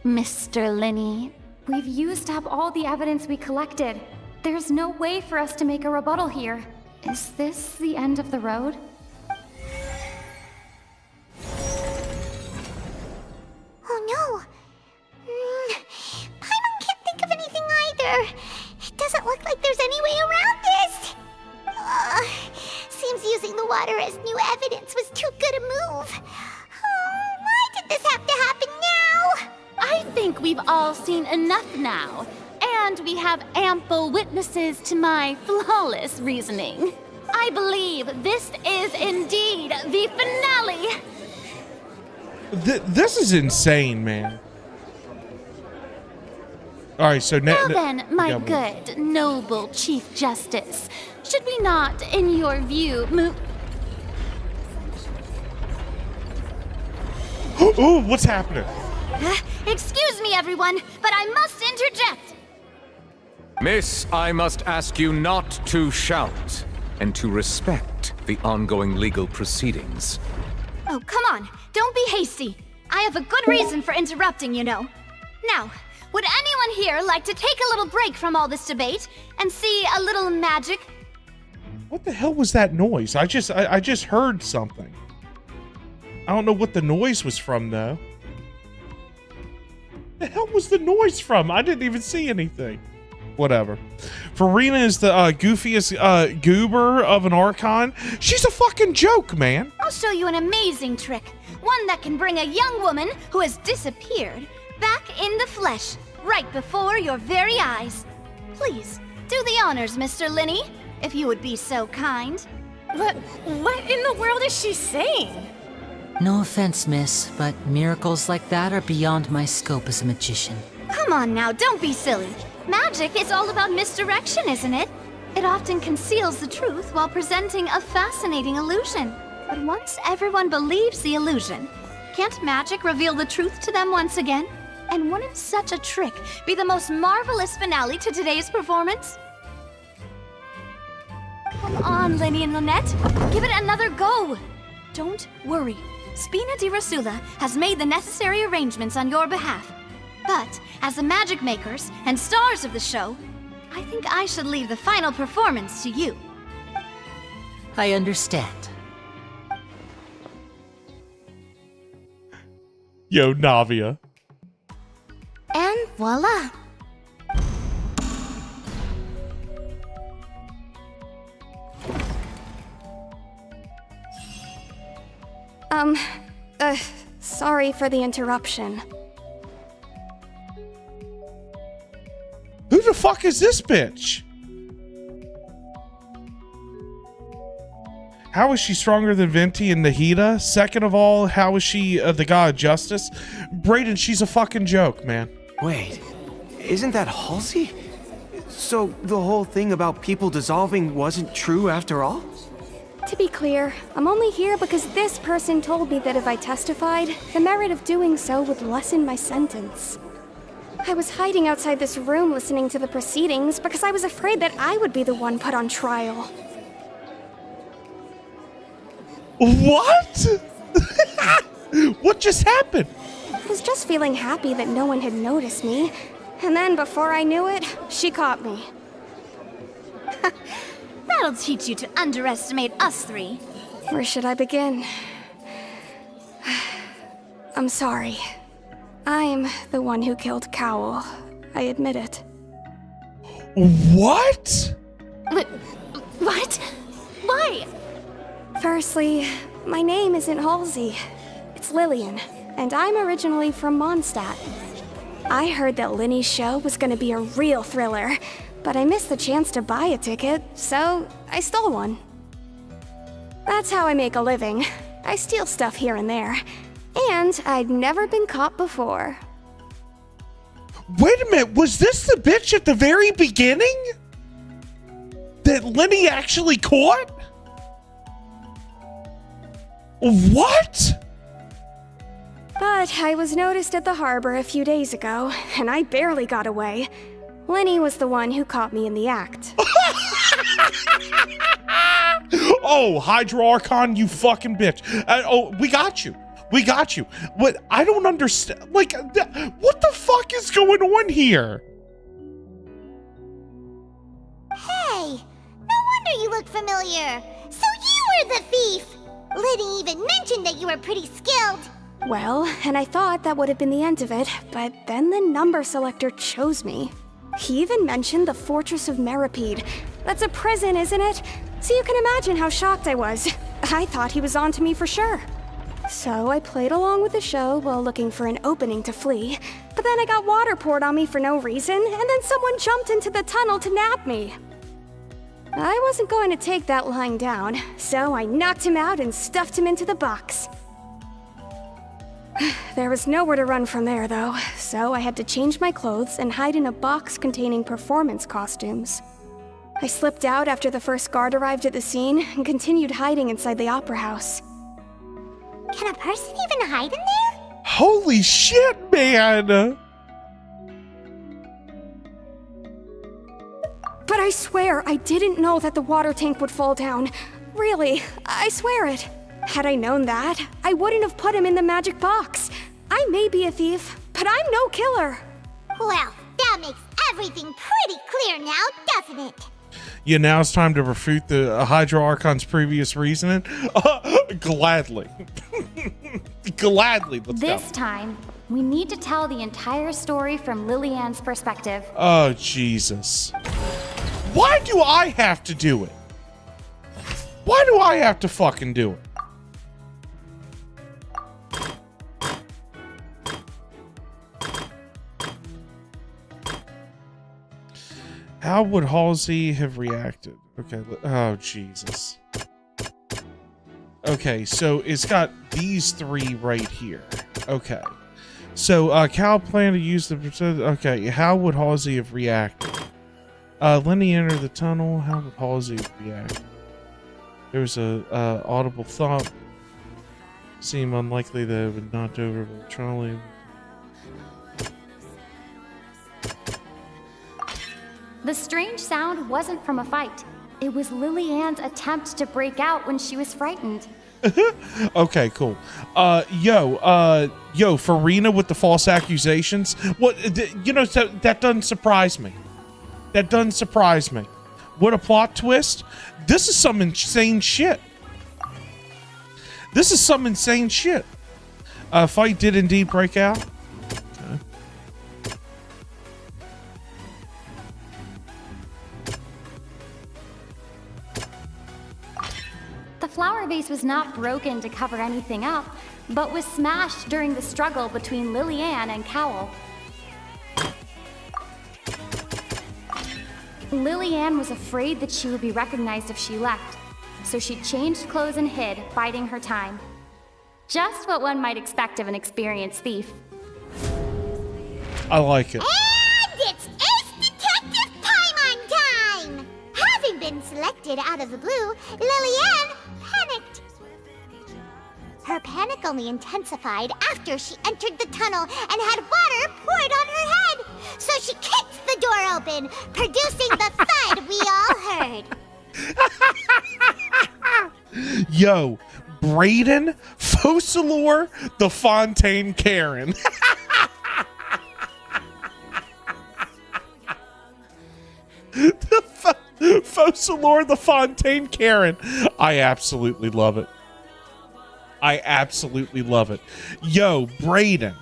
Mr. Linny? We've used up all the evidence we collected. There's no way for us to make a rebuttal here. Is this the end of the road? Oh no! Paimon can't think of anything either. It doesn't look like there's any way around this. Seems using the water as new evidence was too good a move. Why did this have to happen now? I think we've all seen enough now, and we have ample witnesses to my flawless reasoning. I believe this is indeed the finale. This is insane, man. All right, so now then, my good, noble Chief Justice, should we not, in your view, move... Oh, what's happening? Excuse me, everyone, but I must interject. Miss, I must ask you not to shout and to respect the ongoing legal proceedings. Oh, come on. Don't be hasty. I have a good reason for interrupting, you know. Now, Would anyone here like to take a little break from all this debate and see a little magic? What the hell was that noise? I just heard something. I don't know what the noise was from though. The hell was the noise from? I didn't even see anything. Whatever. Farina is the goofiest goober of an archon. She's a fucking joke, man. I'll show you an amazing trick. One that can bring a young woman who has disappeared back in the flesh, right before your very eyes. Please, do the honors, Mr. Linny, if you would be so kind. What in the world is she saying? No offense, miss, but miracles like that are beyond my scope as a magician. Come on now, don't be silly. Magic is all about misdirection, isn't it? It often conceals the truth while presenting a fascinating illusion. But once everyone believes the illusion, can't magic reveal the truth to them once again? And wouldn't such a trick be the most marvelous finale to today's performance? Come on, Linny and Lynette. Give it another go. Don't worry. Spina di Rasula has made the necessary arrangements on your behalf. But as the magic makers and stars of the show, I think I should leave the final performance to you. I understand. Yo, Navia. And voila. Sorry for the interruption. Who the fuck is this bitch? How is she stronger than Venti and Nahida? Second of all, how is she the god of justice? Brayden, she's a fucking joke, man. Wait, isn't that Halsey? So the whole thing about people dissolving wasn't true after all? To be clear, I'm only here because this person told me that if I testified, the merit of doing so would lessen my sentence. I was hiding outside this room listening to the proceedings because I was afraid that I would be the one put on trial. What? What just happened? I was just feeling happy that no one had noticed me, and then before I knew it, she caught me. That'll teach you to underestimate us three. Where should I begin? I'm sorry. I'm the one who killed Cowl. I admit it. What? What? Why? Firstly, my name isn't Halsey. It's Lillian, and I'm originally from Mondstadt. I heard that Linny's show was gonna be a real thriller, but I missed the chance to buy a ticket, so I stole one. That's how I make a living. I steal stuff here and there. And I'd never been caught before. Wait a minute, was this the bitch at the very beginning? That Linny actually caught? What? But I was noticed at the harbor a few days ago, and I barely got away. Linny was the one who caught me in the act. Oh, Hydra Archon, you fucking bitch. Oh, we got you. We got you. What? I don't understand. Like, what the fuck is going on here? Hey, no wonder you look familiar. So you were the thief. Liddy even mentioned that you were pretty skilled. Well, and I thought that would have been the end of it, but then the number selector chose me. He even mentioned the Fortress of Meripede. That's a prison, isn't it? So you can imagine how shocked I was. I thought he was on to me for sure. So I played along with the show while looking for an opening to flee, but then I got water poured on me for no reason, and then someone jumped into the tunnel to nab me. I wasn't going to take that lying down, so I knocked him out and stuffed him into the box. There was nowhere to run from there, though, so I had to change my clothes and hide in a box containing performance costumes. I slipped out after the first guard arrived at the scene and continued hiding inside the opera house. Can a person even hide in there? Holy shit, man! But I swear I didn't know that the water tank would fall down. Really, I swear it. Had I known that, I wouldn't have put him in the magic box. I may be a thief, but I'm no killer. Well, that makes everything pretty clear now, doesn't it? Yeah, now it's time to refute the Hydra Archon's previous reasoning. Gladly. Gladly, let's go. This time, we need to tell the entire story from Lillian's perspective. Oh, Jesus. Why do I have to do it? Why do I have to fucking do it? How would Halsey have reacted? Okay, oh, Jesus. Okay, so it's got these three right here. Okay. So, Cal planned to use the... Okay, how would Halsey have reacted? Lenny entered the tunnel. How would Halsey have reacted? There was a audible thump. Seemed unlikely that it would knock over the trolley. The strange sound wasn't from a fight. It was Lillian's attempt to break out when she was frightened. Okay, cool. Yo, Farina with the false accusations. What, you know, that doesn't surprise me. That doesn't surprise me. What a plot twist. This is some insane shit. This is some insane shit. Fight did indeed break out. Okay. The flower vase was not broken to cover anything up, but was smashed during the struggle between Lillian and Cowell. Lillian was afraid that she would be recognized if she left, so she changed clothes and hid, biding her time. Just what one might expect of an experienced thief. I like it. And it's Ace Detective Paimon time! Having been selected out of the blue, Lillian panicked. Her panic only intensified after she entered the tunnel and had water poured on her head. So she kicked the door open, producing the thud we all heard. Yo, Raiden, Focalor, the Fontain Karen. Focalor, the Fontain Karen. I absolutely love it. I absolutely love it. Yo, Braden,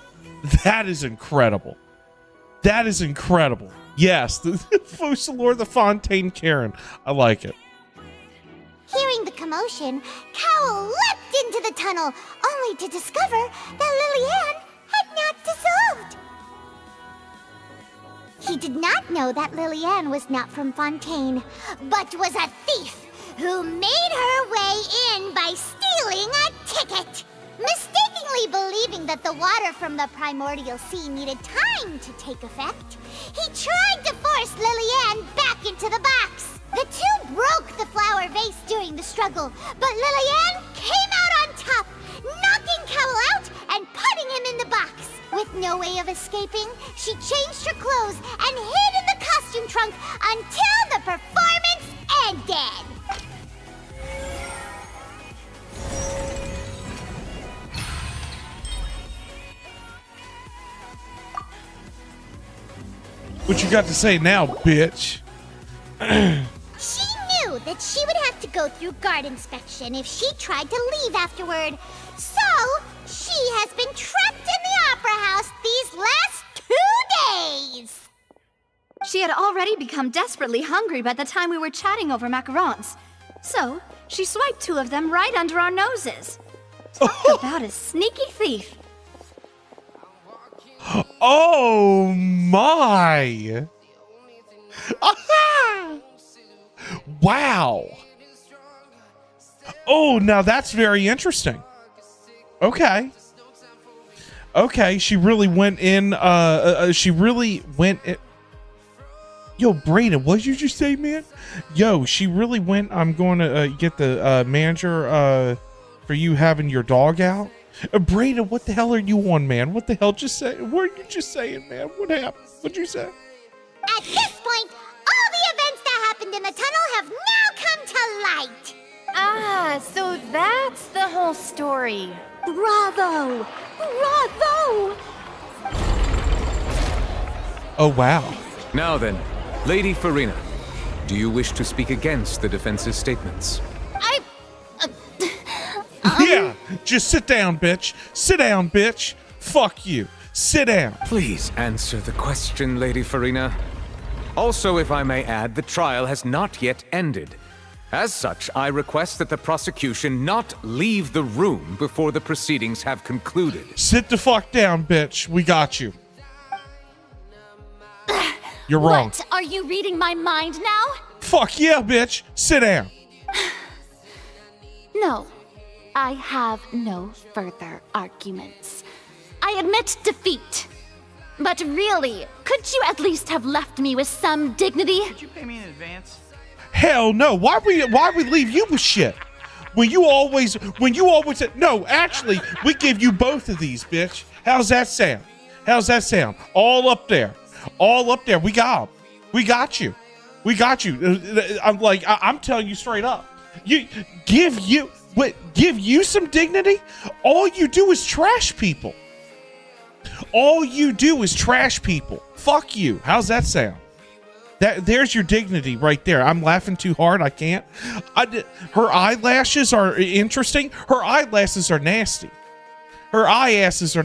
that is incredible. That is incredible. Yes, the Focalor, the Fontain Karen. I like it. Hearing the commotion, Cowell leapt into the tunnel, only to discover that Lillian had not dissolved. He did not know that Lillian was not from Fontaine, but was a thief who made her way in by stealing a ticket. Mistakenly believing that the water from the primordial sea needed time to take effect, he tried to force Lillian back into the box. The two broke the flower vase during the struggle, but Lillian came out on top, knocking Cowell out and putting him in the box. With no way of escaping, she changed her clothes and hid in the costume trunk until the performance ended. What you got to say now, bitch? She knew that she would have to go through guard inspection if she tried to leave afterward. So, she has been trapped in the Opera House these last 2 days. She had already become desperately hungry by the time we were chatting over macarons. So, she swiped 2 of them right under our noses. Talk about a sneaky thief. Oh my! Wow! Oh, now that's very interesting. Okay. Okay, she really went in, she really went in. Yo, Brayden, what did you just say, man? Yo, she really went, I'm going to get the manager for you having your dog out. Brayden, what the hell are you on, man? What the hell just say? What are you just saying, man? What happened? What'd you say? At this point, all the events that happened in the tunnel have now come to light. Ah, so that's the whole story. Bravo! Bravo! Oh, wow. Now then, Lady Farina, do you wish to speak against the defense's statements? Yeah, just sit down, bitch. Sit down, bitch. Fuck you. Sit down. Please answer the question, Lady Farina. Also, if I may add, the trial has not yet ended. As such, I request that the prosecution not leave the room before the proceedings have concluded. Sit the fuck down, bitch. We got you. You're wrong. What? Are you reading my mind now? Fuck yeah, bitch. Sit down. No. I have no further arguments. I admit defeat. But really, could you at least have left me with some dignity? Could you pay me in advance? Hell no. Why we leave you with shit? When you always said, no, actually, we give you both of these, bitch. How's that sound? How's that sound? All up there. All up there. We got them. We got you. We got you. I'm telling you straight up. Give you some dignity? All you do is trash people. All you do is trash people. Fuck you. How's that sound? There's your dignity right there. I'm laughing too hard. I can't. Her eyelashes are interesting. Her eyelashes are nasty. Her eye-asses are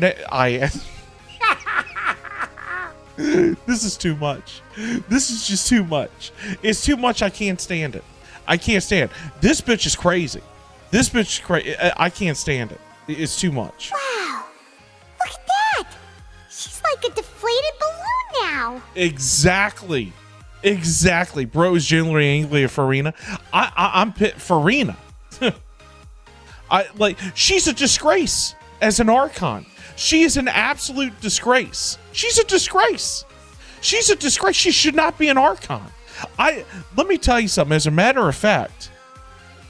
This is too much. This is just too much. It's too much. I can't stand it. I can't stand it. This bitch is crazy. This bitch is crazy. I can't stand it. It's too much. Wow. Look at that. She's like a deflated balloon now. Exactly. Bro is generally angry at Farina. I'm Farina. She's a disgrace as an archon. She is an absolute disgrace. She's a disgrace. She's a disgrace. She should not be an archon. Let me tell you something. As a matter of fact,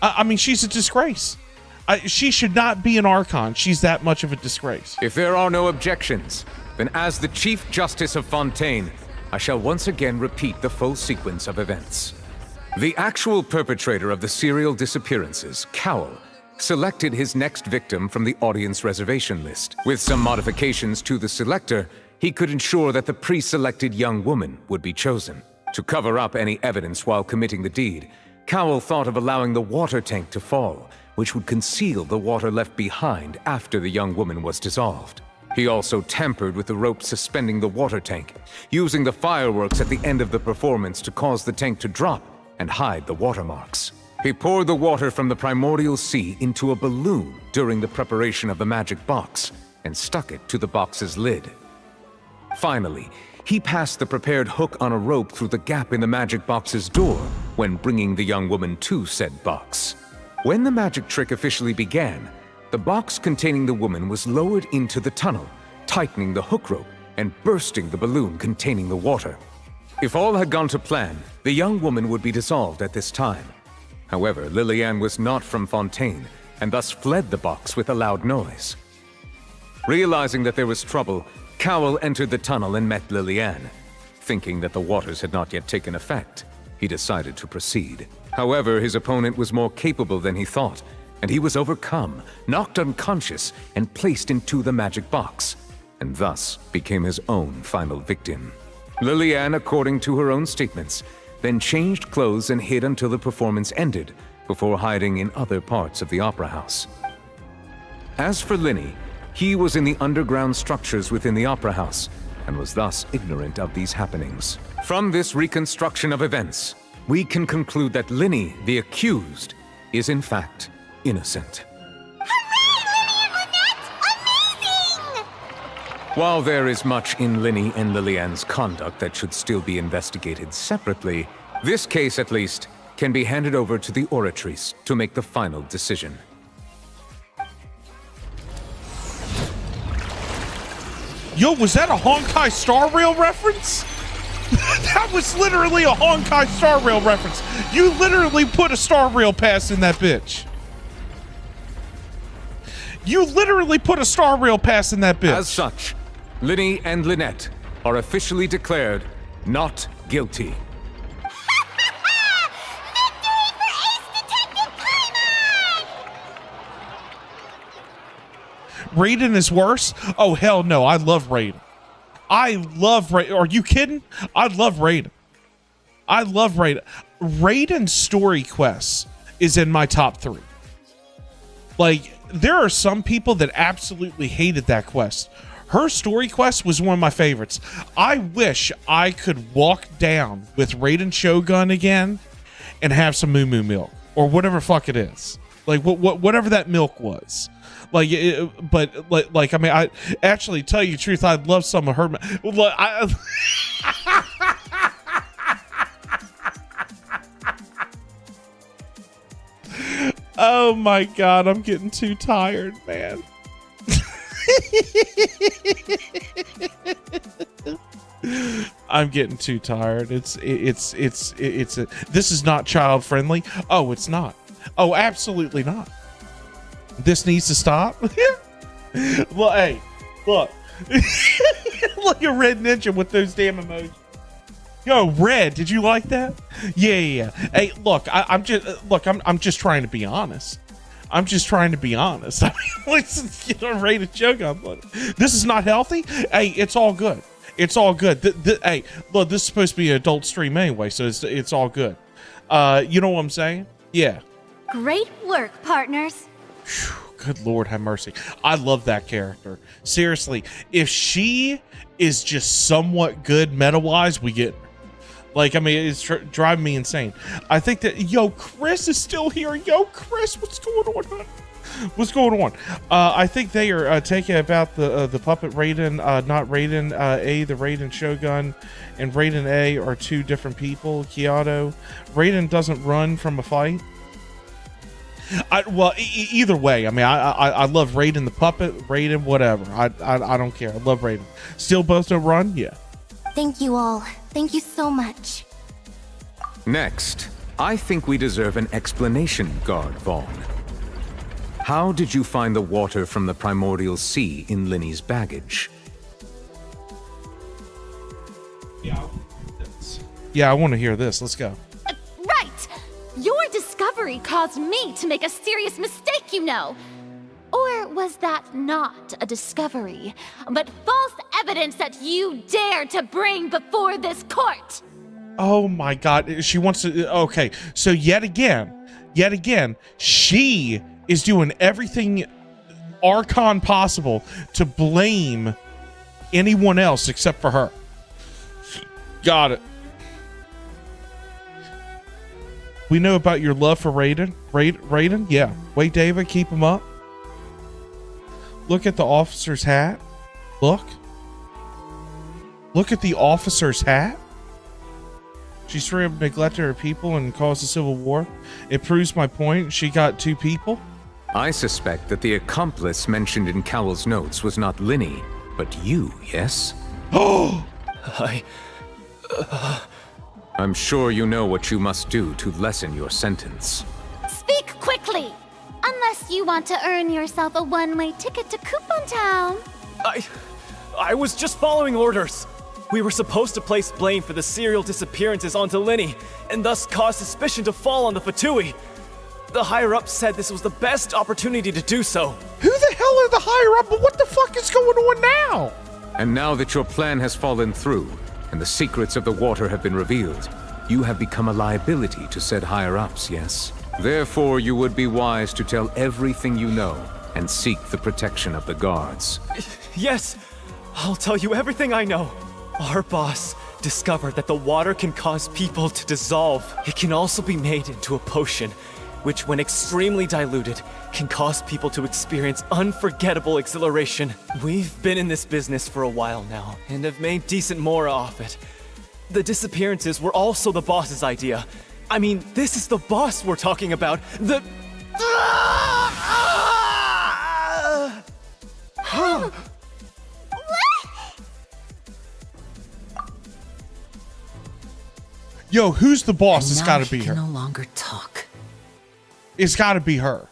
I mean, she's a disgrace. She should not be an archon. She's that much of a disgrace. If there are no objections, then as the Chief Justice of Fontain, I shall once again repeat the full sequence of events. The actual perpetrator of the serial disappearances, Cowell, selected his next victim from the audience reservation list. With some modifications to the selector, he could ensure that the pre-selected young woman would be chosen. To cover up any evidence while committing the deed, Cowell thought of allowing the water tank to fall, which would conceal the water left behind after the young woman was dissolved. He also tampered with the rope suspending the water tank, using the fireworks at the end of the performance to cause the tank to drop and hide the watermarks. He poured the water from the primordial sea into a balloon during the preparation of the magic box and stuck it to the box's lid. Finally, he passed the prepared hook on a rope through the gap in the magic box's door when bringing the young woman to said box. When the magic trick officially began, the box containing the woman was lowered into the tunnel, tightening the hook rope and bursting the balloon containing the water. If all had gone to plan, the young woman would be dissolved at this time. However, Lillian was not from Fontain, and thus fled the box with a loud noise. Realizing that there was trouble, Cowell entered the tunnel and met Lillian. Thinking that the waters had not yet taken effect, he decided to proceed. However, his opponent was more capable than he thought, and he was overcome, knocked unconscious, and placed into the magic box, and thus became his own final victim. Lillian, according to her own statements, then changed clothes and hid until the performance ended, before hiding in other parts of the opera house. As for Linny, he was in the underground structures within the opera house, and was thus ignorant of these happenings. From this reconstruction of events, we can conclude that Linny, the accused, is in fact innocent. While there is much in Linny and Lillian's conduct that should still be investigated separately, this case, at least, can be handed over to the Oratrice to make the final decision. Yo, was that a Honkai Star Rail reference? That was literally a Honkai Star Rail reference. You literally put a Star Rail pass in that bitch. You literally put a Star Rail pass in that bitch. As such, Linny and Lynette are officially declared not guilty. Raiden is worse? Oh, hell no. I love Raiden. I love Raiden. Are you kidding? I love Raiden. I love Raiden. Raiden's story quests is in my top 3. Like, there are some people that absolutely hated that quest. Her story quest was one of my favorites. I wish I could walk down with raidenshogun again and have some moo milk or whatever fuck it is. Like whatever that milk was. Like, I mean, I actually tell you the truth. I'd love some of her. Oh my God, I'm getting too tired, man. I'm getting too tired. This is not child friendly. Oh, it's not. Oh, absolutely not. This needs to stop. Well, hey, look. Look at Red Ninja with those damn emojis. Yo, Red, did you like that? Yeah. Hey, look, I'm just trying to be honest. I'm just trying to be honest. I mean, listen, rated shogun, but this is not healthy. Hey, it's all good. It's all good. Hey, look, this is supposed to be an adult stream anyway, so it's all good. You know what I'm saying? Yeah. Great work, partners. Good Lord, have mercy. I love that character. Seriously, if she is just somewhat good meta-wise, we get her. Like, I mean, it's driving me insane. I think that, yo, Chris is still here. Yo, Chris, what's going on, honey? What's going on? I think they are taking about the puppet Raiden, not Raiden A, the Raiden Shogun, and Raiden A are 2 different people. Kyoto. Raiden doesn't run from a fight. Either way, I mean, I love Raiden the puppet, Raiden whatever. I don't care. I love Raiden. Still both don't run? Yeah. Thank you all. Thank you so much. Next, I think we deserve an explanation, Guard Vaughn. How did you find the water from the primordial sea in Linny's baggage? Yeah, I want to hear this. Let's go. Right! Your discovery caused me to make a serious mistake, you know. Or was that not a discovery, but false evidence that you dare to bring before this court? Oh my God, she wants to, okay, so yet again, she is doing everything Archon possible to blame anyone else except for her. Got it. We know about your love for Raiden. Raiden? Yeah. Wait, David, keep him up. Look at the officer's hat. Look at the officer's hat. She straight up neglected her people and caused a civil war. It proves my point. She got 2 people. I suspect that the accomplice mentioned in Cowell's notes was not Linny, but you, yes? Oh! I'm sure you know what you must do to lessen your sentence. Speak quickly! Unless you want to earn yourself a one-way ticket to Coupon Town. I was just following orders. We were supposed to place blame for the serial disappearances onto Linny, and thus cause suspicion to fall on the Fatui. The higher-ups said this was the best opportunity to do so. Who the hell are the higher-up? What the fuck is going on now? And now that your plan has fallen through, and the secrets of the water have been revealed, you have become a liability to said higher-ups, yes? Therefore, you would be wise to tell everything you know and seek the protection of the guards. Yes, I'll tell you everything I know. Our boss discovered that the water can cause people to dissolve. It can also be made into a potion, which when extremely diluted, can cause people to experience unforgettable exhilaration. We've been in this business for a while now, and have made decent mora off it. The disappearances were also the boss's idea. I mean, this is the boss we're talking about. The... Yo, who's the boss? It's gotta be her. No longer talk. It's gotta be her.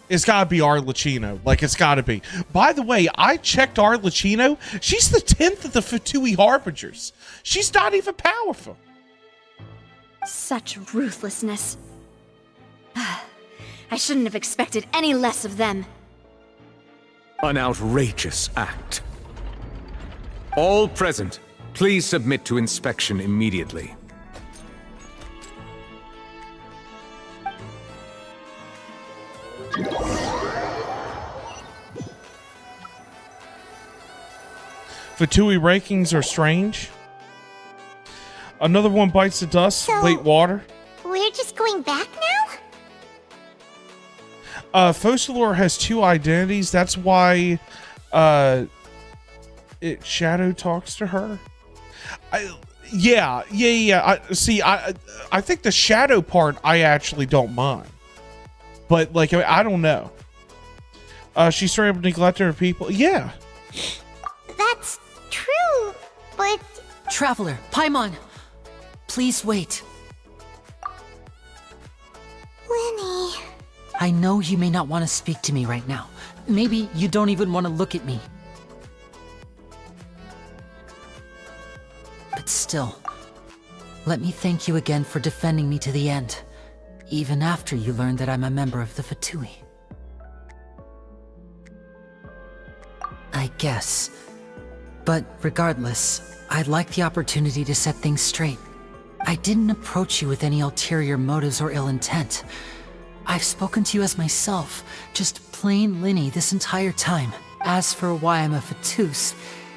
It's gotta be Arlecchino. Like, it's gotta be. By the way, I checked Arlecchino. She's the 10th of the Fatui Harbingers. She's not even powerful. Such ruthlessness. I shouldn't have expected any less of them. An outrageous act. All present, please submit to inspection immediately. Fatui rankings are strange. Another one bites the dust. Late water. We're just going back now? Focalor has two identities. That's why Shadow talks to her. Yeah. I think the Shadow part I actually don't mind. But, like, I don't know. She straight up neglected her people. Yeah. That's true, but... Traveler, Paimon, please wait. Lenny... I know you may not want to speak to me right now. Maybe you don't even want to look at me. But still, let me thank you again for defending me to the end, even after you learned that I'm a member of the Fatui. I guess. But regardless, I'd like the opportunity to set things straight. I didn't approach you with any ulterior motives or ill intent. I've spoken to you as myself, just plain Linny this entire time. As for why I'm a Fatus,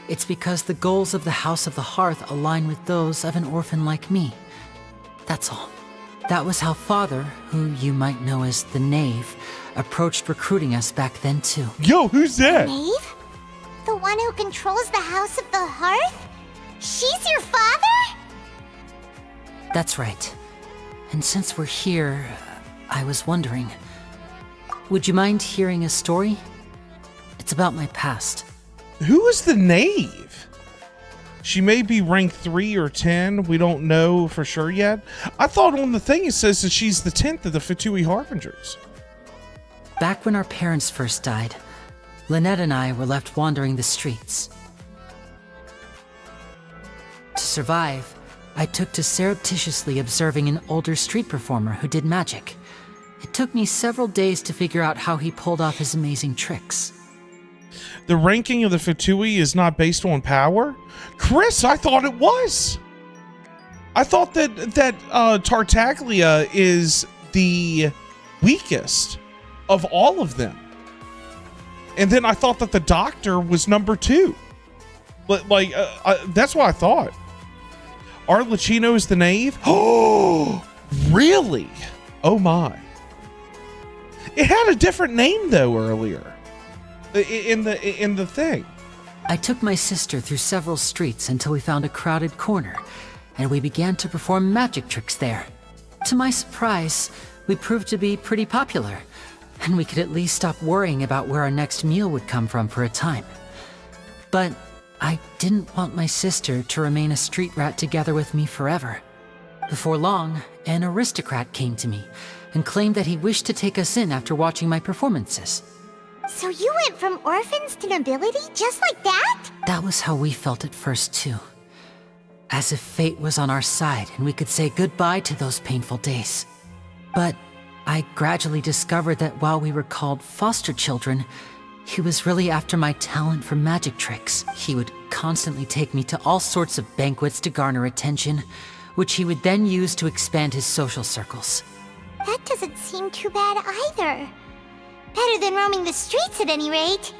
it's because the goals of the House of the Hearth align with those of an orphan like me. That's all. That was how Father, who you might know as the Knave, approached recruiting us back then too. Yo, who's that? Knave? The one who controls the House of the Hearth? She's your father? That's right. And since we're here, I was wondering, would you mind hearing a story? It's about my past. Who is the Knave? She may be rank 3 or 10. We don't know for sure yet. I thought on the thing it says that she's the 10th of the Fatui Harbingers. Back when our parents first died, Lynette and I were left wandering the streets. To survive, I took to surreptitiously observing an older street performer who did magic. It took me several days to figure out how he pulled off his amazing tricks. The ranking of the Fatui is not based on power? Chris, I thought it was. I thought that Tartaglia is the weakest of all of them. And then I thought that the Doctor was number 2. Like, that's what I thought. Arlecchino is the Knave? Oh, really? Oh my. It had a different name though earlier in the thing. I took my sister through several streets until we found a crowded corner, and we began to perform magic tricks there. To my surprise, we proved to be pretty popular, and we could at least stop worrying about where our next meal would come from for a time. But I didn't want my sister to remain a street rat together with me forever. Before long, an aristocrat came to me and claimed that he wished to take us in after watching my performances. So you went from orphans to nobility just like that? That was how we felt at first too. As if fate was on our side and we could say goodbye to those painful days. But I gradually discovered that while we were called foster children, he was really after my talent for magic tricks. He would constantly take me to all sorts of banquets to garner attention, which he would then use to expand his social circles. That doesn't seem too bad either. Better than roaming the streets at any rate.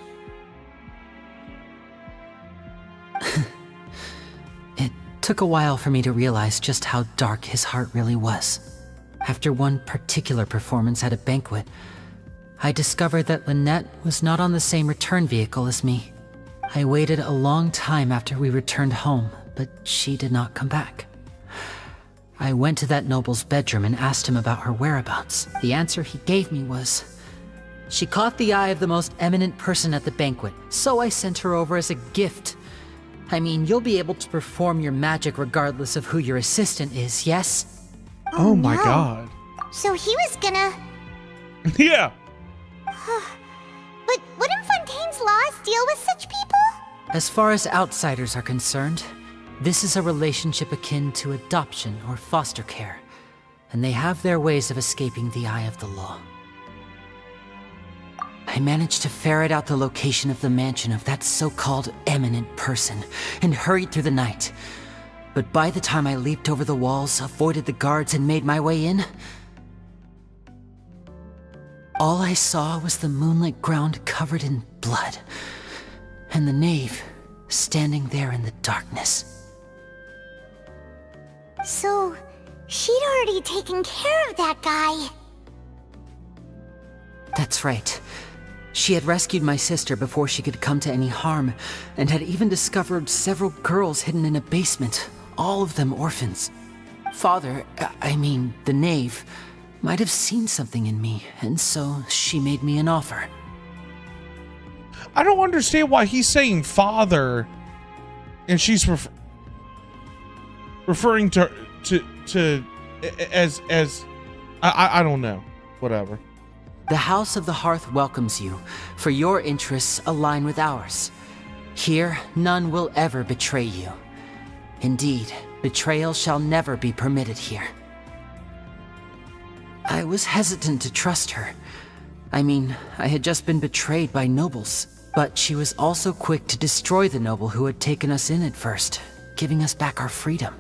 It took a while for me to realize just how dark his heart really was. After one particular performance at a banquet, I discovered that Lynette was not on the same return vehicle as me. I waited a long time after we returned home, but she did not come back. I went to that noble's bedroom and asked him about her whereabouts. The answer he gave me was, she caught the eye of the most eminent person at the banquet, so I sent her over as a gift. I mean, you'll be able to perform your magic regardless of who your assistant is, yes? Oh my god. So he was gonna... Yeah. But wouldn't Fontaine's laws deal with such people? As far as outsiders are concerned, this is a relationship akin to adoption or foster care, and they have their ways of escaping the eye of the law. I managed to ferret out the location of the mansion of that so-called eminent person and hurried through the night. But by the time I leaped over the walls, avoided the guards, and made my way in, all I saw was the moonlit ground covered in blood, and the knave standing there in the darkness. So, she'd already taken care of that guy. That's right. She had rescued my sister before she could come to any harm, and had even discovered several girls hidden in a basement, all of them orphans. Father, the knave, might have seen something in me, and so she made me an offer. I don't understand why he's saying father, and she's referring to as I don't know. Whatever. The House of the Hearth welcomes you, for your interests align with ours. Here, none will ever betray you. Indeed, betrayal shall never be permitted here. I was hesitant to trust her. I had just been betrayed by nobles, but she was also quick to destroy the noble who had taken us in at first, giving us back our freedom.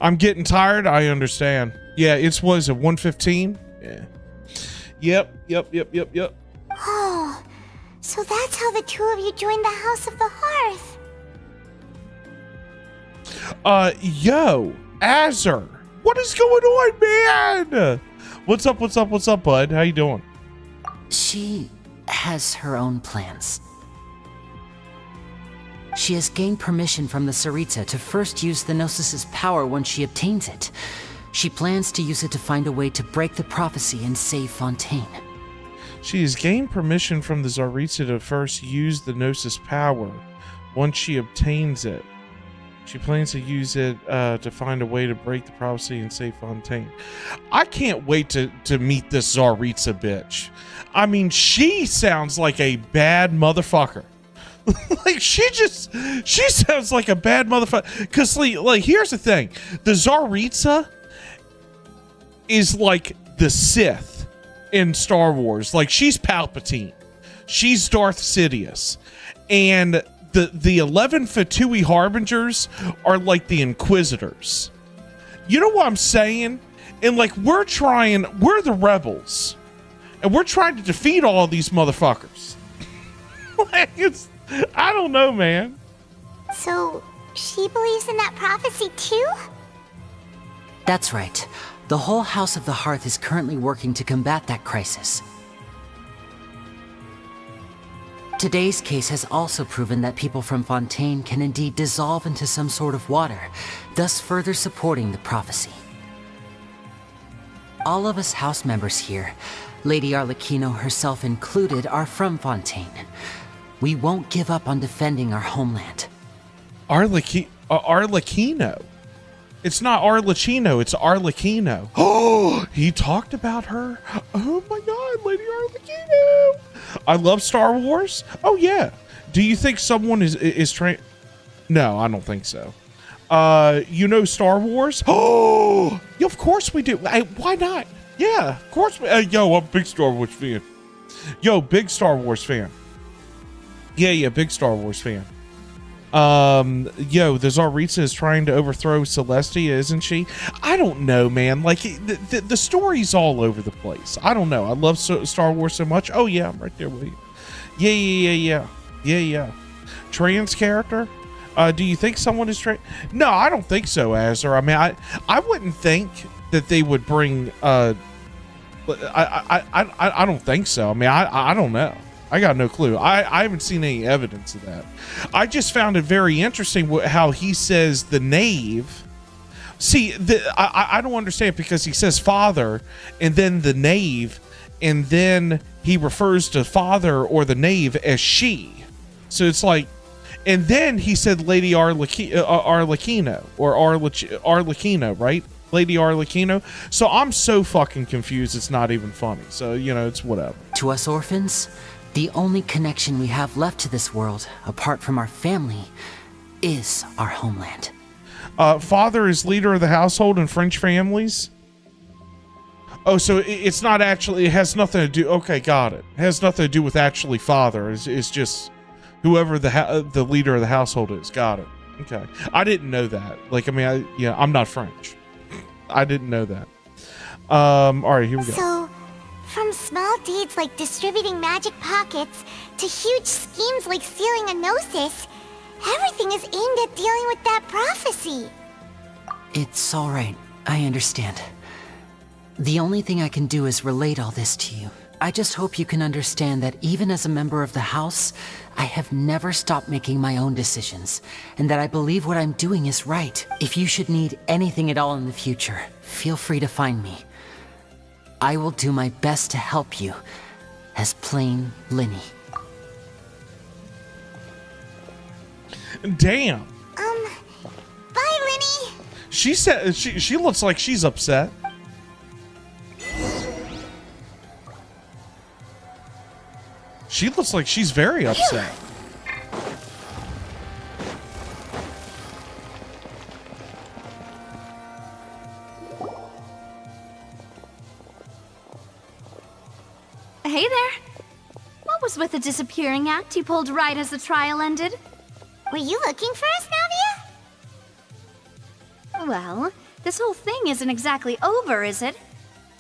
I'm getting tired, I understand. Yeah, it's, what is it, 1:15? Yeah. Yep. Oh, so that's how the two of you joined the House of the Hearth. Yo, Azur, what is going on, man? What's up, bud? How you doing? She has her own plans. She has gained permission from the Tsaritsa to first use the Gnosis' power once she obtains it. She plans to use it to find a way to break the prophecy and save Fontain. She has gained permission from the Tsaritsa to first use the Gnosis power once she obtains it. She plans to use it to find a way to break the prophecy and save Fontain. I can't wait to meet this Tsaritsa bitch. She sounds like a bad motherfucker. she sounds like a bad motherfucker. Cause here's the thing. The Tsaritsa is like the Sith in Star Wars. She's Palpatine. She's Darth Sidious. And the 11 Fatui Harbingers are like the Inquisitors. You know what I'm saying? And we're the rebels. And we're trying to defeat all these motherfuckers. I don't know, man. So, she believes in that prophecy too? That's right. The whole House of the Hearth is currently working to combat that crisis. Today's case has also proven that people from Fontain can indeed dissolve into some sort of water, thus further supporting the prophecy. All of us house members here, Lady Arlecchino herself included, are from Fontain. We won't give up on defending our homeland. Arlecchino? It's not Arlecchino, it's Arlecchino. Oh, he talked about her? Oh my god, Lady Arlecchino! I love Star Wars. Oh yeah. Do you think someone is trained? No, I don't think so. You know Star Wars? Oh, yeah, of course we do. Why not? Yeah, of course. Yo, I'm a big Star Wars fan. Yo, big Star Wars fan. Yeah, big Star Wars fan. Yo, the Tsaritsa is trying to overthrow Celestia, isn't she? I don't know, man. The story's all over the place. I don't know. I love Star Wars so much. Oh yeah, I'm right there with you. Yeah. Trans character? Do you think someone is trans? No, I don't think so, Azur. I wouldn't think that they would bring. I don't think so. I don't know. I got no clue. I haven't seen any evidence of that. I just found it very interesting how he says the knave. See, I don't understand, because he says father and then the knave, and then he refers to father or the knave as she. So it's like, and then he said Lady Arlecchino or Arlecchino, right? Lady Arlecchino. So I'm so fucking confused. It's not even funny. So, it's whatever. To us orphans, the only connection we have left to this world, apart from our family, is our homeland. Father is leader of the household in French families. Oh, so it's not actually, it has nothing to do, okay, got it. It has nothing to do with actually father. It's just whoever the leader of the household is. Got it. Okay. I didn't know that. Like, I mean, I'm not French. I didn't know that. All right, here we go. So, from small deeds like distributing magic pockets to huge schemes like stealing a gnosis, everything is aimed at dealing with that prophecy. It's all right. I understand. The only thing I can do is relate all this to you. I just hope you can understand that even as a member of the house, I have never stopped making my own decisions, and that I believe what I'm doing is right. If you should need anything at all in the future, feel free to find me. I will do my best to help you, as plain Linny. Damn. Bye, Linny. She said she looks like she's upset. She looks like she's very upset. Hey there. What was with the disappearing act you pulled right as the trial ended? Were you looking for us, Navia? Well, this whole thing isn't exactly over, is it?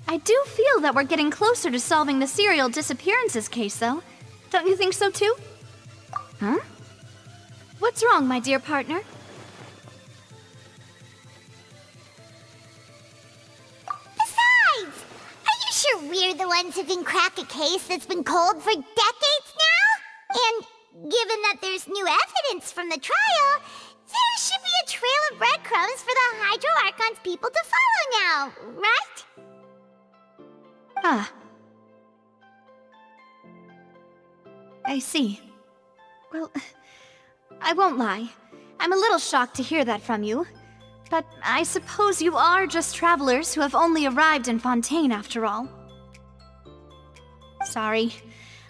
I do feel that we're getting closer to solving the serial disappearances case, though. Don't you think so, too? Huh? What's wrong, my dear partner? Besides, are you sure we're the ones who can crack a case that's been cold for decades now? And given that there's new evidence from the trial, there should be a trail of breadcrumbs for the Hydro Archon's people to follow now, right? Ah. I see. Well, I won't lie. I'm a little shocked to hear that from you. But I suppose you are just travelers who have only arrived in Fontain after all. Sorry.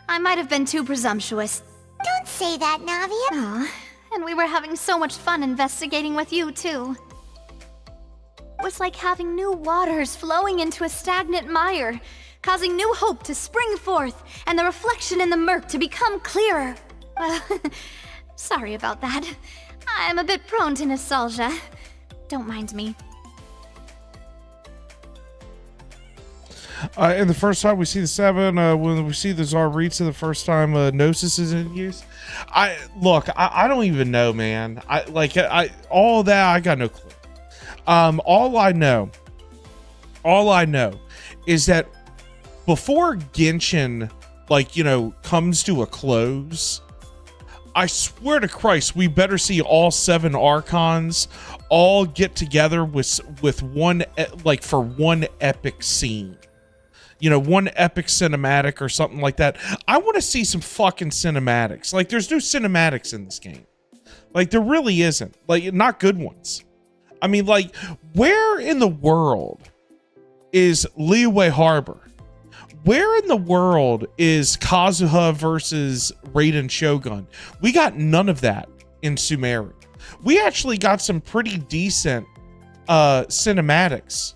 I might have been too presumptuous. Don't say that, Navia. Aw, and we were having so much fun investigating with you, too. It was like having new waters flowing into a stagnant mire, causing new hope to spring forth, and the reflection in the murk to become clearer. Sorry about that. I'm a bit prone to nostalgia. Don't mind me. And the first time we see the 7, when we see the Tsaritsa the first time Gnosis is in use. I don't even know, man. All that, I got no clue. All I know is that before Genshin, comes to a close, I swear to Christ, we better see all 7 Archons all get together with one, for one epic scene. One epic cinematic or something like that. I want to see some fucking cinematics. There's no cinematics in this game. There really isn't. Not good ones. I mean, where in the world is Liyue Harbor? Where in the world is Kazuha versus raidenshogun? We got none of that in Sumeru. We actually got some pretty decent cinematics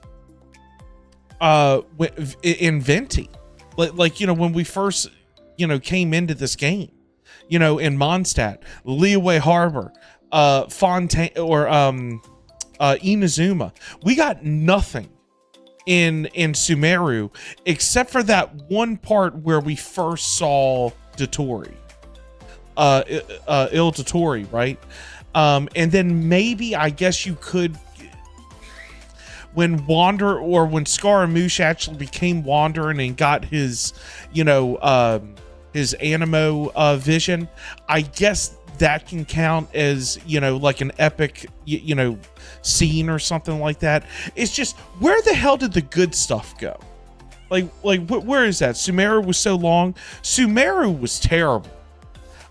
in Venti. When we first, came into this game, in Mondstadt, Liyue Harbor, Fontain, or Inazuma. We got nothing in Sumeru except for that one part where we first saw Dotori, Il Dotori, right? And then maybe, I guess you could, when Scaramouche actually became Wandering and got his, his Animo vision, I guess that can count as, an epic, scene or something like that. It's just, where the hell did the good stuff go? Where is that? Sumeru was so long. Sumeru was terrible.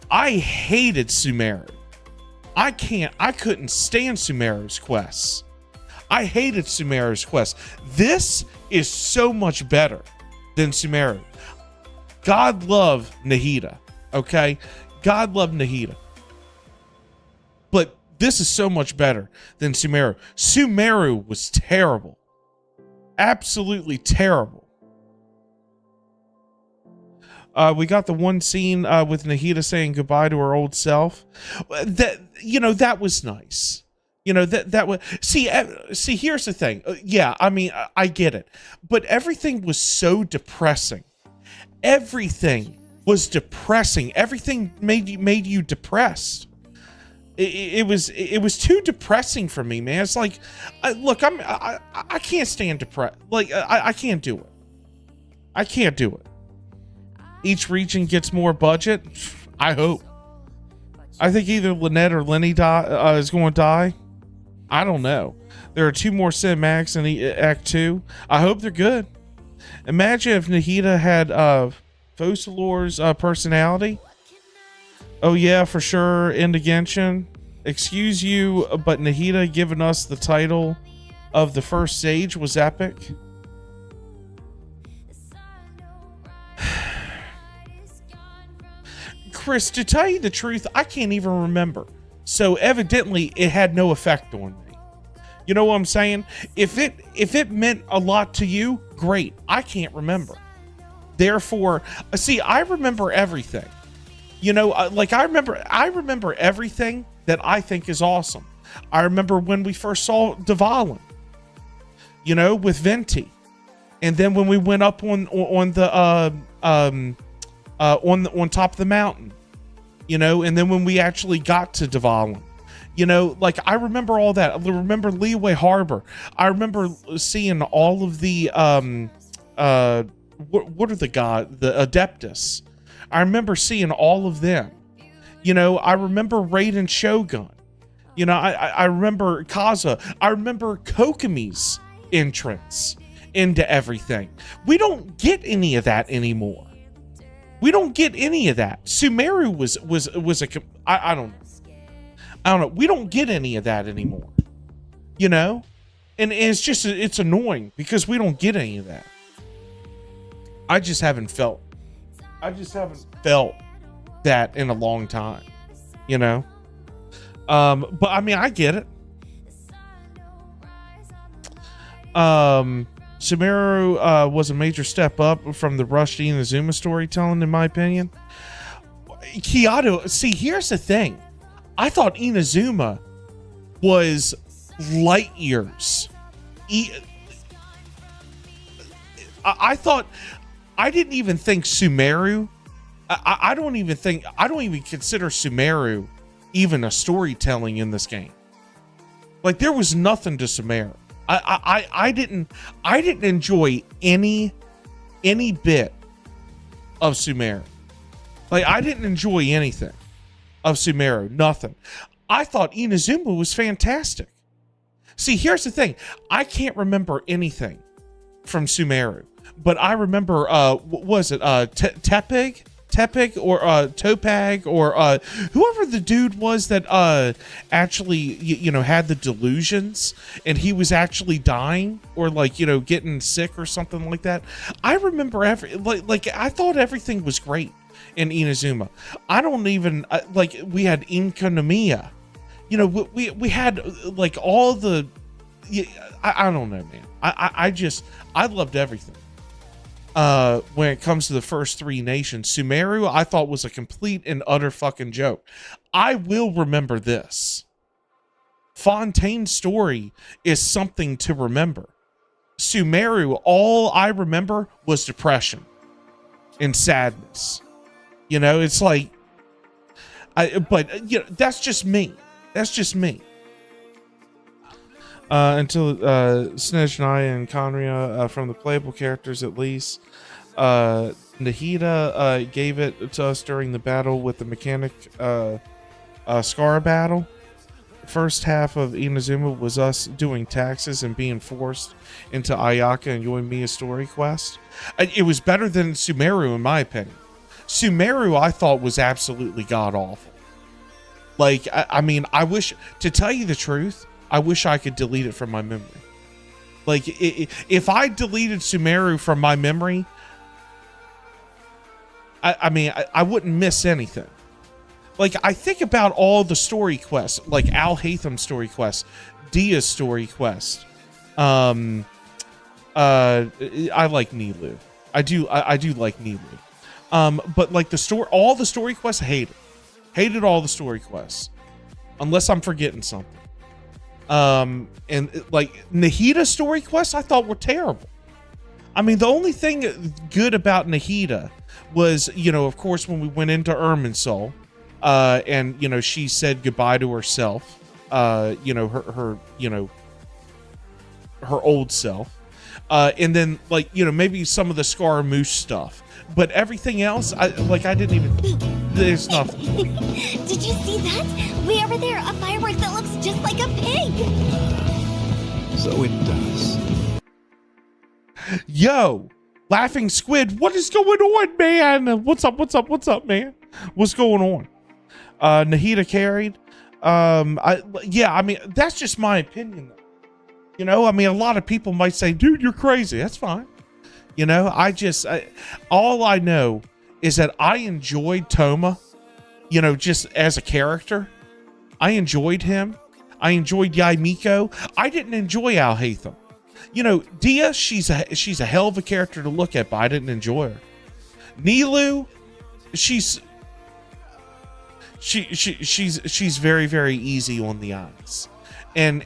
I hated Sumeru. I couldn't stand Sumeru's quests. I hated Sumeru's quest. This is so much better than Sumeru. God love Nahida, okay? God love Nahida. But this is so much better than Sumeru. Sumeru was terrible. Absolutely terrible. We got the one scene with Nahida saying goodbye to her old self. That, you know, that was nice. You know, that was, see, here's the thing. Yeah, I mean, I get it. But everything was so depressing. Everything was depressing. Everything made you depressed. It was too depressing for me, man. It's like, look, I can't stand depressed. Like, I can't do it. I can't do it. Each region gets more budget. I hope. I think either Lynette or Lenny is going to die. I don't know. There are 2 more cinematics in Act 2. I hope they're good. Imagine if Nahida had Focalor's personality. Oh yeah, for sure. Into Genshin. Excuse you, but Nahida giving us the title of the first sage was epic. Chris, to tell you the truth, I can't even remember. So evidently it had no effect on me. You know what I'm saying? If it meant a lot to you, great. I can't remember. Therefore, see, I remember everything. You know, like I remember everything that I think is awesome. I remember when we first saw Dvalin, you know, with Venti, and then when we went up on top of the mountain, you know, and then when we actually got to Dvalin, you know, like I remember all that. I remember Leeway Harbor. I remember seeing all of the what are the Adeptus. I remember seeing all of them. You know, I remember raidenshogun. You know, I remember Kazuha. I remember Kokomi's entrance into everything. We don't get any of that anymore. We don't get any of that. Sumeru was I don't know. We don't get any of that anymore. You know? And it's just, it's annoying because we don't get any of that. I just haven't felt that in a long time, you know? But I mean, I get it. Sumeru was a major step up from the rushed Inazuma storytelling, in my opinion. Kyoto, see, here's the thing. I thought Inazuma was light years. I didn't even think Sumeru. I don't even consider Sumeru even a storytelling in this game. Like, there was nothing to Sumeru. I didn't enjoy any bit of Sumeru. Like, I didn't enjoy anything of Sumeru. Nothing. I thought Inazuma was fantastic. See, here's the thing. I can't remember anything from Sumeru, but I remember, what was it? Tepig or Topag or whoever the dude was that actually you know, had the delusions and he was actually dying or, like, you know, getting sick or something like that. I remember I thought everything was great in Inazuma. I don't even like, we had Inkonomiya. You know, we had like all the I don't know, man. I loved everything. When it comes to the first 3 nations, Sumeru I thought was a complete and utter fucking joke. I will remember this. Fontaine's story is something to remember. Sumeru, all I remember was depression and sadness. You know, it's like, but you know, that's just me. That's just me. Until Snezhnaya and Conria, from the playable characters at least. Nahida gave it to us during the battle with the mechanic Scar battle. First half of Inazuma was us doing taxes and being forced into Ayaka and Yoimiya's story quest. It was better than Sumeru, in my opinion. Sumeru I thought was absolutely god-awful. Like, I mean, I wish, to tell you the truth, I wish I could delete it from my memory. Like, if I deleted Sumeru from my memory, I mean, I wouldn't miss anything. Like, I think about all the story quests, like Al Haytham's story quest, Dia's story quest, I like Nilou. I do like Nilou. But like all the story quests, hated all the story quests, unless I'm forgetting something. And like Nahida story quests, I thought were terrible. I mean, the only thing good about Nahida was, you know, of course, when we went into Irminsul, and, you know, she said goodbye to herself, you know, her old self. And then, like, you know, maybe some of the Scaramouche stuff. But everything else, I didn't even... There's nothing. Did you see that? Way over there, a firework that looks just like a pig! So it does. Yo! Laughing Squid, what is going on, man? What's up, man? What's going on? Nahida carried. Yeah, I mean, that's just my opinion, though. You know, I mean, a lot of people might say, dude, you're crazy. That's fine. You know, all I know is that I enjoyed Toma, you know, just as a character. I enjoyed him. I enjoyed Yaemiko. I didn't enjoy Alhaitham. You know, Dia, she's a hell of a character to look at, but I didn't enjoy her. Nilou, she's very, very easy on the eyes. And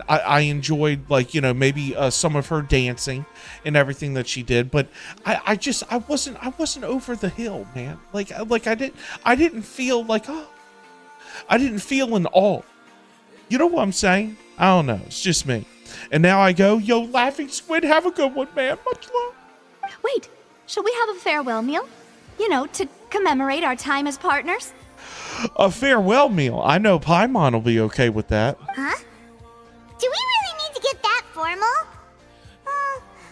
I enjoyed, like, you know, maybe some of her dancing and everything that she did, but I wasn't over the hill, man. Like I didn't feel like, oh, I didn't feel in awe. You know what I'm saying? I don't know. It's just me. And now I go, yo, Laughing Squid, have a good one, man. Much love. Wait, shall we have a farewell meal? You know, to commemorate our time as partners? A farewell meal. I know Paimon will be okay with that. Huh? Do we really need to get that formal?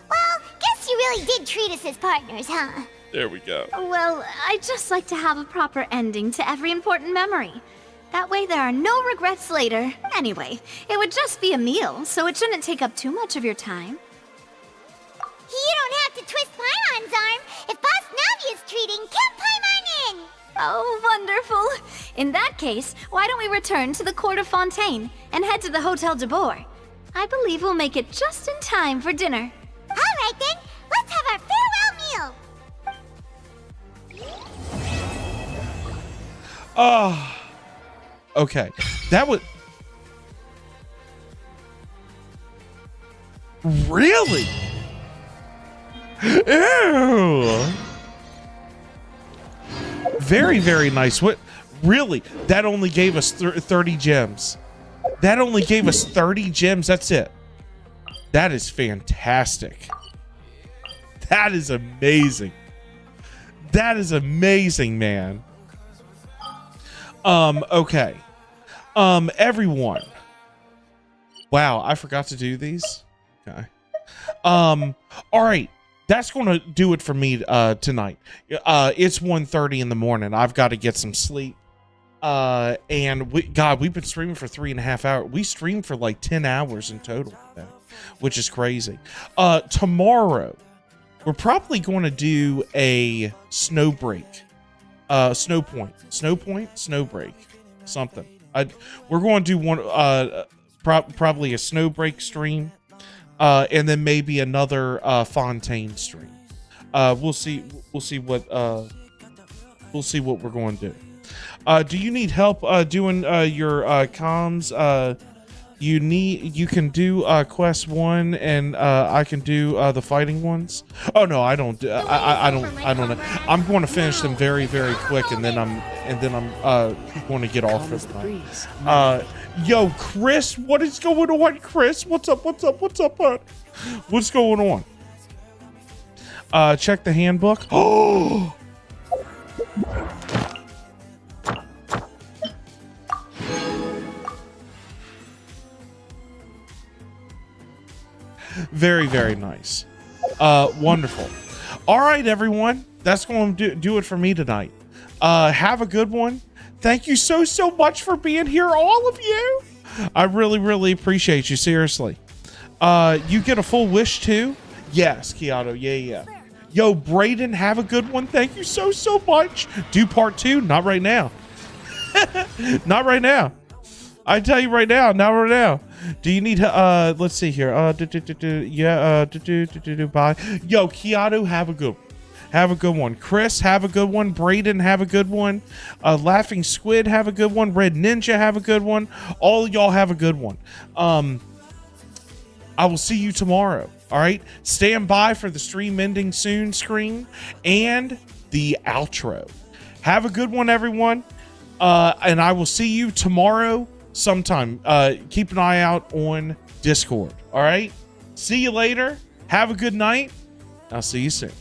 Well, guess you really did treat us as partners, huh? There we go. Well, I'd just like to have a proper ending to every important memory. That way there are no regrets later. Anyway, it would just be a meal, so it shouldn't take up too much of your time. You don't have to twist Paimon's arm. If Boss Navi is treating, count Paimon in! Oh, wonderful. In that case, why don't we return to the court of Fontain and head to the Hotel de Boer? I believe we'll make it just in time for dinner. All right then, let's have our farewell meal. Okay. That was... Really? Ew. Very, very nice. What? Really? That only gave us 30 gems. That only gave us 30 gems. That's it. That is fantastic. That is amazing. That is amazing, man. Okay. Everyone. Wow, I forgot to do these. Okay. All right. That's going to do it for me tonight. It's 1:30 in the morning. I've got to get some sleep. And we've been streaming for 3.5 hours. We streamed for like 10 hours in total today, which is crazy. Tomorrow, we're probably going to do a snow break. Snow break, something. We're going to do one, probably a snow break stream. And then maybe another Fontain stream. We'll see what we're going to do. Do you need help doing your comms? You can do quest 1 and I can do the fighting ones. Oh no, I don't I don't know. I'm going to finish them very, very quick and then I'm going to get off for the night. Yo, Chris, what is going on, Chris? What's up, bud? What's going on? Check the handbook. Oh! Very, very nice. Wonderful. All right, everyone. That's going to do it for me tonight. Have a good one. Thank you so much for being here, all of you. I really, really appreciate you, seriously. You get a full wish too? Yes, Kiato, yeah. Yo, Brayden, have a good one. Thank you so much. Do part 2? Not right now. Not right now. I tell you right now, not right now. Do you need let's see here. Bye. Yo, Keanu, have a good one. Have a good one. Chris, have a good one. Braden, have a good one. Laughing Squid, have a good one. Red Ninja, have a good one. All y'all have a good one. I will see you tomorrow. All right. Stand by for the stream ending soon screen and the outro. Have a good one, everyone. And I will see you tomorrow sometime. Keep an eye out on Discord. All right. See you later. Have a good night. I'll see you soon.